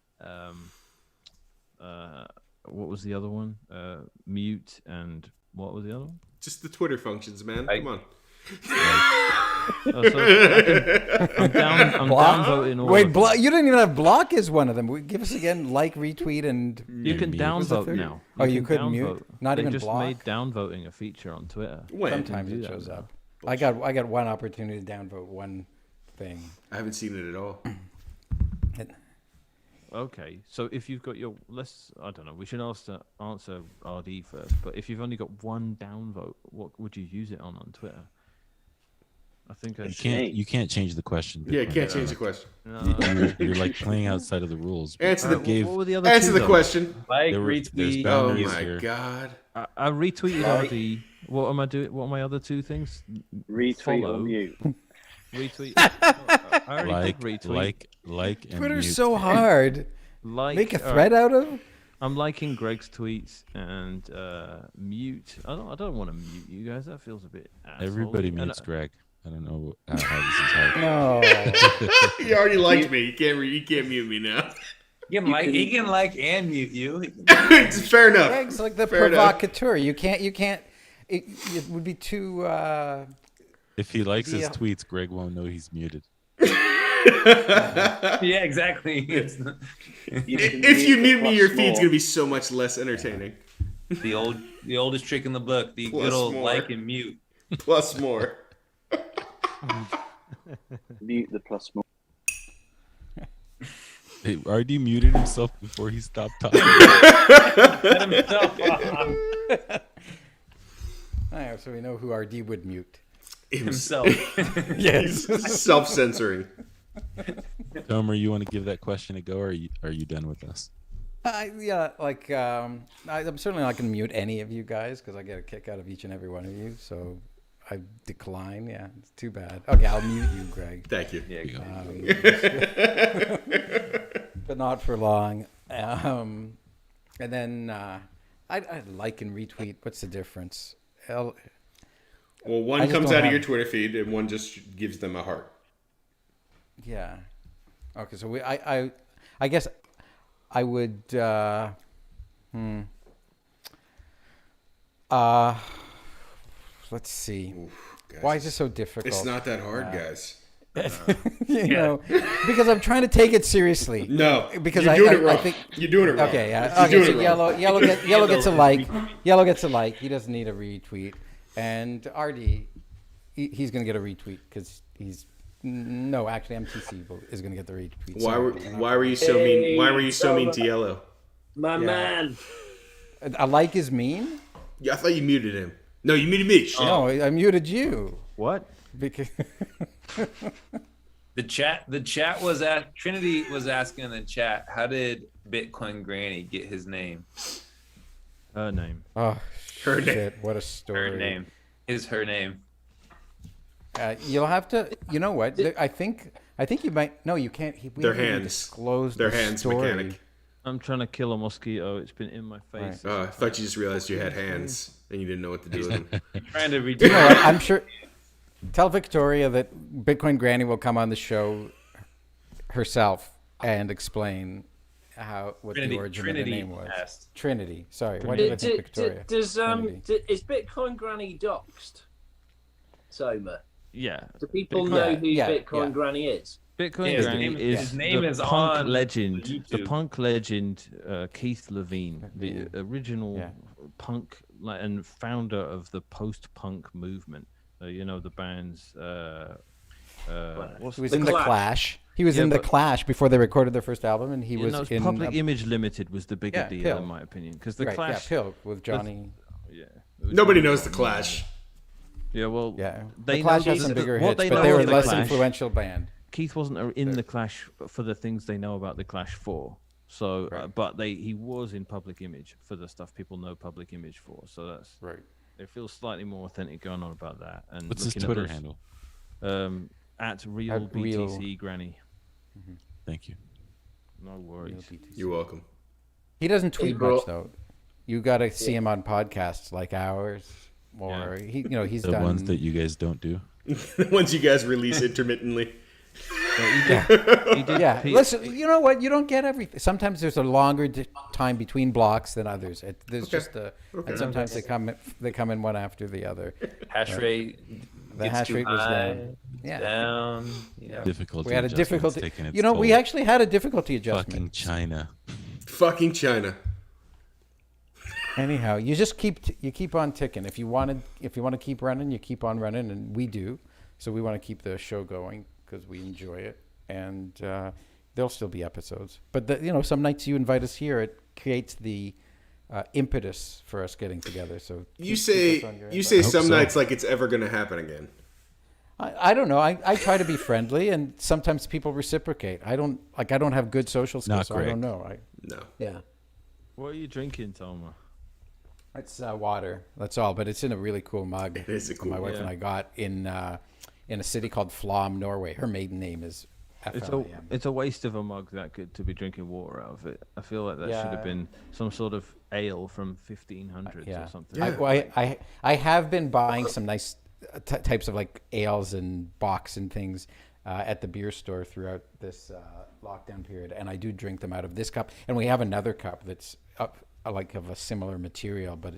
Speaker 7: What was the other one? Mute, and what was the other one?
Speaker 2: Just the Twitter functions, man. Come on.
Speaker 7: I'm downvoting all
Speaker 5: Wait,
Speaker 7: of them.
Speaker 5: you didn't even have block as one of them. Give us again like, retweet, and
Speaker 7: You can downvote now.
Speaker 5: You
Speaker 7: can
Speaker 5: couldn't mute?
Speaker 7: downvote.
Speaker 5: Not
Speaker 7: they
Speaker 5: even
Speaker 7: just
Speaker 5: block?
Speaker 7: made downvoting a feature on Twitter.
Speaker 2: When?
Speaker 5: Sometimes
Speaker 7: You
Speaker 5: it
Speaker 7: can do
Speaker 5: shows
Speaker 7: that
Speaker 5: up.
Speaker 7: now.
Speaker 5: I got one opportunity to downvote one thing.
Speaker 2: I haven't seen it at all.
Speaker 7: Okay, so if you've got your I don't know. We should answer RD first. But if you've only got one downvote, what would you use it on Twitter? I think
Speaker 6: You can't change the question.
Speaker 2: Yeah, you can't change the question.
Speaker 6: You're like playing outside of the rules.
Speaker 2: Answer the
Speaker 7: what were the other
Speaker 2: answer
Speaker 7: two,
Speaker 2: the
Speaker 7: though?
Speaker 2: question.
Speaker 8: Like,
Speaker 6: there's
Speaker 8: retweet.
Speaker 2: Oh
Speaker 6: boundaries
Speaker 2: my
Speaker 6: here.
Speaker 2: god.
Speaker 7: I retweeted RD. What am I doing? What are my other two things?
Speaker 11: Retweet
Speaker 7: Follow.
Speaker 11: or mute?
Speaker 7: Retweet. I already did retweet.
Speaker 6: Like, and
Speaker 5: Twitter's
Speaker 6: mute.
Speaker 5: so hard. Make a thread out of?
Speaker 7: I'm liking Greg's tweets and mute. I don't want to mute you guys. That feels a bit.
Speaker 6: Everybody
Speaker 7: asshole-y.
Speaker 6: mutes Greg. I don't know how this is hard.
Speaker 5: No.
Speaker 2: You already liked me. You can't mute me now.
Speaker 8: He can like and mute you.
Speaker 2: It's fair enough.
Speaker 5: Greg's like the
Speaker 2: Fair enough.
Speaker 5: provocateur. You can't. It would be too.
Speaker 6: If he likes his
Speaker 5: Yeah.
Speaker 6: tweets, Greg won't know he's muted.
Speaker 8: Yeah, exactly.
Speaker 2: If you mute me, your feed's gonna be so much less entertaining.
Speaker 8: The oldest trick in the book. The
Speaker 2: Plus
Speaker 8: good old
Speaker 2: more.
Speaker 8: like and mute.
Speaker 2: Plus more.
Speaker 11: Mute the plus more.
Speaker 6: Hey, RD muted himself before he stopped talking.
Speaker 8: Let himself off.
Speaker 5: Alright, so we know who RD would mute.
Speaker 8: Himself.
Speaker 5: Yes.
Speaker 2: Self-censoring.
Speaker 6: Tomer, you want to give that question a go, or are you done with us?
Speaker 5: Yeah, like I'm certainly not going to mute any of you guys because I get a kick out of each and every one of you. So I decline. Yeah, it's too bad. Okay, I'll mute you, Greg.
Speaker 2: Thank you.
Speaker 5: But not for long. And then I like and retweet. What's the difference?
Speaker 2: Well, one
Speaker 5: just
Speaker 2: comes
Speaker 5: don't
Speaker 2: out of
Speaker 5: have-
Speaker 2: your Twitter feed, and one just gives them a heart.
Speaker 5: Yeah. Okay, so I guess I would. Let's see.
Speaker 2: Guys,
Speaker 5: Why is it so difficult?
Speaker 2: It's not that hard, guys.
Speaker 5: you know, because I'm trying to take it seriously.
Speaker 2: No,
Speaker 5: because
Speaker 2: you're doing it wrong.
Speaker 5: I think
Speaker 2: You're doing it wrong.
Speaker 5: Okay, yeah.
Speaker 2: You're
Speaker 5: Okay,
Speaker 2: doing
Speaker 5: so
Speaker 2: it wrong.
Speaker 5: yellow gets a like. Yellow gets a like. He doesn't need a retweet. And RD, he's going to get a retweet because he's no, actually MTC is going to get the retweet.
Speaker 2: Why were you so mean? Why were you so mean to Yellow?
Speaker 9: My man.
Speaker 5: A like is mean?
Speaker 2: Yeah, I thought you muted him. No, you muted me. Shit.
Speaker 5: No, I muted you.
Speaker 7: What?
Speaker 5: Because
Speaker 8: The chat was at Trinity was asking in the chat, how did Bitcoin Granny get his name?
Speaker 7: Her name.
Speaker 5: Oh,
Speaker 2: Her
Speaker 5: shit!
Speaker 2: name.
Speaker 5: What a story.
Speaker 8: Her name is her name.
Speaker 5: You'll have to. You know what? I think you might. No, you can't.
Speaker 2: Their hands.
Speaker 5: Disclose
Speaker 2: Their
Speaker 5: the
Speaker 2: hands
Speaker 5: story.
Speaker 2: mechanic.
Speaker 7: I'm trying to kill a mosquito. It's been in my face.
Speaker 2: Oh, I thought you just realized you had hands and you didn't know what to do with them.
Speaker 8: Trying to read.
Speaker 5: You know what? I'm sure. Tell Victoria that Bitcoin Granny will come on the show herself and explain what the origin of the name was.
Speaker 8: Asked.
Speaker 5: Trinity. Sorry. Why did I think Victoria?
Speaker 9: Is Bitcoin Granny doxed? Soma.
Speaker 7: Yeah.
Speaker 9: Do people know who
Speaker 5: Yeah,
Speaker 9: Bitcoin
Speaker 5: yeah.
Speaker 9: Granny is?
Speaker 7: Bitcoin
Speaker 8: Yeah, his
Speaker 7: Granny
Speaker 8: name-
Speaker 7: is
Speaker 8: his name
Speaker 7: the
Speaker 8: is
Speaker 7: punk
Speaker 8: on
Speaker 7: legend. The
Speaker 8: YouTube.
Speaker 7: punk legend Keith Levene, the original punk and founder of the post-punk movement. You know the bands.
Speaker 5: He was in the Clash. He was in the Clash before they recorded their first album, and he was in
Speaker 7: Public Image Limited was the bigger deal
Speaker 5: Pill.
Speaker 7: in my opinion, because the
Speaker 5: Right,
Speaker 7: Clash,
Speaker 5: Pill with Johnny.
Speaker 7: Yeah.
Speaker 2: Nobody knows the Clash.
Speaker 7: Yeah, well,
Speaker 5: Yeah,
Speaker 7: they
Speaker 5: the Clash
Speaker 7: know
Speaker 5: had some bigger
Speaker 7: what
Speaker 5: hits,
Speaker 7: they
Speaker 5: but
Speaker 7: know
Speaker 5: they were
Speaker 7: of the
Speaker 5: less
Speaker 7: Clash.
Speaker 5: influential band.
Speaker 7: Keith wasn't in the Clash for the things they know about the Clash for. So, but he was in Public Image for the stuff people know Public Image for. So that's
Speaker 5: right.
Speaker 7: It feels slightly more authentic going on about that. And
Speaker 6: What's his
Speaker 7: looking
Speaker 6: Twitter
Speaker 7: at those,
Speaker 6: handle?
Speaker 7: At real
Speaker 5: At
Speaker 7: BTC
Speaker 5: real.
Speaker 7: Granny.
Speaker 6: Thank you.
Speaker 7: No worries.
Speaker 2: You're welcome.
Speaker 5: He doesn't tweet
Speaker 3: bro.
Speaker 5: much though. You got to see him on podcasts like ours, or he's
Speaker 6: The
Speaker 5: done
Speaker 6: ones that you guys don't do.
Speaker 2: The ones you guys release intermittently.
Speaker 5: Yeah, listen. You know what? You don't get everything. Sometimes there's a longer time between blocks than others. There's just and sometimes they come in one after the other.
Speaker 8: Hash rate.
Speaker 5: The hash rate was down. Yeah.
Speaker 8: Down. Yeah.
Speaker 6: Difficulty.
Speaker 5: We had a
Speaker 6: adjustment's
Speaker 5: difficulty.
Speaker 6: taking its
Speaker 5: You know, we
Speaker 6: toll.
Speaker 5: actually had a difficulty adjustment.
Speaker 6: Fucking China.
Speaker 2: Fucking China.
Speaker 5: Anyhow, you just keep on ticking. If you want to keep running, you keep on running, and we do. So we want to keep the show going because we enjoy it, and there'll still be episodes. But some nights you invite us here, it creates the impetus for us getting together. So
Speaker 2: You say some nights like it's ever going to happen again.
Speaker 5: I don't know. I try to be friendly, and sometimes people reciprocate. I don't have good social skills,
Speaker 6: Not
Speaker 5: so I don't
Speaker 6: Greg.
Speaker 5: know.
Speaker 2: No.
Speaker 5: Yeah.
Speaker 7: What are you drinking, Toma?
Speaker 5: It's water. That's all, but it's in a really cool mug.
Speaker 2: It is a cool
Speaker 5: my wife and I got in a city called Flom, Norway. Her maiden name is F-L-A-M.
Speaker 7: It's a waste of a mug that good to be drinking water out of it. I feel like that should have been some sort of ale from 1500s or something.
Speaker 5: I have been buying some nice types of like ales and bocks and things at the beer store throughout this lockdown period, and I do drink them out of this cup. And we have another cup that's like of a similar material, but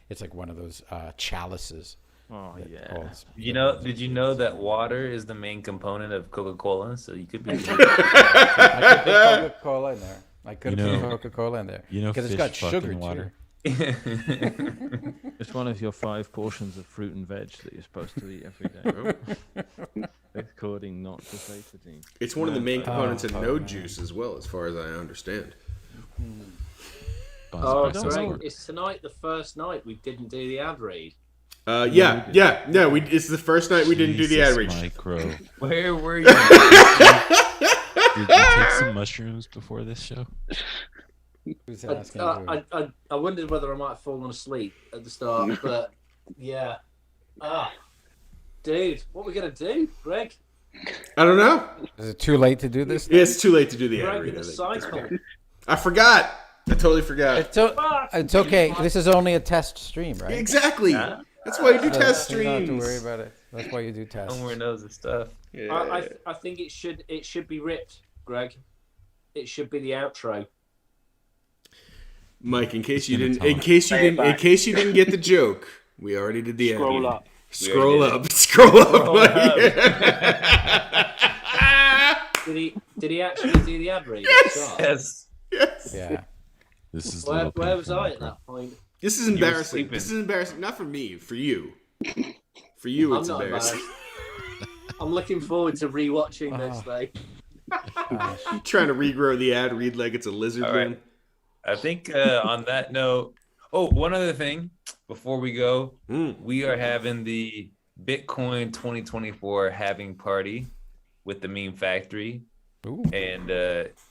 Speaker 5: it's like one of those chalices.
Speaker 7: Oh yeah.
Speaker 5: holds-
Speaker 8: Did you know that water is the main component of Coca-Cola? So you could be.
Speaker 5: I could put Coca-Cola in there. I could
Speaker 6: You
Speaker 5: put
Speaker 6: know-
Speaker 5: Coca-Cola in there
Speaker 6: You know,
Speaker 5: because
Speaker 6: fish
Speaker 5: it's got sugar
Speaker 6: fucking water.
Speaker 7: It's one of your 5 portions of fruit and veg that you're supposed to eat every day. According not to safety.
Speaker 2: It's one of the main components of no juice as well, as far as I understand.
Speaker 6: Sponsored by
Speaker 12: Greg,
Speaker 6: Sunsport.
Speaker 12: is tonight the first night we didn't do the ad read?
Speaker 2: Yeah. It's the first night we didn't do the ad read.
Speaker 6: Micro.
Speaker 8: Where were you?
Speaker 6: Did you take some mushrooms before this show?
Speaker 5: Who's asking who?
Speaker 12: I wondered whether I might have fallen asleep at the start, but yeah. Dude, what are we gonna do, Greg?
Speaker 2: I don't know.
Speaker 5: Is it too late to do this?
Speaker 2: Yeah, it's too late to do the ad
Speaker 12: Greg
Speaker 2: read.
Speaker 12: in
Speaker 2: I
Speaker 12: the
Speaker 2: think.
Speaker 12: cycle.
Speaker 2: I forgot. I totally forgot.
Speaker 5: It's okay. This is only a test stream, right?
Speaker 2: Exactly. That's why you do test
Speaker 5: You don't have to
Speaker 2: streams.
Speaker 5: worry about it. That's why you do tests.
Speaker 8: Somewhere knows the stuff.
Speaker 2: Yeah.
Speaker 12: I think it should be ripped, Greg. It should be the outro.
Speaker 2: Mike, in case you
Speaker 6: gonna
Speaker 2: didn't,
Speaker 6: tell
Speaker 2: in
Speaker 6: him.
Speaker 2: case you
Speaker 11: Say it
Speaker 2: didn't, in
Speaker 11: back.
Speaker 2: case you didn't get the joke, we already did the ad
Speaker 11: Scroll
Speaker 2: read.
Speaker 11: up.
Speaker 2: Scroll up. Scroll up, Mike.
Speaker 12: Did he actually do the ad read?
Speaker 8: Yes.
Speaker 2: Yes.
Speaker 5: Yeah.
Speaker 6: This is
Speaker 12: Where
Speaker 6: low
Speaker 12: was
Speaker 6: pain for
Speaker 12: I at
Speaker 6: Micro.
Speaker 12: that point?
Speaker 2: This is
Speaker 8: were
Speaker 2: embarrassing.
Speaker 8: sleeping.
Speaker 2: This is embarrassing. Not for me. For you. For you,
Speaker 12: I'm
Speaker 2: it's
Speaker 12: not
Speaker 2: embarrassing.
Speaker 12: embarrassed. I'm looking forward to rewatching this thing.
Speaker 2: Trying to regrow the ad read like it's a lizard
Speaker 8: All right.
Speaker 2: man.
Speaker 8: I think on that note, one other thing before we go, we are having the Bitcoin 2024 halving party with the Meme Factory,
Speaker 5: Ooh.
Speaker 8: and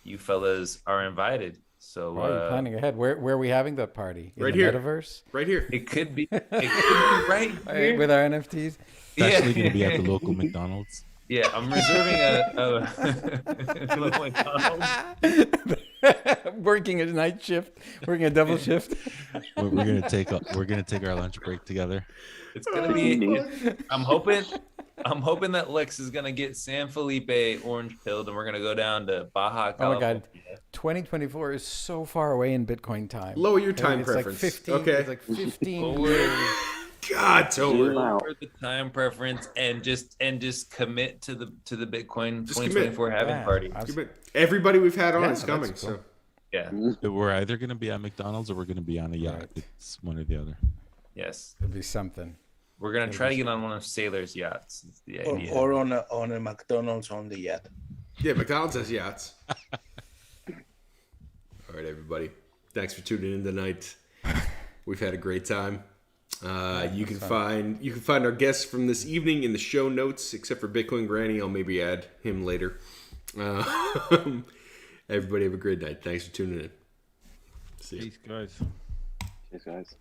Speaker 8: you fellas are invited. So
Speaker 5: Why are you planning ahead? Where are we having that party? In
Speaker 2: Right
Speaker 5: the
Speaker 2: here.
Speaker 5: Metaverse?
Speaker 2: Right here.
Speaker 8: it could be right here.
Speaker 5: With our NFTs?
Speaker 6: It's actually going to be at the local McDonald's.
Speaker 8: Yeah, I'm reserving a little McDonald's.
Speaker 5: Working a night shift, working a double shift.
Speaker 6: We're gonna take our lunch break together.
Speaker 8: It's gonna be. I'm hoping that Lex is gonna get San Felipe orange pilled, and we're gonna go down to Baja
Speaker 5: Oh my
Speaker 8: California.
Speaker 5: God, 2024 is so far away in Bitcoin time.
Speaker 2: Lower your time
Speaker 5: It's
Speaker 2: preference.
Speaker 5: Like 15,
Speaker 2: Okay.
Speaker 5: It's like 15
Speaker 8: Lower-
Speaker 5: years.
Speaker 2: God, Tomer.
Speaker 8: Lower the time preference and just commit to the Bitcoin
Speaker 2: Just
Speaker 8: 2024 halving
Speaker 5: Yeah.
Speaker 8: party.
Speaker 2: Everybody we've had on
Speaker 5: Yeah,
Speaker 2: is coming.
Speaker 5: that's cool.
Speaker 2: So
Speaker 8: Yeah.
Speaker 6: We're either going to be at McDonald's or we're going to be on a yacht.
Speaker 5: Right.
Speaker 6: It's one or the other.
Speaker 8: Yes.
Speaker 5: It'd be something.
Speaker 8: We're gonna try to get on one of Sailor's yachts. Is the idea.
Speaker 10: Or on a McDonald's on the yacht.
Speaker 2: Yeah, McDonald's has yachts. All right, everybody. Thanks for tuning in tonight. We've had a great time. You can find our guests from this evening in the show notes, except for Bitcoin Granny. I'll maybe add him later. Everybody have a great night. Thanks for tuning in. See you.
Speaker 7: Peace, guys.
Speaker 11: Cheers, guys.